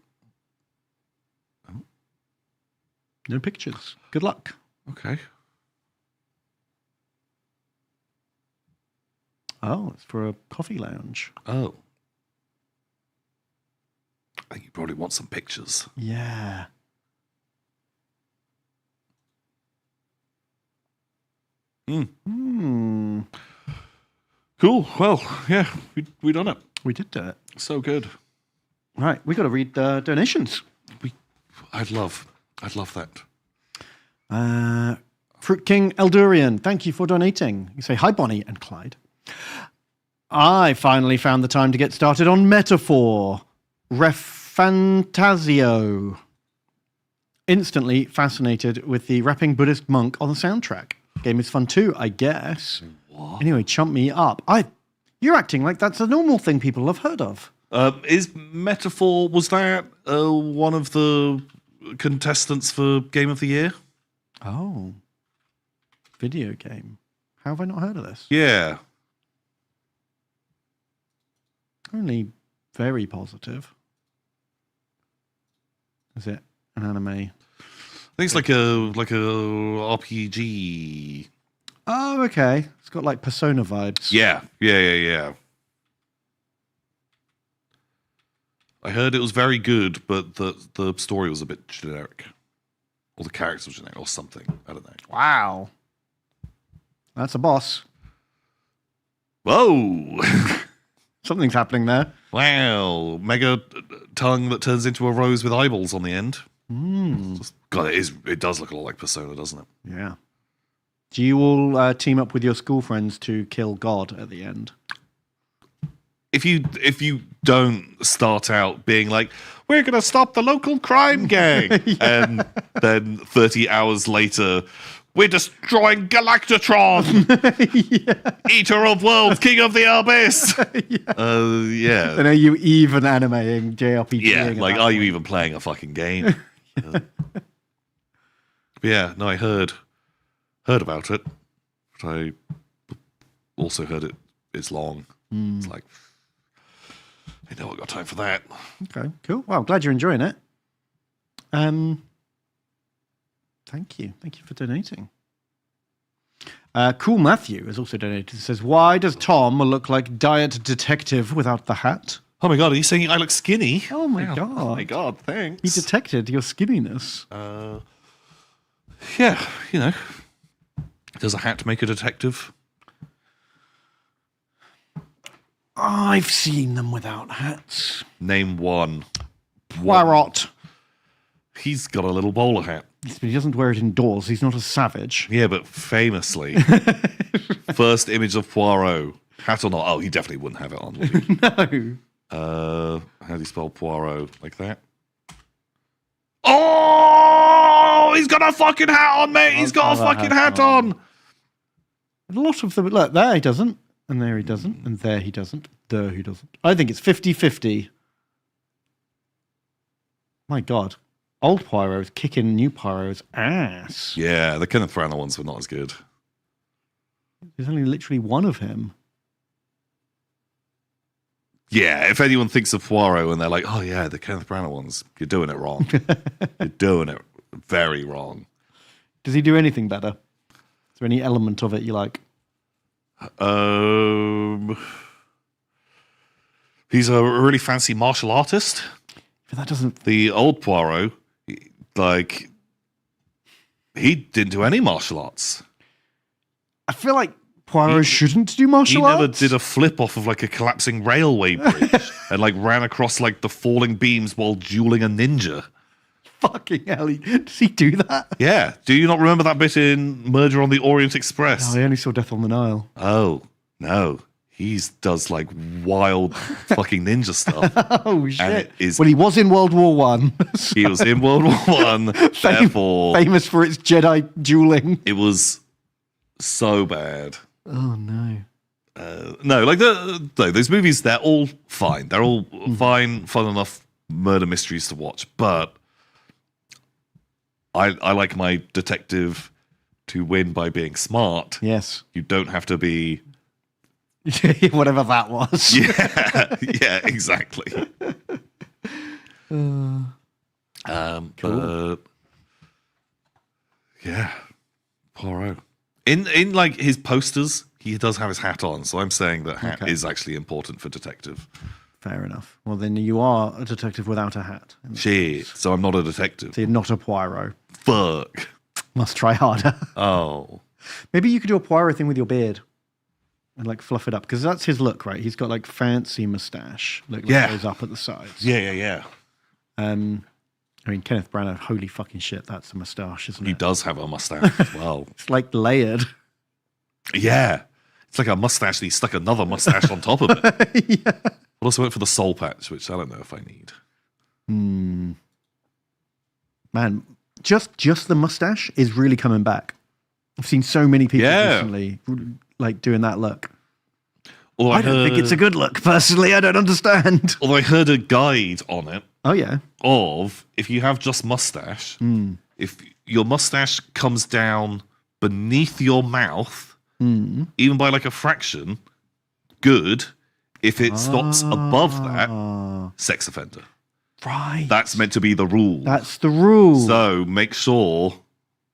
S4: No pictures. Good luck.
S3: Okay.
S4: Oh, it's for a coffee lounge.
S3: Oh. I think you probably want some pictures.
S4: Yeah.
S3: Cool. Well, yeah, we done it.
S4: We did do it.
S3: So good.
S4: Right, we got to read donations.
S3: I'd love that.
S4: Fruit King Eldurian, thank you for donating. You say, hi, Bonnie and Clyde. I finally found the time to get started on Metaphor. Refantasio. Instantly fascinated with the rapping Buddhist monk on the soundtrack. Game is fun too, I guess. What? Anyway, chump me up. You're acting like that's a normal thing people have heard of.
S3: Is Metaphor, was that one of the contestants for Game of the Year?
S4: Oh. Video game. How have I not heard of this?
S3: Yeah.
S4: Only very positive. Is it an anime?
S3: I think it's like a RPG.
S4: Oh, okay. It's got like Persona vibes.
S3: Yeah. I heard it was very good, but the story was a bit generic. Or the characters were generic or something. I don't know.
S4: Wow. That's a boss.
S3: Whoa!
S4: Something's happening there.
S3: Wow. Mega tongue that turns into a rose with eyeballs on the end. God, it does look a lot like Persona, doesn't it?
S4: Yeah. Do you all team up with your school friends to kill God at the end?
S3: If you don't start out being like, we're going to stop the local crime gang, and then 30 hours later, we're destroying Galactatron, Eater of Worlds, King of the Abyss. Yeah.
S4: Then are you even animating JRPG?
S3: Yeah, like, are you even playing a fucking game? Yeah, no, I heard about it, but I also heard it's long. It's like, I know I got time for that.
S4: Okay, cool. Well, I'm glad you're enjoying it. Thank you for donating. Cool Matthew has also donated. It says, why does Tom look like Diet Detective without the hat?
S3: Oh my god, are you saying I look skinny?
S4: Oh my god.
S3: Oh my god, thanks.
S4: He detected your skinniness.
S3: Yeah, you know. Does a hat make a detective?
S4: I've seen them without hats.
S3: Name one.
S4: Poirot.
S3: He's got a little bowler hat.
S4: But he doesn't wear it indoors. He's not a savage.
S3: Yeah, but famously, first image of Poirot, hat or not? Oh, he definitely wouldn't have it on, would he?
S4: No.
S3: How do you spell Poirot? Like that? Oh, he's got a fucking hat on, mate. He's got a fucking hat on.
S4: A lot of them. Look, there he doesn't. And there he doesn't. And there he doesn't. There he doesn't. I think it's 50-50. My God. old Piro is kicking new Pyro's ass.
S3: Yeah, the Kenneth Branagh ones were not as good.
S4: There's only literally one of him.
S3: Yeah, if anyone thinks of Poirot and they're like, oh yeah, the Kenneth Branagh ones, you're doing it wrong. You're doing it very wrong.
S4: Does he do anything better? Is there any element of it you like?
S3: He's a really fancy martial artist.
S4: But that doesn't...
S3: The old Poirot, like, he didn't do any martial arts.
S4: I feel like Poirot shouldn't do martial arts.
S3: He never did a flip off of like a collapsing railway bridge and like ran across like the falling beams while dueling a ninja.
S4: Fucking hell, does he do that?
S3: Yeah. Do you not remember that bit in Murder on the Orient Express?
S4: No, I only saw Death on the Nile.
S3: Oh, no. He does like wild fucking ninja stuff.
S4: Oh, shit. Well, he was in World War One. So
S3: he was in World War One. Therefore,
S4: famous for its Jedi dueling.
S3: It was so bad.
S4: Oh, no.
S3: No, like those movies, they're all fine. They're all fine, fun enough murder mysteries to watch. But I like my detective to win by being smart.
S4: Yes.
S3: You don't have to be...
S4: Whatever that was.
S3: Yeah, exactly.
S4: Cool.
S3: But yeah, Poirot. In like his posters, he does have his hat on, so I'm saying that hat is actually important for detective.
S4: Fair enough. Well, then you are a detective without a hat.
S3: Shit, so I'm not a detective.
S4: So you're not a Poirot.
S3: Fuck.
S4: Must try harder.
S3: Oh.
S4: Maybe you could do a Poirot thing with your beard and like fluff it up, because that's his look, right? He's got like fancy mustache, like goes up at the sides.
S3: Yeah.
S4: I mean, Kenneth Branagh, holy fucking shit, that's a mustache, isn't it?
S3: He does have a mustache as well.
S4: It's like layered.
S3: Yeah. It's like a mustache and he stuck another mustache on top of it.
S4: Yeah.
S3: I also went for the soul patch, which I don't know if I need.
S4: Man, just the mustache is really coming back. I've seen so many people recently like doing that look.
S3: Although
S4: I don't think it's a good look, personally. I don't understand.
S3: Although I heard a guide on it.
S4: Oh, yeah.
S3: Of if you have just mustache, if your mustache comes down beneath your mouth, even by like a fraction, good. If it stops above that, sex offender.
S4: Right.
S3: That's meant to be the rule.
S4: That's the rule.
S3: So make sure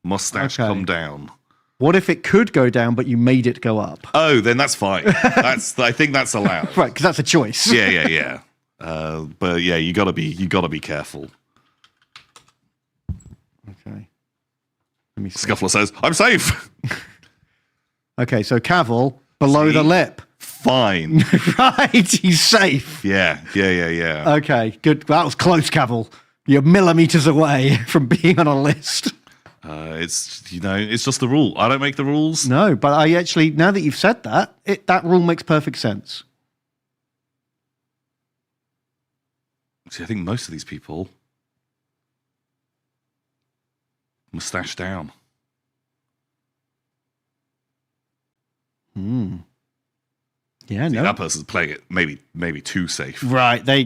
S3: mustache come down.
S4: What if it could go down, but you made it go up?
S3: Oh, then that's fine. I think that's allowed.
S4: Right, because that's a choice.
S3: Yeah. But yeah, you gotta be careful.
S4: Okay. Let me see.
S3: Scuffler says, "I'm safe."
S4: Okay, so Cavill below the lip.
S3: Fine.
S4: Right, he's safe.
S3: Yeah.
S4: Okay, good. That was close, Cavill. You're millimeters away from being on a list.
S3: It's just the rule. I don't make the rules.
S4: No, but I actually, now that you've said that, that rule makes perfect sense.
S3: See, I think most of these people mustache down.
S4: Yeah, no.
S3: That person's playing it maybe too safe.
S4: Right, they're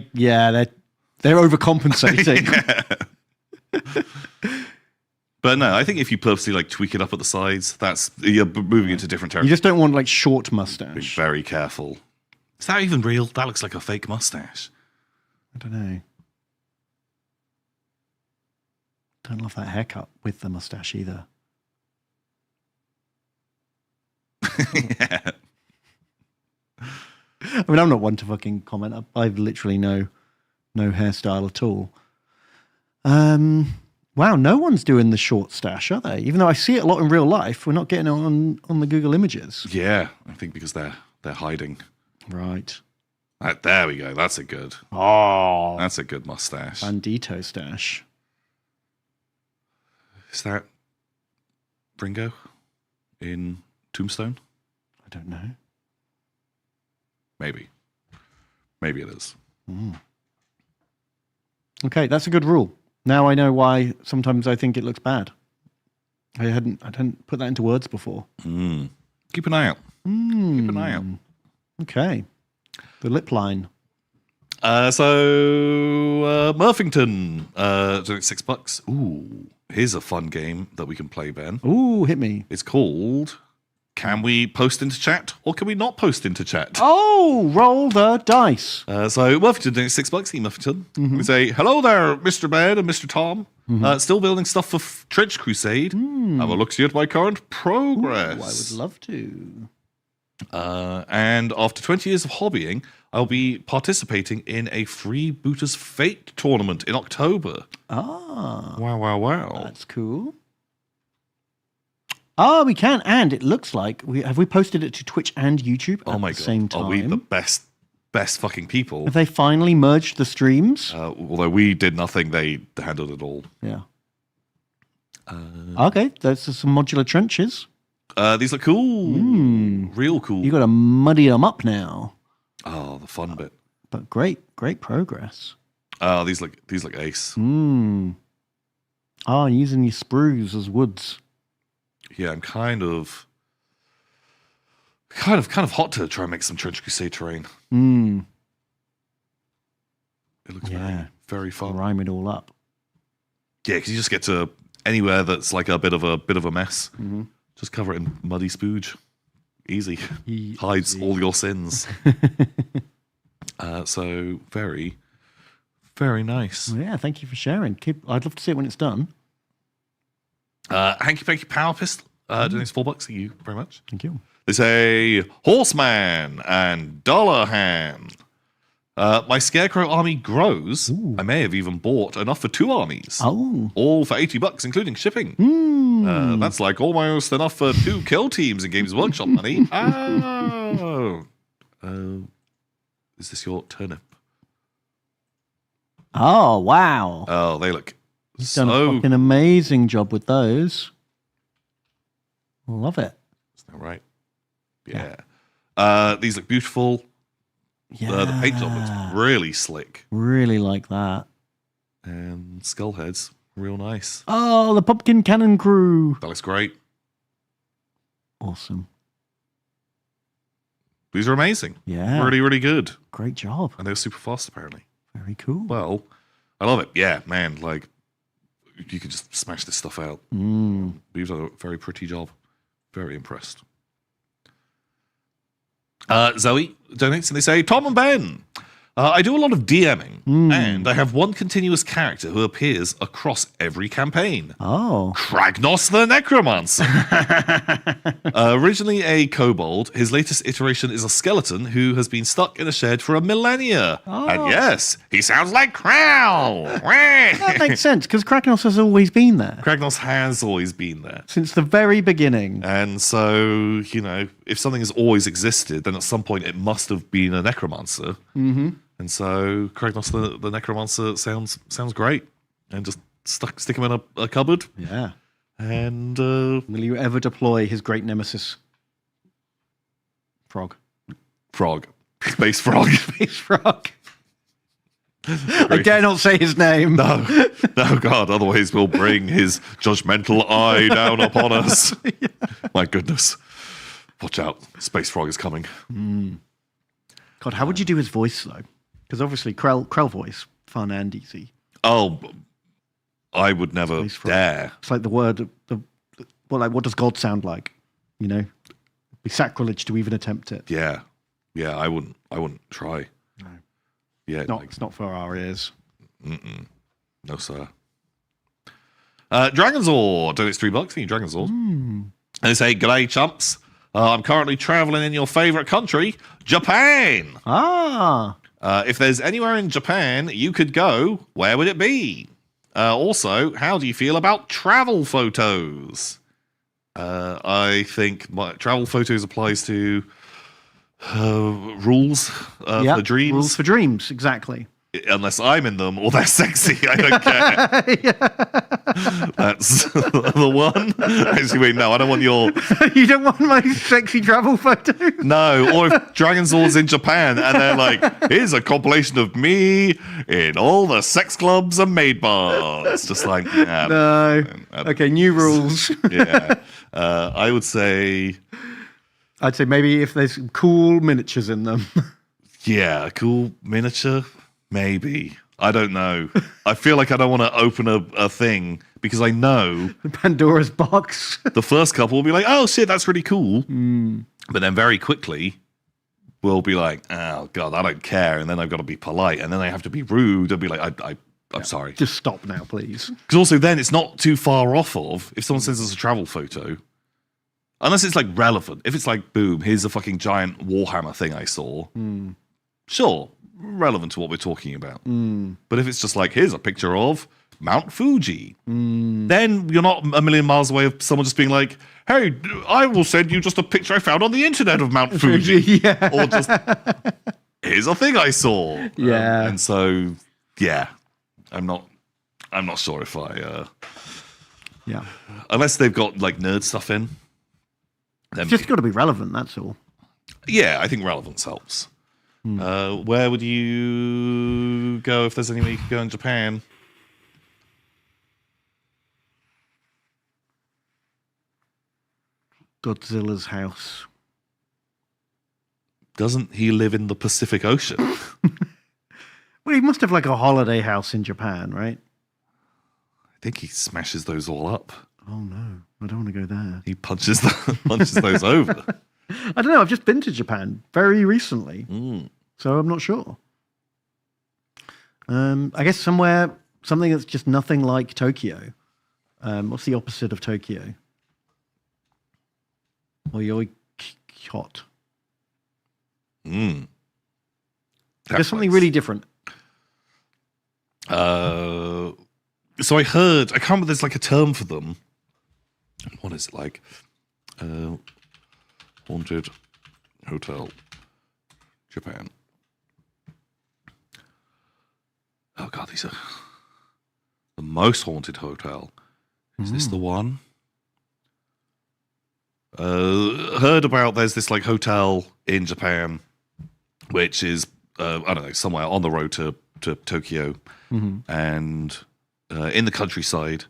S4: overcompensating.
S3: But no, I think if you purposely like tweak it up at the sides, you're moving into different territory.
S4: You just don't want like short mustache.
S3: Be very careful. Is that even real? That looks like a fake mustache.
S4: I don't know. Don't love that haircut with the mustache either.
S3: Yeah.
S4: I mean, I'm not one to fucking comment. I've literally no hairstyle at all. Wow, no one's doing the short stash, are they? Even though I see it a lot in real life, we're not getting it on the Google Images.
S3: Yeah, I think because they're hiding.
S4: Right.
S3: There we go. That's a good.
S4: Oh,
S3: that's a good mustache.
S4: Bandito stash.
S3: Is that Bringo in Tombstone?
S4: I don't know.
S3: Maybe it is.
S4: Okay, that's a good rule. Now I know why sometimes I think it looks bad. I hadn't put that into words before.
S3: Keep an eye out. Keep an eye out.
S4: Okay. The lip line.
S3: Murphington, doing $6. Ooh, here's a fun game that we can play, Ben.
S4: Ooh, hit me.
S3: It's called Can We Post Into Chat or Can We Not Post Into Chat?
S4: Oh, roll the dice.
S3: So Murphington doing $6. Murphington. We say, hello there, Mr. Ben and Mr. Tom. Still building stuff for Trench Crusade. Have a look-see at my current progress.
S4: Ooh, I would love to.
S3: And after 20 years of hobbying, I'll be participating in a Freebooters Fate tournament in October.
S4: Ah.
S3: Wow.
S4: That's cool. Ah, we can, and it looks like we posted it to Twitch and YouTube at the same time.
S3: Are we the best fucking people?
S4: Have they finally merged the streams?
S3: Although we did nothing, they handled it all.
S4: Yeah. Okay, there's some modular trenches.
S3: These look cool. Real cool.
S4: You got to muddy them up now.
S3: Oh, the fun bit.
S4: But great progress.
S3: Oh, these look ace.
S4: Using your sprues as woods.
S3: Yeah, I'm kind of hot to try and make some Trench Crusade terrain. It looks very, very fun.
S4: Rhyme it all up.
S3: Yeah, because you just get to anywhere that's like a bit of a mess. Just cover it in muddy spooge. Easy. Hides all your sins. So very, very nice.
S4: Well, yeah, thank you for sharing. I'd love to see it when it's done.
S3: Hanky Panky Power Pistol. Doing $4. Thank you very much.
S4: Thank you.
S3: They say Horseman and Dollar Hand. My Scarecrow army grows.
S4: Ooh.
S3: I may have even bought enough for 2 armies.
S4: Oh.
S3: All for $80, including shipping. That's like almost enough for 2 kill teams in Games Workshop money. Oh. Is this your turnip?
S4: Oh, wow.
S3: Oh, they look
S4: You've done a fucking amazing job with those. Love it.
S3: Isn't that right? Yeah. These look beautiful.
S4: Yeah.
S3: The paint job looks really slick.
S4: Really like that.
S3: And skull heads, real nice.
S4: Oh, the pumpkin cannon crew.
S3: That looks great.
S4: Awesome.
S3: These are amazing.
S4: Yeah.
S3: Really, really good.
S4: Great job.
S3: And they're super fast, apparently.
S4: Very cool.
S3: Well, I love it. Yeah, man. Like, you could just smash this stuff out. You've done a very pretty job. Very impressed. Zoe donates and they say, Tom and Ben, I do a lot of DMing, and I have one continuous character who appears across every campaign.
S4: Oh.
S3: Kragnos the Necromancer. Originally a kobold, his latest iteration is a skeleton who has been stuck in a shed for a millennia.
S4: Oh.
S3: And yes, he sounds like Crow.
S4: That makes sense, because Kragnos has always been there.
S3: Kragnos has always been there.
S4: Since the very beginning.
S3: And so, if something has always existed, then at some point it must have been a necromancer. And so Kragnos the Necromancer sounds great. And just stick him in a cupboard.
S4: Yeah.
S3: And
S4: will you ever deploy his great nemesis? Frog.
S3: Space frog.
S4: Space frog. I dare not say his name.
S3: No, God, otherwise we'll bring his judgmental eye down upon us. Yeah. My goodness. Watch out. Space frog is coming.
S4: God, how would you do his voice, though? Because obviously, Krell voice, fun and easy.
S3: Oh, I would never dare.
S4: It's like the word, what does God sound like? It'd be sacrilege to even attempt it.
S3: Yeah, I wouldn't try.
S4: No.
S3: Yeah,
S4: it's not for our ears.
S3: No, sir. Dragonzord, it's $3. Thank you, Dragonzord. And they say, g'day, chumps. I'm currently traveling in your favorite country, Japan. If there's anywhere in Japan you could go, where would it be? Also, how do you feel about travel photos? I think my travel photos applies to rules for dreams.
S4: Rules for dreams, exactly.
S3: Unless I'm in them or they're sexy, I don't care. That's the one. Actually, wait, no, I don't want your...
S4: You don't want my sexy travel photo?
S3: No, or if Dragonzord's in Japan and they're like, here's a compilation of me in all the sex clubs and maid bars. Just like,
S4: no. Okay, new rules.
S3: Yeah. I'd say
S4: maybe if there's cool miniatures in them.
S3: Yeah, a cool miniature. Maybe. I don't know. I feel like I don't want to open a thing because I know
S4: Pandora's box.
S3: the first couple will be like, oh shit, that's really cool. But then very quickly we'll be like, oh god, I don't care. And then I've got to be polite. And then I have to be rude and be like, I'm sorry.
S4: Just stop now, please.
S3: Because also then it's not too far off of if someone sends us a travel photo. Unless it's like relevant. If it's like, boom, here's a fucking giant Warhammer thing I saw. Sure, relevant to what we're talking about. But if it's just like, here's a picture of Mount Fuji, then you're not a million miles away of someone just being like, hey, I will send you just a picture I found on the internet of Mount Fuji. Or just, here's a thing I saw. And so, yeah, I'm not sure if I... Unless they've got like nerd stuff in.
S4: It's just got to be relevant, that's all.
S3: Yeah, I think relevance helps. Where would you go if there's anywhere you could go in Japan?
S4: Godzilla's house.
S3: Doesn't he live in the Pacific Ocean?
S4: Well, he must have like a holiday house in Japan, right?
S3: I think he smashes those all up.
S4: Oh no, I don't want to go there.
S3: He punches those over.
S4: I don't know. I've just been to Japan very recently, so I'm not sure. I guess something that's just nothing like Tokyo. What's the opposite of Tokyo? Oyoikot. There's something really different.
S3: So I heard, I can't remember, there's like a term for them. What is it like? Haunted Hotel, Japan. Oh god, these are the most haunted hotel. Is this the one? Heard about there's this like hotel in Japan, which is I don't know, somewhere on the road to Tokyo, and in the countryside,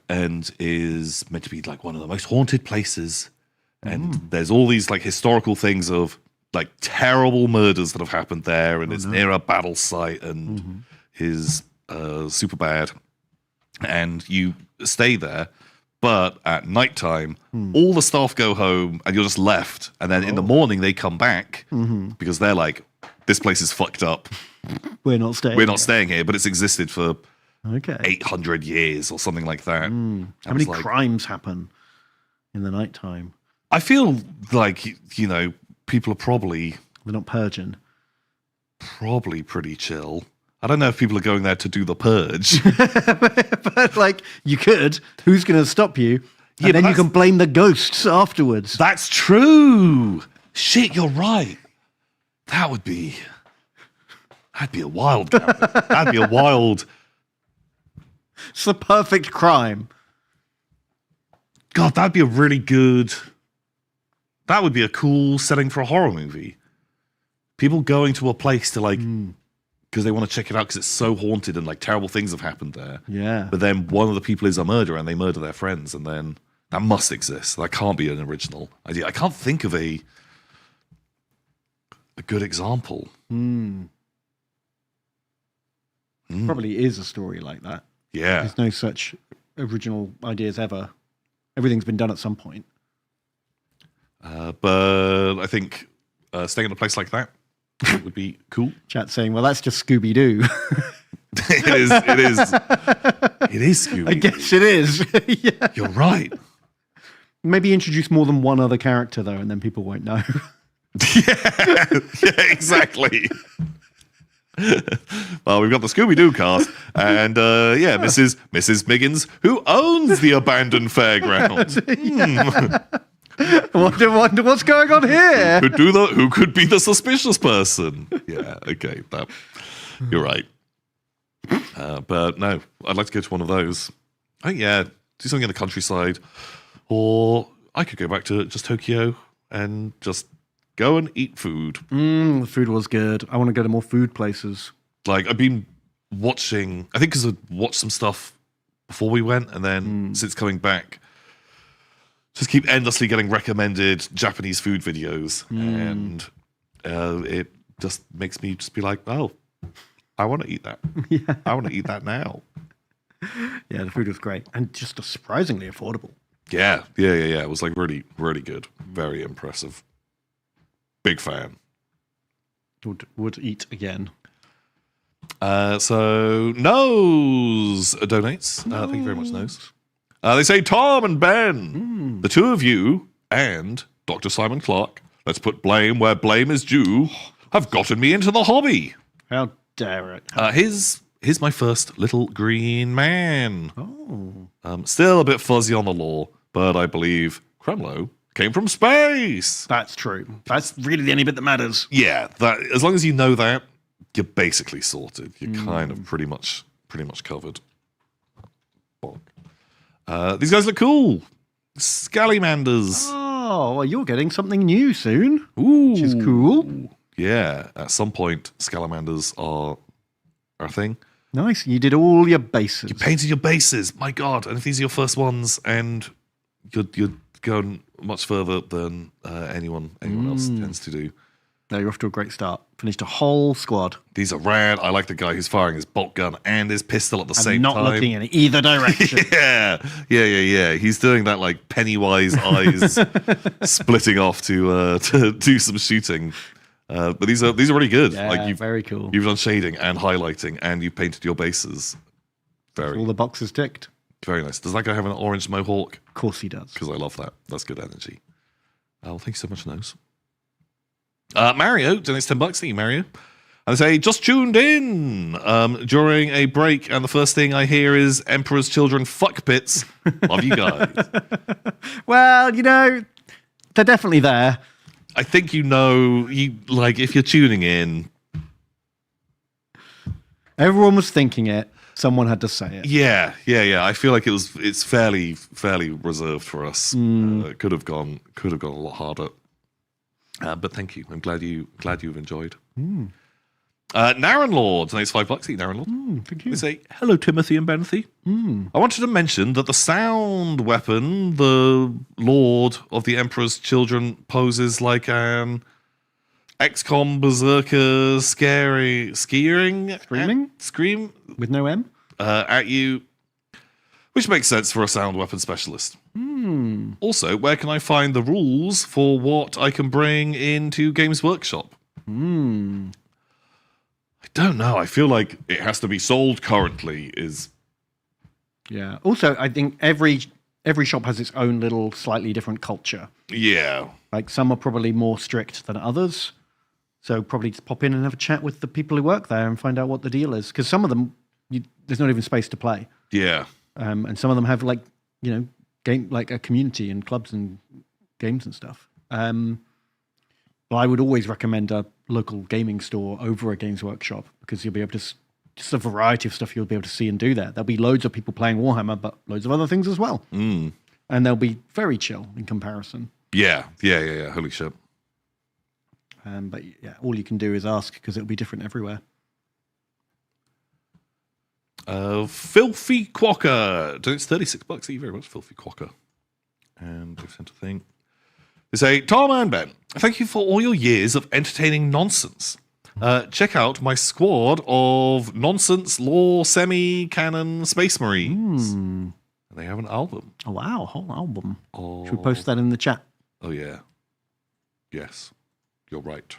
S3: and is meant to be like one of the most haunted places. And there's all these like historical things of like terrible murders that have happened there, and it's near a battle site, and is super bad. And you stay there, but at nighttime, all the staff go home, and you're just left. And then in the morning, they come back because they're like, "This place is fucked up.
S4: We're not staying.
S3: We're not staying here." But it's existed for
S4: 800
S3: years or something like that.
S4: How many crimes happen in the nighttime?
S3: I feel like, you know, people are probably
S4: not purging.
S3: Probably pretty chill. I don't know if people are going there to do the purge.
S4: But like, you could. Who's going to stop you? And then you can blame the ghosts afterwards.
S3: That's true. Shit, you're right. That'd be a wild gambit. That'd be a wild.
S4: It's the perfect crime.
S3: God, that'd be a really good. That would be a cool setting for a horror movie. People going to a place to like, because they want to check it out because it's so haunted and like terrible things have happened there.
S4: Yeah.
S3: But then one of the people is a murderer and they murder their friends, and then that must exist. That can't be an original idea. I can't think of a good example.
S4: Probably is a story like that.
S3: Yeah.
S4: There's no such original ideas ever. Everything's been done at some point.
S3: But I think staying in a place like that would be cool.
S4: Chat saying, well, that's just Scooby-Doo.
S3: It is Scooby.
S4: I guess it is. Yeah.
S3: You're right.
S4: Maybe introduce more than one other character, though, and then people won't know.
S3: Yeah, exactly. Well, we've got the Scooby-Doo cast, and Mrs. Miggins, who owns the abandoned fairground.
S4: Wonder what's going on here.
S3: Who could be the suspicious person? Yeah, okay, you're right. But no, I'd like to go to one of those. Oh yeah, do something in the countryside, or I could go back to just Tokyo and just go and eat food.
S4: The food was good. I want to go to more food places.
S3: Like, I've been watching, I think because I watched some stuff before we went, and then since coming back, just keep endlessly getting recommended Japanese food videos. And it just makes me just be like, oh, I want to eat that.
S4: Yeah.
S3: I want to eat that now.
S4: Yeah, the food was great and just surprisingly affordable.
S3: Yeah. It was like really, really good. Very impressive. Big fan.
S4: Would eat again.
S3: So Nose donates. Thank you very much, Nose. They say, Tom and Ben, the two of you and Dr. Simon Clark, let's put blame where blame is due, have gotten me into the hobby.
S4: How dare it?
S3: Here's my first little green man.
S4: Oh.
S3: Still a bit fuzzy on the lore, but I believe Kremlo came from space.
S4: That's true. That's really the only bit that matters.
S3: Yeah, that as long as you know that, you're basically sorted. You're kind of pretty much covered. Bonk. These guys look cool. Scalymanders.
S4: Oh, well, you're getting something new soon.
S3: Ooh.
S4: Which is cool.
S3: Yeah, at some point, Scalamanders are a thing.
S4: Nice. You did all your bases.
S3: You painted your bases. My God. And if these are your first ones and you're going much further than anyone else tends to do.
S4: No, you're off to a great start. Finished a whole squad.
S3: These are rad. I like the guy who's firing his bolt gun and his pistol at the same time.
S4: Not looking in either direction.
S3: Yeah. He's doing that like Pennywise eyes splitting off to do some shooting. But these are really good.
S4: Yeah,
S3: like
S4: very cool.
S3: You've done shading and highlighting and you've painted your bases.
S4: All the boxes ticked.
S3: Very nice. Does that guy have an orange mohawk?
S4: Of course he does.
S3: Because I love that. That's good energy. Well, thank you so much, Nose. Mario donates $10. Thank you, Mario. And they say, just tuned in during a break, and the first thing I hear is Emperor's Children fuck pits. Love you guys.
S4: Well, they're definitely there.
S3: I think if you're tuning in.
S4: Everyone was thinking it. Someone had to say it.
S3: Yeah. I feel like it's fairly reserved for us. It could have gone a lot harder. But thank you. I'm glad you've enjoyed. Naren Lord, thanks $5. Thank you, Naren Lord.
S4: Thank you.
S3: They say, hello, Timothy and Benothy. I wanted to mention that the sound weapon, the Lord of the Emperor's Children, poses like an XCOM berserker scream
S4: With no M?
S3: at you, which makes sense for a sound weapon specialist. Also, where can I find the rules for what I can bring into Games Workshop? I don't know. I feel like it has to be sold currently.
S4: Yeah. Also, I think every shop has its own little slightly different culture.
S3: Yeah.
S4: Like some are probably more strict than others. So probably just pop in and have a chat with the people who work there and find out what the deal is. Because some of them, there's not even space to play.
S3: Yeah.
S4: And some of them have game like a community and clubs and games and stuff. But I would always recommend a local gaming store over a Games Workshop because you'll be able to just a variety of stuff you'll be able to see and do there. There'll be loads of people playing Warhammer, but loads of other things as well. And they'll be very chill in comparison.
S3: Yeah. Holy shit.
S4: But yeah, all you can do is ask because it'll be different everywhere.
S3: Filthy Quokka. It's $36. Thank you very much, Filthy Quokka. And we've sent a thing. They say, Tom and Ben, thank you for all your years of entertaining nonsense. Check out my squad of nonsense lore semi-canon space marines. And they have an album.
S4: Oh, wow. A whole album.
S3: Oh.
S4: Should we post that in the chat?
S3: Oh, yeah. Yes. You're right.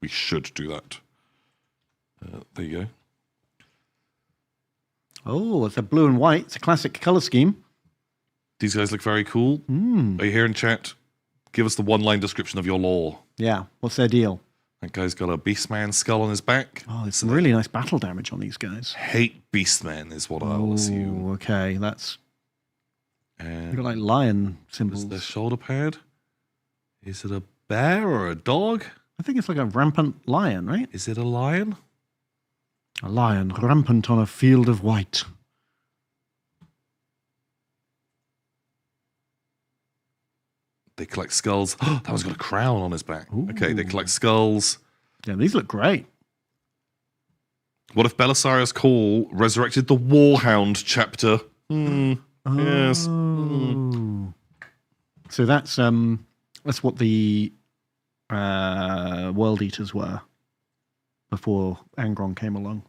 S3: We should do that. There you go.
S4: Oh, it's a blue and white. It's a classic color scheme.
S3: These guys look very cool. Are you here in chat? Give us the one-line description of your lore.
S4: Yeah. What's their deal?
S3: That guy's got a Beastman skull on his back.
S4: Oh, there's some really nice battle damage on these guys.
S3: Hate Beastmen is what I will assume.
S4: Okay. That's...
S3: And
S4: You've got like lion symbols.
S3: is the shoulder pad? Is it a bear or a dog?
S4: I think it's like a rampant lion, right?
S3: Is it a lion?
S4: A lion rampant on a field of white.
S3: They collect skulls. That one's got a crown on his back. Ooh. Okay, they collect skulls.
S4: Yeah, these look great.
S3: What if Belisarius Call resurrected the Warhound chapter? Yes.
S4: So that's what the World Eaters were. before Angron came along.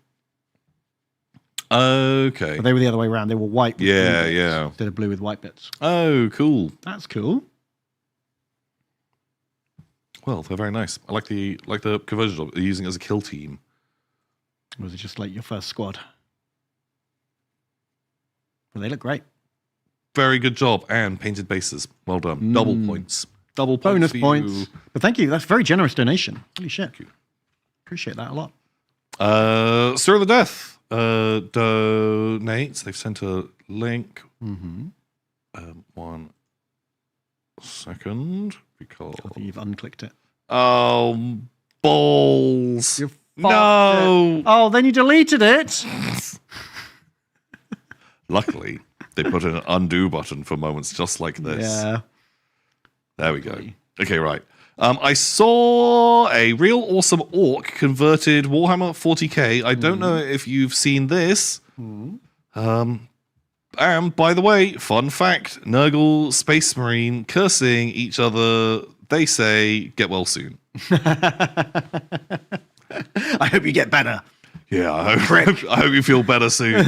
S3: Okay.
S4: But they were the other way around. They were white with blue
S3: Yeah,
S4: bits
S3: yeah.
S4: instead of blue with white bits.
S3: Oh, cool.
S4: That's cool.
S3: Well, they're very nice. I like the conversion of it. They're using it as a kill team.
S4: Or was it just like your first squad? Well, they look great.
S3: Very good job. And painted bases. Well done. Double points. Double points
S4: Bonus
S3: for you.
S4: points. But thank you. That's a very generous donation. Holy shit.
S3: Thank you.
S4: Appreciate that a lot.
S3: Stir of the Death donates. They've sent a link.
S4: Mm-hmm.
S3: 1 second. Because...
S4: I think you've unclicked it.
S3: Oh, balls.
S4: You fucked
S3: No.
S4: it. Oh, then you deleted it.
S3: Luckily, they put an undo button for moments just like this.
S4: Yeah.
S3: There we go. Okay, right. I saw a real awesome orc converted Warhammer 40k. I don't know if you've seen this. And by the way, fun fact, Nurgle Space Marine cursing each other. They say, get well soon.
S4: I hope you get better.
S3: Yeah, I hope you feel better soon.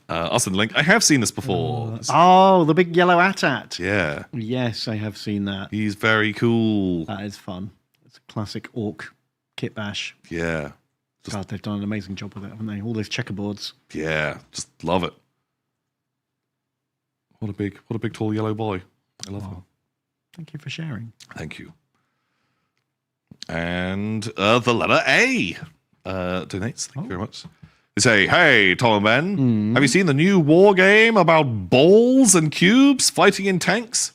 S3: I'll send the link. I have seen this before.
S4: Oh, the big yellow AT-AT.
S3: Yeah.
S4: Yes, I have seen that.
S3: He's very cool.
S4: That is fun. It's a classic orc kit bash.
S3: Yeah.
S4: God, they've done an amazing job with it, haven't they? All those checkerboards.
S3: Yeah. Just love it. What a big tall yellow boy. I love him.
S4: Thank you for sharing.
S3: Thank you. And the letter A donates. Thank you very much. They say, hey, Tom and Ben, have you seen the new war game about balls and cubes fighting in tanks?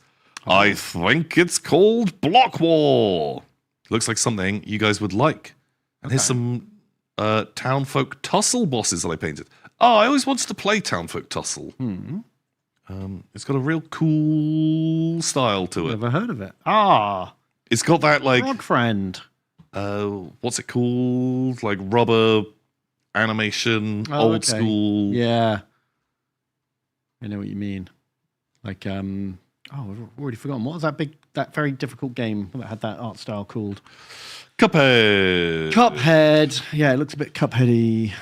S3: I think it's called Block War. Looks like something you guys would like. And here's some Townfolk Tussle bosses that I painted. Oh, I always wanted to play Townfolk Tussle. It's got a real cool style to it.
S4: Never heard of it. Ah,
S3: It's got that, like,
S4: Frog Friend.
S3: what's it called? Like rubber animation, old school.
S4: Yeah. I know what you mean. Like, oh, I've already forgotten. What was that very difficult game that had that art style called?
S3: Cuphead.
S4: Cuphead. Yeah, it looks a bit Cupheady.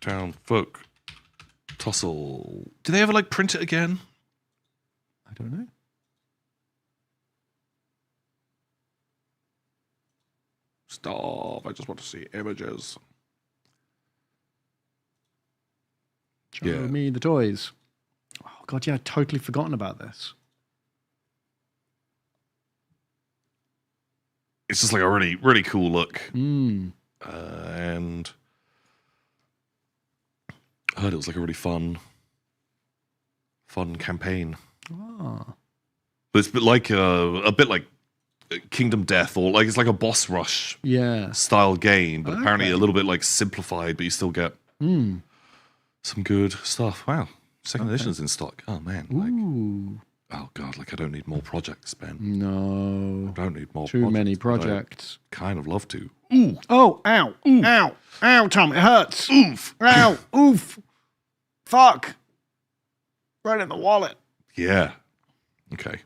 S3: Townfolk Tussle. Do they ever, like, print it again?
S4: I don't know.
S3: Stop. I just want to see images.
S4: Show
S3: Yeah.
S4: me the toys. Oh, God, yeah, I'd totally forgotten about this.
S3: It's just like a really, really cool look.
S4: Mm.
S3: And I heard it was like a really fun campaign.
S4: Ah.
S3: But it's a bit like Kingdom Death, or like it's like a boss rush
S4: Yeah.
S3: style game, but apparently
S4: Okay.
S3: a little bit like simplified, but you still get some good stuff. Wow. Second edition's in stock. Oh man. Like,
S4: Ooh.
S3: oh god, like I don't need more projects, Ben.
S4: No.
S3: I don't need more
S4: Too many
S3: but I
S4: projects.
S3: kind of love to.
S4: Oh, ow. Ow. Ow, Tom, it hurts.
S3: Oof.
S4: Ow. Oof. Fuck. Right in the wallet.
S3: Yeah. Okay.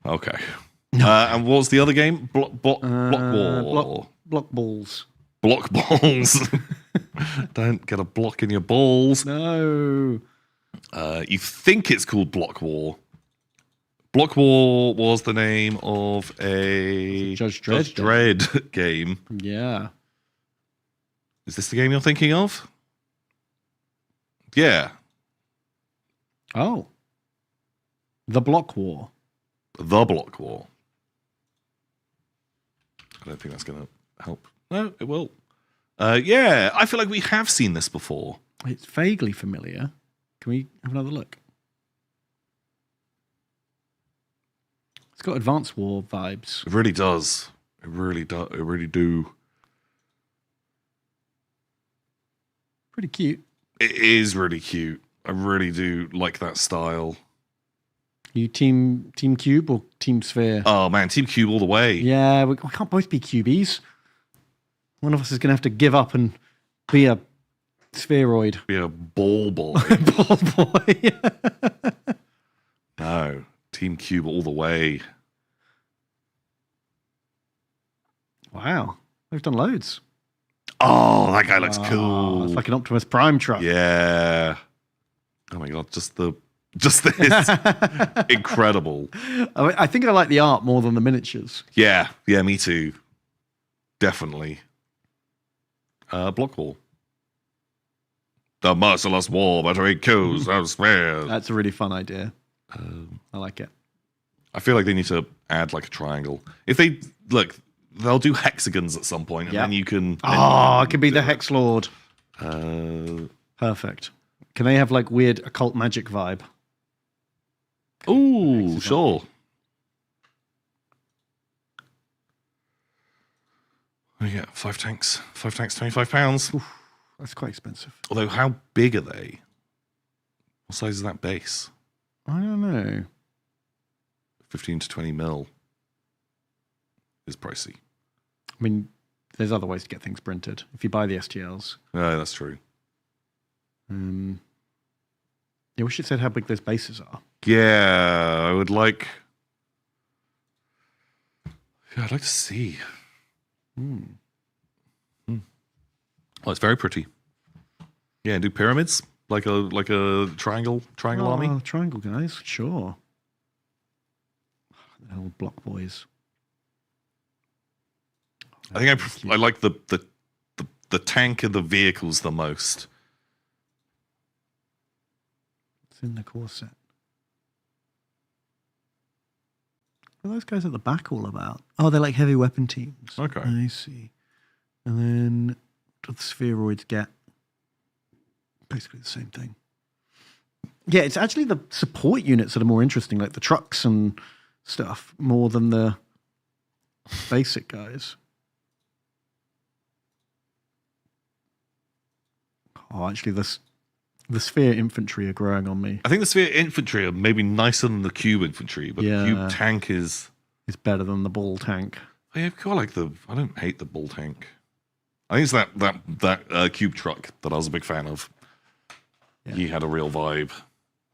S3: And what was the other game? Block War.
S4: Block balls.
S3: Block balls. Don't get a block in your balls.
S4: No.
S3: You think it's called Block War. Block War was the name of a
S4: Judge Dredd
S3: Dredd game.
S4: Yeah.
S3: Is this the game you're thinking of? Yeah.
S4: Oh. The Block War.
S3: The Block War. I don't think that's going to help. No, it will. Yeah, I feel like we have seen this before.
S4: It's vaguely familiar. Can we have another look? It's got Advanced War vibes.
S3: It really does. It really does. It really do.
S4: Pretty cute.
S3: It is really cute. I really do like that style.
S4: You team Cube or Team Sphere?
S3: Oh man, Team Cube all the way.
S4: Yeah, we can't both be cubies. One of us is going to have to give up and be a spheroid.
S3: Be a ball boy.
S4: Ball boy.
S3: No, Team Cube all the way.
S4: Wow. They've done loads.
S3: Oh, that guy looks cool.
S4: It's like an Optimus Prime truck.
S3: Yeah. Oh my god, just this incredible.
S4: I think I like the art more than the miniatures.
S3: Yeah, me too. Definitely. Block wall. The merciless war between kills and spares.
S4: That's a really fun idea. I like it.
S3: I feel like they need to add like a triangle. If they look, they'll do hexagons at some point, and then you can.
S4: Oh, it could be the Hex Lord. Perfect. Can they have like weird occult magic vibe?
S3: Ooh, sure. Oh yeah, 5 tanks. 5 tanks, £25.
S4: Oof, that's quite expensive.
S3: Although, how big are they? What size is that base?
S4: I don't know.
S3: 15 to 20 mil is pricey.
S4: I mean, there's other ways to get things printed. If you buy the STLs.
S3: Yeah, that's true.
S4: Yeah, we should say how big those bases are.
S3: Yeah, I would like. Yeah, I'd like to see. Oh, it's very pretty. Yeah, do pyramids like a triangle army.
S4: Triangle guys, sure. The old block boys.
S3: I think I like the tank and the vehicles the most.
S4: It's in the core set. What are those guys at the back all about? Oh, they're like heavy weapon teams.
S3: Okay.
S4: I see. And then what do the spheroids get? Basically the same thing. Yeah, it's actually the support units that are more interesting, like the trucks and stuff, more than the basic guys. Oh, actually, the sphere infantry are growing on me.
S3: I think the sphere infantry are maybe nicer than the cube infantry, but the cube tank is...
S4: It's better than the bull tank.
S3: I don't hate the bull tank. I think it's that cube truck that I was a big fan of. Yeah. He had a real vibe.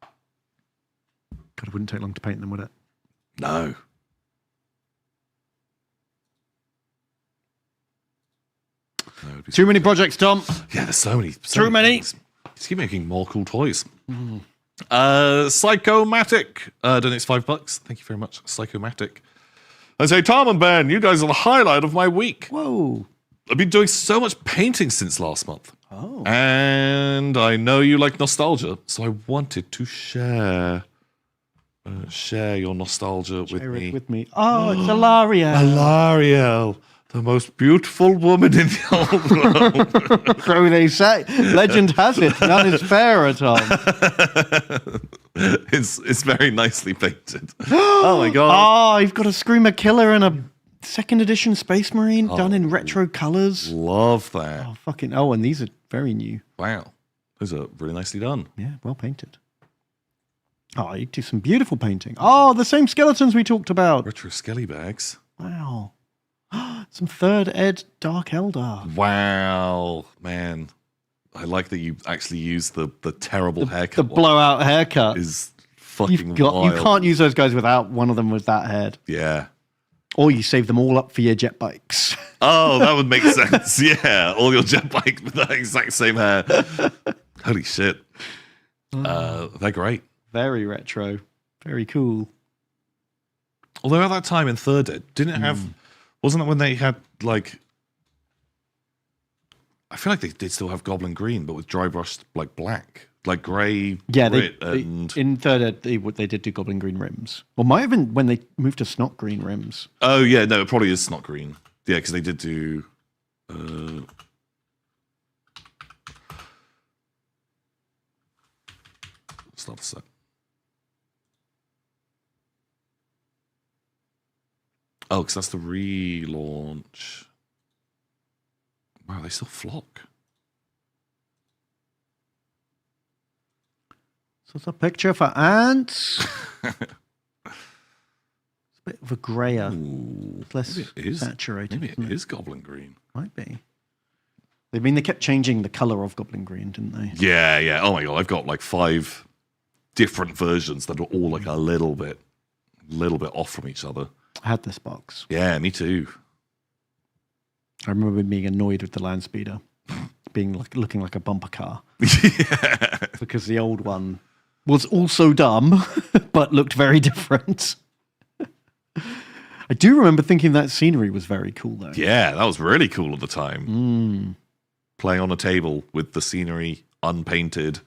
S4: God, it wouldn't take long to paint them, would it?
S3: No.
S4: Too many projects, Tom.
S3: Yeah, there's so many.
S4: Too many.
S3: Things. Just keep making more cool toys. Psychomatic donates $5. Thank you very much, Psychomatic. I say, Tom and Ben, you guys are the highlight of my week.
S4: Whoa.
S3: I've been doing so much painting since last month.
S4: Oh.
S3: And I know you like nostalgia, so I wanted to share your nostalgia with me.
S4: Oh, it's Alariel.
S3: Alariel, the most beautiful woman in the whole world.
S4: So they say. Legend has it, none is fairer, Tom.
S3: It's very nicely painted. Oh my god!
S4: Oh, you've got a Screamer Killer and a second edition Space Marine done in retro colors.
S3: Love that.
S4: Oh, fucking! Oh, and these are very new.
S3: Wow, those are really nicely done.
S4: Yeah, well painted. Oh, you do some beautiful painting. Oh, the same skeletons we talked about.
S3: Retro skelly bags.
S4: Wow. Some third ed Dark Eldar.
S3: Wow, man. I like that you actually use the terrible haircut.
S4: The blowout haircut.
S3: Is fucking wild.
S4: You can't use those guys without one of them with that head.
S3: Yeah.
S4: Or you save them all up for your jet bikes.
S3: Oh, that would make sense. Yeah, all your jet bikes with that exact same hair. Holy shit. They're great.
S4: Very retro. Very cool.
S3: Although at that time in third ed, didn't it have... Wasn't it when they had, like... I feel like they did still have Goblin Green, but with dry brushed, like, black. Like, grey,
S4: yeah,
S3: and...
S4: in third ed, they did do Goblin Green rims. Well, might have been when they moved to Snot Green rims.
S3: Oh, yeah, no, it probably is Snot Green. Yeah, because they did do... It's not a set. Oh, because that's the relaunch. Wow, they still flock.
S4: So it's a picture for ants. It's a bit of a grayer. It's less saturated.
S3: Maybe it is Goblin Green.
S4: Might be. I mean, they kept changing the colour of Goblin Green, didn't they?
S3: Yeah, yeah. Oh my god, I've got like 5 different versions that are all like a little bit off from each other.
S4: I had this box.
S3: Yeah, me too.
S4: I remember being annoyed with the land speeder, looking like a bumper car.
S3: Yeah.
S4: Because the old one was also dumb, but looked very different. I do remember thinking that scenery was very cool, though.
S3: Yeah, that was really cool at the time. Playing on a table with the scenery unpainted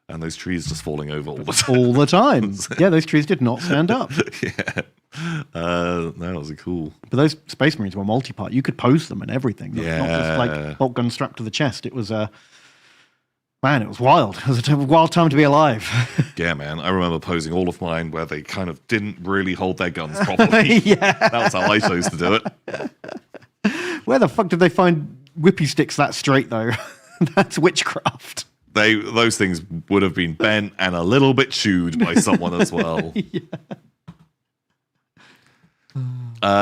S3: and those trees just falling over all the time.
S4: All the time. Yeah, those trees did not stand up.
S3: Yeah. That was cool.
S4: But those Space Marines were multi-part. You could pose them and everything. Not just like bolt gun strapped to the chest. It was man, it was wild. It was a wild time to be alive.
S3: Yeah, man. I remember posing all of mine where they kind of didn't really hold their guns properly.
S4: Yeah.
S3: That was how I chose to do it.
S4: Where the fuck did they find whippy sticks that straight, though? That's witchcraft.
S3: Those things would have been bent and a little bit chewed by someone as well.
S4: Yeah.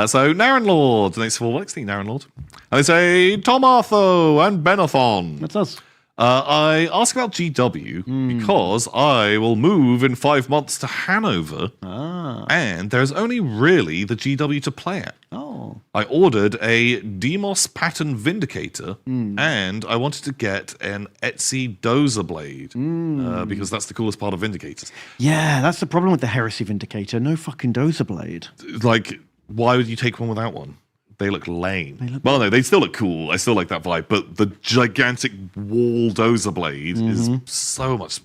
S3: So Naren Lord, thanks for watching, Naren Lord. And they say Tom Artho and Benathon.
S4: That's us.
S3: I ask about GW because I will move in 5 months to Hanover, and there's only really the GW to play at.
S4: Oh.
S3: I ordered a Demos pattern Vindicator, and I wanted to get an Etsy Dozer Blade because that's the coolest part of Vindicators.
S4: Yeah, that's the problem with the Heresy Vindicator. No fucking Dozer Blade.
S3: Like, why would you take one without one? They look lame. Well, no, they still look cool. I still like that vibe. But the gigantic wall Dozer Blade is so much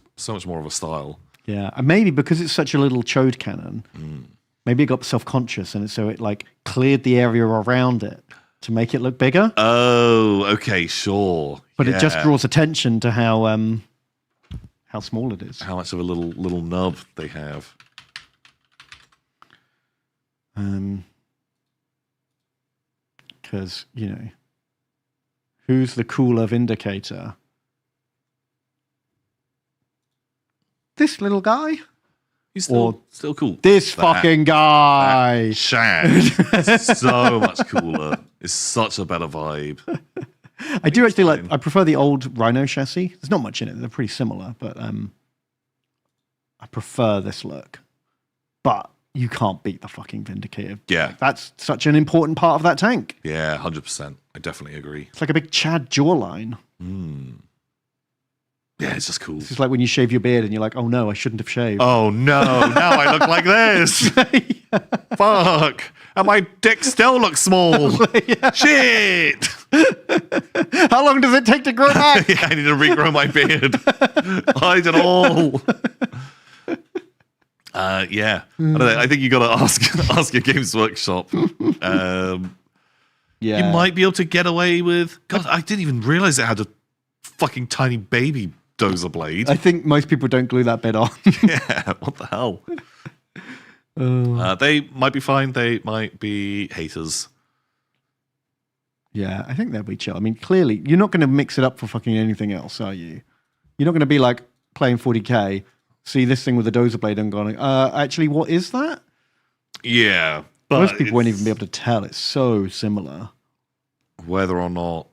S3: more of a style.
S4: Yeah, and maybe because it's such a little chode cannon, maybe it got self-conscious and so it like cleared the area around it to make it look bigger.
S3: Oh, okay, sure.
S4: But it just draws attention to how small it is.
S3: How much of a little nub they have.
S4: Because, you know, who's the cooler Vindicator? This little guy?
S3: He's still cool.
S4: This fucking guy.
S3: Shag is so much cooler. It's such a better vibe.
S4: I do actually I prefer the old Rhino chassis. There's not much in it. They're pretty similar, but I prefer this look. But you can't beat the fucking Vindicator.
S3: Yeah.
S4: That's such an important part of that tank.
S3: Yeah, 100%. I definitely agree.
S4: It's like a big Chad jawline.
S3: Yeah, it's just cool.
S4: It's just like when you shave your beard and you're like, oh no, I shouldn't have shaved.
S3: Oh no, now I look like this. Fuck. And my dick still looks small. Shit.
S4: How long does it take to grow back?
S3: Yeah, I need to regrow my beard. Hide it all. Yeah. I don't know. I think you got to ask your Games Workshop.
S4: Yeah.
S3: You might be able to get away with. God, I didn't even realize it had a fucking tiny baby Dozer Blade.
S4: I think most people don't glue that bit on.
S3: Yeah, what the hell? They might be fine. They might be haters.
S4: Yeah, I think they'll be chill. I mean, clearly, you're not going to mix it up for fucking anything else, are you? You're not going to be like playing 40k, see this thing with a Dozer Blade and going, actually, what is that?
S3: Yeah. But
S4: most people won't even be able to tell. It's so similar.
S3: Whether or not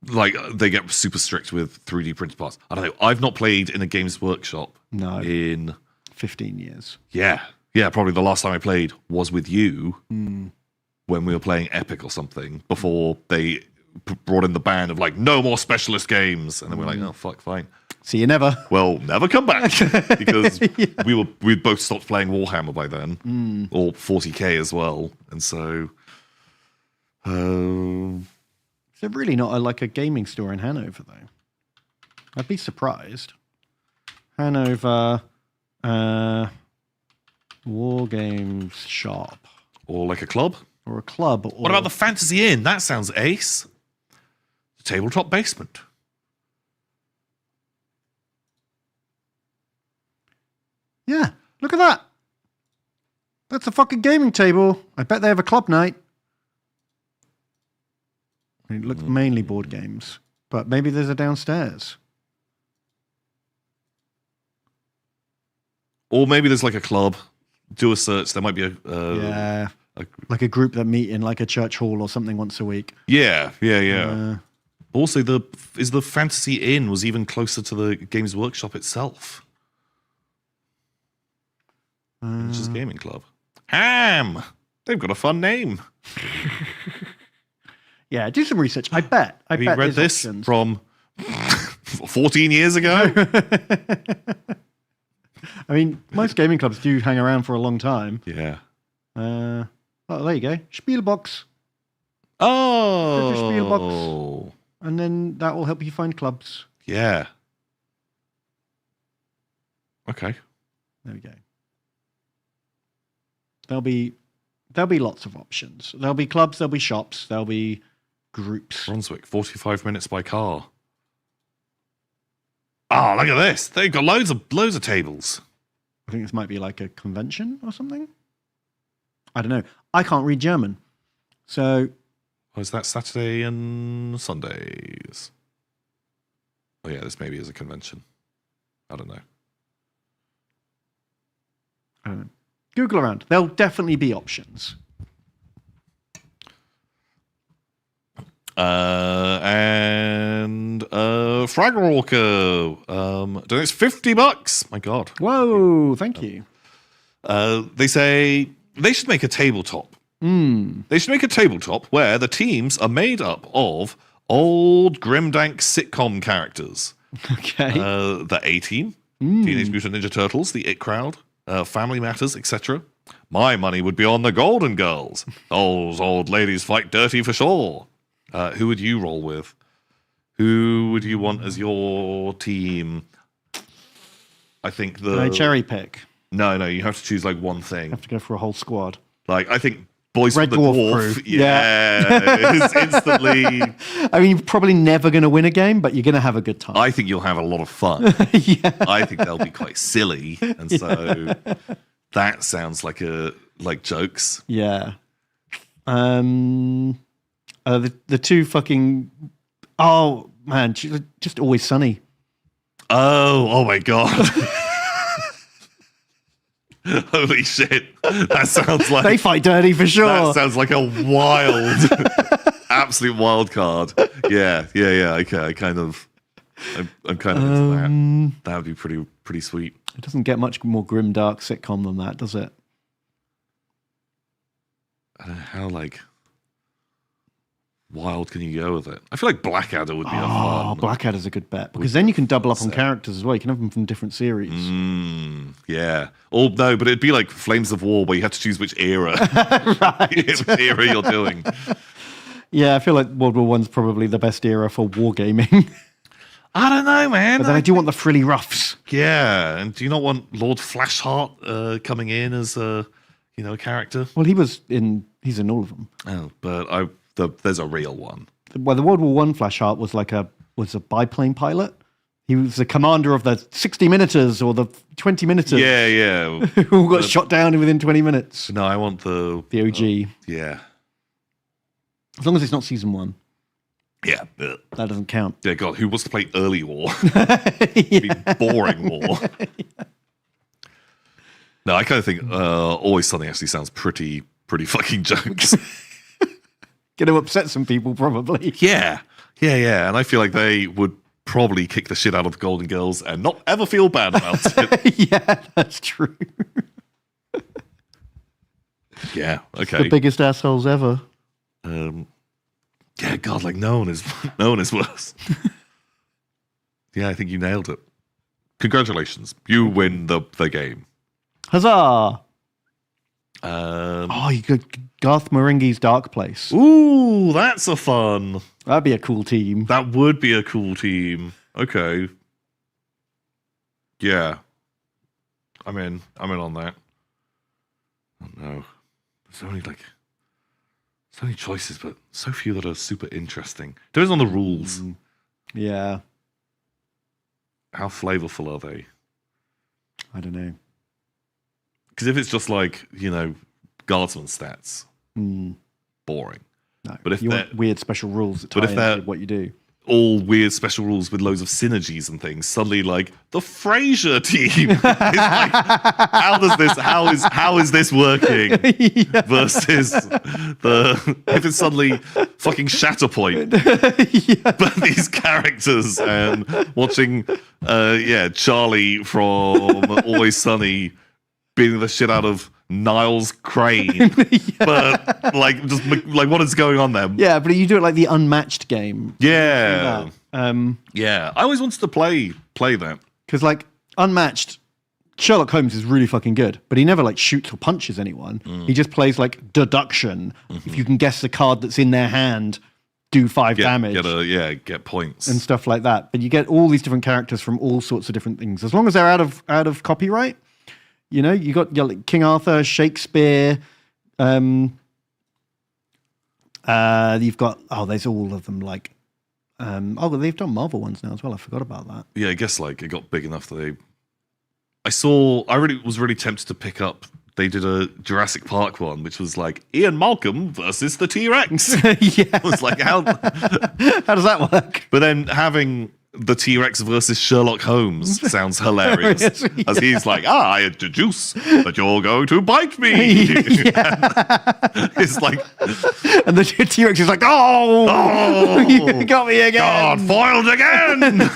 S3: like they get super strict with 3D printed parts. I don't know. I've not played in a Games Workshop in
S4: 15 years.
S3: Yeah, probably the last time I played was with you when we were playing Epic or something before they brought in the ban of like no more specialist games, and then we're like, oh fuck, fine.
S4: See you never.
S3: Well, never come back because we both stopped playing Warhammer by then, or 40k as well, and so.
S4: Is there really not like a gaming store in Hanover though? I'd be surprised. Hanover War Games shop.
S3: Or like a club?
S4: Or a club. Or...
S3: What about the Fantasy Inn? That sounds ace. The tabletop basement.
S4: Yeah, look at that. That's a fucking gaming table. I bet they have a club night. It looks mainly board games, but maybe there's a downstairs.
S3: Or maybe there's like a club. Do a search. There might be
S4: like a group that meet in like a church hall or something once a week.
S3: Yeah. Also, the Fantasy Inn was even closer to the Games Workshop itself, which is a gaming club. Ham. They've got a fun name.
S4: Yeah, do some research. I bet.
S3: Have you read
S4: there's
S3: this
S4: options.
S3: from 14 years ago?
S4: I mean, most gaming clubs do hang around for a long time.
S3: Yeah.
S4: Oh, there you go. Spielbox. British
S3: Oh.
S4: Spielbox. And then that will help you find clubs.
S3: Yeah. Okay.
S4: There we go. There'll be lots of options. There'll be clubs, there'll be shops, there'll be groups.
S3: Brunswick, 45 minutes by car. Oh, look at this. They've got loads of tables.
S4: I think this might be like a convention or something. I don't know. I can't read German. So
S3: Oh, is that Saturday and Sundays? Oh yeah, this maybe is a convention. I don't know.
S4: Google around. There'll definitely be options.
S3: And Fraggle Walker. Donates $50. My God.
S4: Whoa, thank you.
S3: They say they should make a tabletop. They should make a tabletop where the teams are made up of old grimdank sitcom characters.
S4: Okay.
S3: The A-Team, Teenage Mutant Ninja Turtles, the It Crowd, Family Matters, etc. My money would be on the Golden Girls. Those old ladies fight dirty for sure. Who would you roll with? Who would you want as your team? I think
S4: Can I cherry pick?
S3: No, you have to choose like one thing.
S4: Have to go for a whole squad.
S3: Like, I think Boys
S4: Red
S3: from the
S4: Dwarf
S3: Dwarf.
S4: crew.
S3: Yeah. It's instantly.
S4: I mean, you're probably never going to win a game, but you're going to have a good time.
S3: I think you'll have a lot of fun.
S4: Yeah.
S3: I think they'll be quite silly. And so that sounds like jokes.
S4: Yeah. The two fucking. Oh, man. Just Always Sunny.
S3: Oh my God. Holy shit. That sounds like.
S4: They fight dirty for sure.
S3: That sounds like a wild, absolute wild card. Yeah. Okay. I'm kind of into that. That would be pretty sweet.
S4: It doesn't get much more grim, dark sitcom than that, does it?
S3: I don't know how wild can you go with it? I feel like Blackadder would be a fun.
S4: Blackadder's a good bet because then you can double up on characters as well. You can have them from different series.
S3: Yeah. Or no, but it'd be like Flames of War where you have to choose which era.
S4: Right.
S3: Which era you're doing.
S4: Yeah, I feel like World War One's probably the best era for wargaming.
S3: I don't know, man.
S4: But then I do want the frilly ruffs.
S3: Yeah, and do you not want Lord Flashheart coming in as a character?
S4: Well, he's in all of them.
S3: Oh, but there's a real one.
S4: Well, the World War One Flashheart was was a biplane pilot. He was the commander of the 60 minuters or the 20 minuters.
S3: Yeah.
S4: Who got shot down within 20 minutes.
S3: No, I want the
S4: OG.
S3: Yeah.
S4: As long as it's not season 1.
S3: Yeah.
S4: That doesn't count.
S3: Yeah, God, who wants to play early war? It'd be boring war. No, I kind of think Always Sunny actually sounds pretty fucking jokes.
S4: Going to upset some people, probably.
S3: Yeah. And I feel like they would probably kick the shit out of the Golden Girls and not ever feel bad about it.
S4: Yeah, that's true.
S3: Yeah, okay.
S4: The biggest assholes ever.
S3: Yeah, God, like no one is worse. Yeah, I think you nailed it. Congratulations. You win the game.
S4: Huzzah! You could Garth Marenghi's Dark Place.
S3: Ooh, that's a fun.
S4: That'd be a cool team.
S3: That would be a cool team. Okay. Yeah. I'm in on that. Oh no. There's only choices, but so few that are super interesting. Depends on the rules.
S4: Yeah.
S3: How flavorful are they?
S4: I don't know.
S3: Because if it's just like, guardsman stats, boring.
S4: No.
S3: But if
S4: you
S3: they're
S4: want weird special rules that tie into what you do.
S3: All weird special rules with loads of synergies and things, suddenly like the Frasier team is like, how is this working?
S4: Yeah.
S3: Versus if it's suddenly fucking Shatterpoint.
S4: Yeah.
S3: But these characters and watching Charlie from Always Sunny beating the shit out of Niles Crane, but like just like what is going on there?
S4: Yeah, but you do it like the Unmatched game.
S3: Yeah,
S4: Like
S3: yeah. I always wanted to play that.
S4: because like Unmatched, Sherlock Holmes is really fucking good, but he never like shoots or punches anyone. He just plays like deduction. If you can guess the card that's in their hand, do 5 damage.
S3: Get points
S4: And stuff like that. But you get all these different characters from all sorts of different things. As long as they're out of copyright, you know, you got like King Arthur, Shakespeare. You've got there's all of them. Like, they've done Marvel ones now as well. I forgot about that.
S3: Yeah, I guess like it got big enough that I was really tempted to pick up. They did a Jurassic Park one, which was like Ian Malcolm versus the T-Rex.
S4: Yeah,
S3: I was like, how
S4: does that work?
S3: But then having the T-Rex versus Sherlock Holmes sounds hilarious. As he's like, I introduce that you're going to bite me. It's like...
S4: And the T-Rex is like, oh you got me again.
S3: God, foiled again.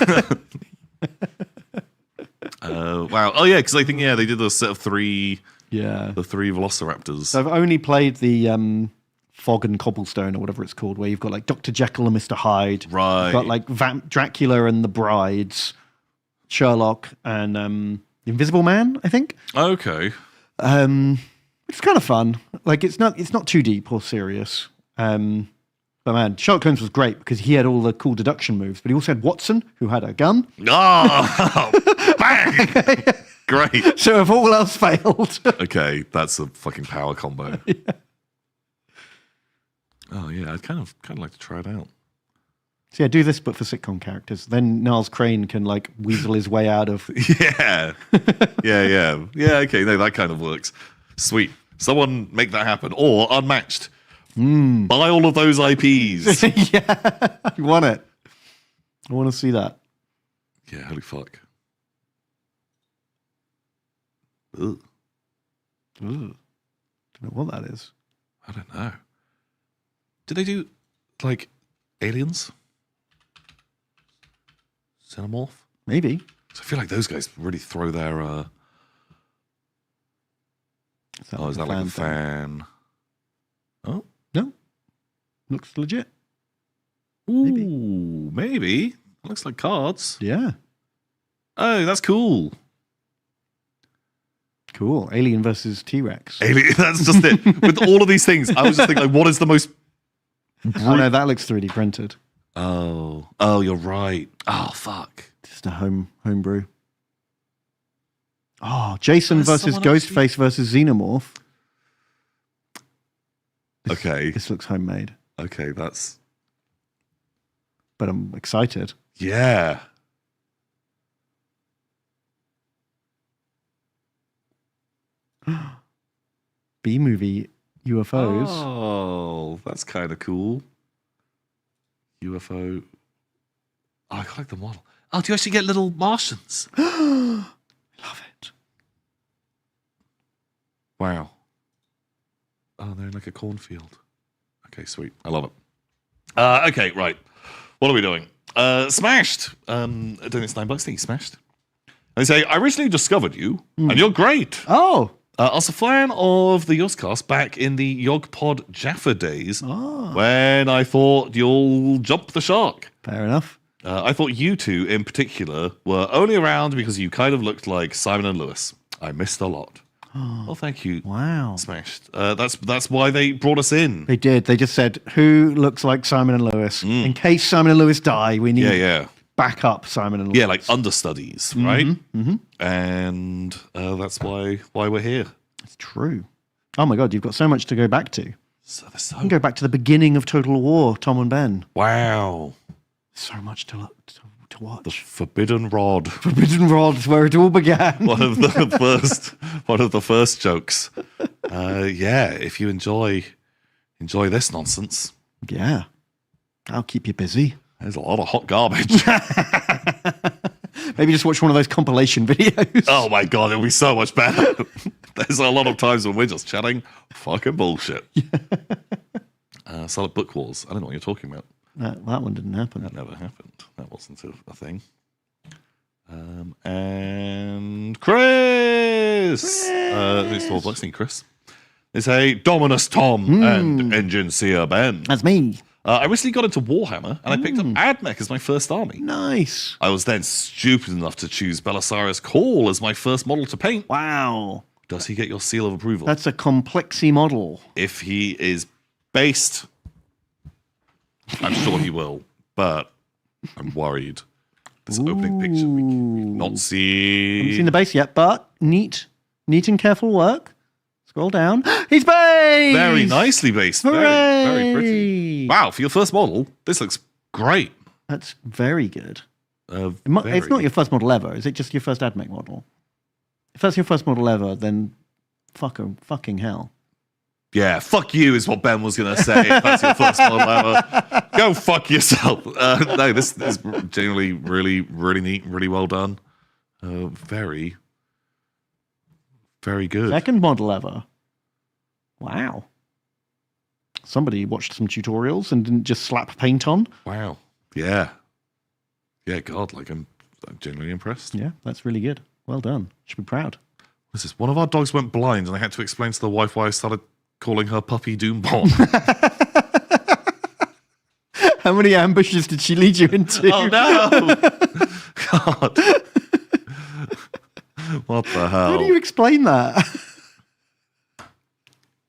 S3: Wow. Oh, yeah, because I think, they did a set of 3...
S4: Yeah.
S3: The 3 velociraptors.
S4: So I've only played the Fog and Cobblestone or whatever it's called, where you've got like Dr. Jekyll and Mr. Hyde.
S3: Right.
S4: You've got like Dracula and the Brides, Sherlock and the Invisible Man, I think.
S3: Okay.
S4: Which is kind of fun. Like it's not too deep or serious. But man, Sherlock Holmes was great because he had all the cool deduction moves, but he also had Watson, who had a gun.
S3: Oh, bang! Great.
S4: So if all else failed.
S3: Okay, that's a fucking power combo.
S4: Yeah.
S3: Oh yeah, I'd kind of like to try it out.
S4: So yeah, do this but for sitcom characters. Then Niles Crane can like weasel his way out of.
S3: Yeah. Yeah. Okay, no, that kind of works. Sweet. Someone make that happen. Or Unmatched. Buy all of those IPs.
S4: Yeah, I want it. I want to see that.
S3: Yeah, holy fuck. Ugh.
S4: Don't know what that is.
S3: I don't know. Did they do like aliens? Xenomorph?
S4: Maybe.
S3: So I feel like those guys really throw their. Is that like a fan? Oh
S4: no, looks legit.
S3: Ooh, maybe. Looks like cards.
S4: Yeah.
S3: Oh, that's cool.
S4: Cool. Alien versus T-Rex.
S3: Alien, that's just it. With all of these things, I was just thinking, like, what is the most...
S4: Oh, no, that looks 3D printed.
S3: Oh, you're right. Oh, fuck.
S4: Just a homebrew. Oh, Jason versus Ghostface versus Xenomorph. This looks homemade.
S3: Okay, that's...
S4: But I'm excited.
S3: Yeah.
S4: B-movie UFOs.
S3: Oh, that's kind of cool. UFO. Oh, I like the model. Oh, do you actually get little Martians?
S4: Love it.
S3: Wow. Oh, they're in like a cornfield. Okay, sweet. I love it. Okay, right. What are we doing? Smashed. Doing this $9. Thank you, Smashed. They say, I recently discovered you, and you're great.
S4: Oh.
S3: I was a fan of the Yogscast back in the YogPod Jaffa days when I thought you'll jump the shark.
S4: Fair enough.
S3: I thought you two in particular were only around because you kind of looked like Simon and Lewis. I missed a lot. Well, thank you.
S4: Wow.
S3: Smashed. That's why they brought us in.
S4: They did. They just said, who looks like Simon and Lewis? In case Simon and Lewis die, we need backup Simon and Lewis.
S3: Yeah, like understudies, right? Mm-hmm. And that's why we're here.
S4: It's true. Oh my God, you've got so much to go back to.
S3: So
S4: you can go back to the beginning of Total War, Tom and Ben.
S3: Wow.
S4: So much to watch.
S3: The Forbidden Rod.
S4: Forbidden Rod, where it all began.
S3: one of the first jokes. If you enjoy this nonsense.
S4: Yeah. I'll keep you busy.
S3: There's a lot of hot garbage.
S4: Maybe just watch one of those compilation videos.
S3: Oh my God, it'll be so much better. There's a lot of times when we're just chatting fucking bullshit. Solid Book Wars. I don't know what you're talking about.
S4: That one didn't happen.
S3: That never happened. That wasn't a thing. And Chris! It's all blessing, Chris. It's a Dominus Tom and Engine Seer Ben.
S4: That's me.
S3: I recently got into Warhammer, and I picked up Admech as my first army.
S4: Nice.
S3: I was then stupid enough to choose Belisarius Call as my first model to paint.
S4: Wow.
S3: Does he get your seal of approval?
S4: That's a complexy model.
S3: If he is based, I'm sure he will, but I'm worried. This opening picture we not see.
S4: Haven't seen the base yet, but neat and careful work. Scroll down. He's based!
S3: Very nicely based. Very, very pretty. Wow, for your first model, this looks great.
S4: That's very good. It's not your first model ever. Is it just your first AdMech model? If that's your first model ever, then fucking hell.
S3: Yeah, fuck you is what Ben was going to say. If that's your first model ever. Go fuck yourself. No, this is genuinely really, really neat, really well done. Very, very good.
S4: Second model ever. Wow. Somebody watched some tutorials and didn't just slap paint on.
S3: Wow. Yeah. Yeah, God, like I'm genuinely impressed.
S4: Yeah, that's really good. Well done. Should be proud.
S3: What's this? One of our dogs went blind and I had to explain to the wife why I started calling her puppy Doomborn.
S4: How many ambushes did she lead you into?
S3: Oh no! God. What the hell?
S4: How do you explain that?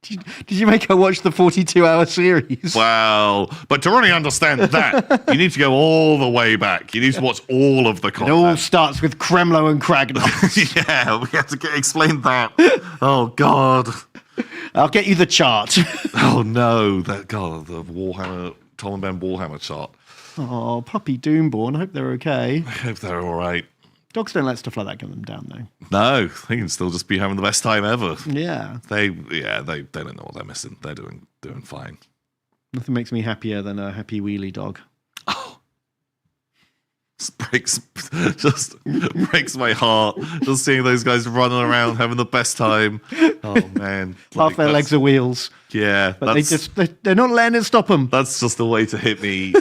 S4: Did you make her watch the 42-hour series?
S3: Well, but to really understand that, you need to go all the way back. You need to watch all of the
S4: It
S3: content.
S4: all starts with Kremlo and Kragnos.
S3: Yeah, we have to explain that. Oh, God.
S4: I'll get you the chart.
S3: Oh, no. The Warhammer, Tom and Ben Warhammer chart.
S4: Oh, puppy Doomborn. I hope they're okay.
S3: I hope they're all right.
S4: Dogs don't let stuff like that get them down, though.
S3: No, they can still just be having the best time ever.
S4: Yeah.
S3: They don't know what they're missing. They're doing fine.
S4: Nothing makes me happier than a happy wheelie dog.
S3: Breaks my heart just seeing those guys running around having the best time. Oh man,
S4: Half their legs are wheels.
S3: Yeah,
S4: But they're not letting it stop them.
S3: that's just a way to hit me.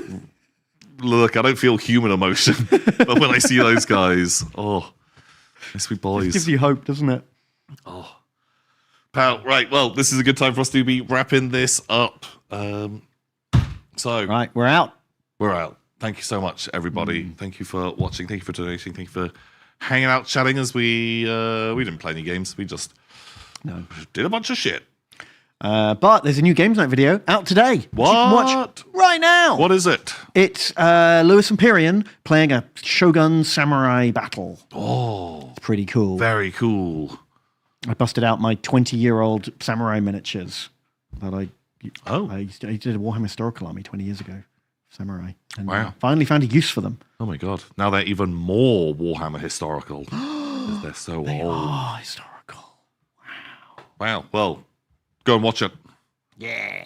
S3: Look, I don't feel human emotion, but when I see those guys, sweet boys.
S4: Gives you hope, doesn't it?
S3: Pal, right, well, this is a good time for us to be wrapping this up. So
S4: Right, we're out.
S3: we're out. Thank you so much, everybody. Thank you for watching. Thank you for donating. Thank you for hanging out, chatting as we didn't play any games. We just did a bunch of shit.
S4: But there's a new Games Night video out today. which you can
S3: What?
S4: watch right now.
S3: What is it?
S4: It's Lewis Empyrean playing a Shogun samurai battle.
S3: Oh,
S4: It's pretty cool.
S3: very cool.
S4: I busted out my 20-year-old samurai miniatures that I did a Warhammer Historical Army 20 years ago. Samurai. And
S3: Wow.
S4: finally found a use for them.
S3: Oh my god. Now they're even more Warhammer historical. 'Cause they're so old.
S4: Oh, historical.
S3: Wow. Well, go and watch it.
S4: Yeah.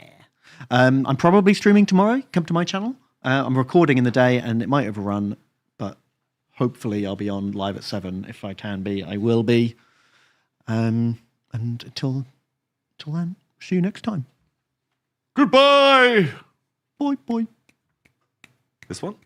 S4: I'm probably streaming tomorrow. Come to my channel. I'm recording in the day and it might overrun, but hopefully I'll be on live at 7. If I can be, I will be. And until then, see you next time.
S3: Goodbye.
S4: Bye.
S3: This one?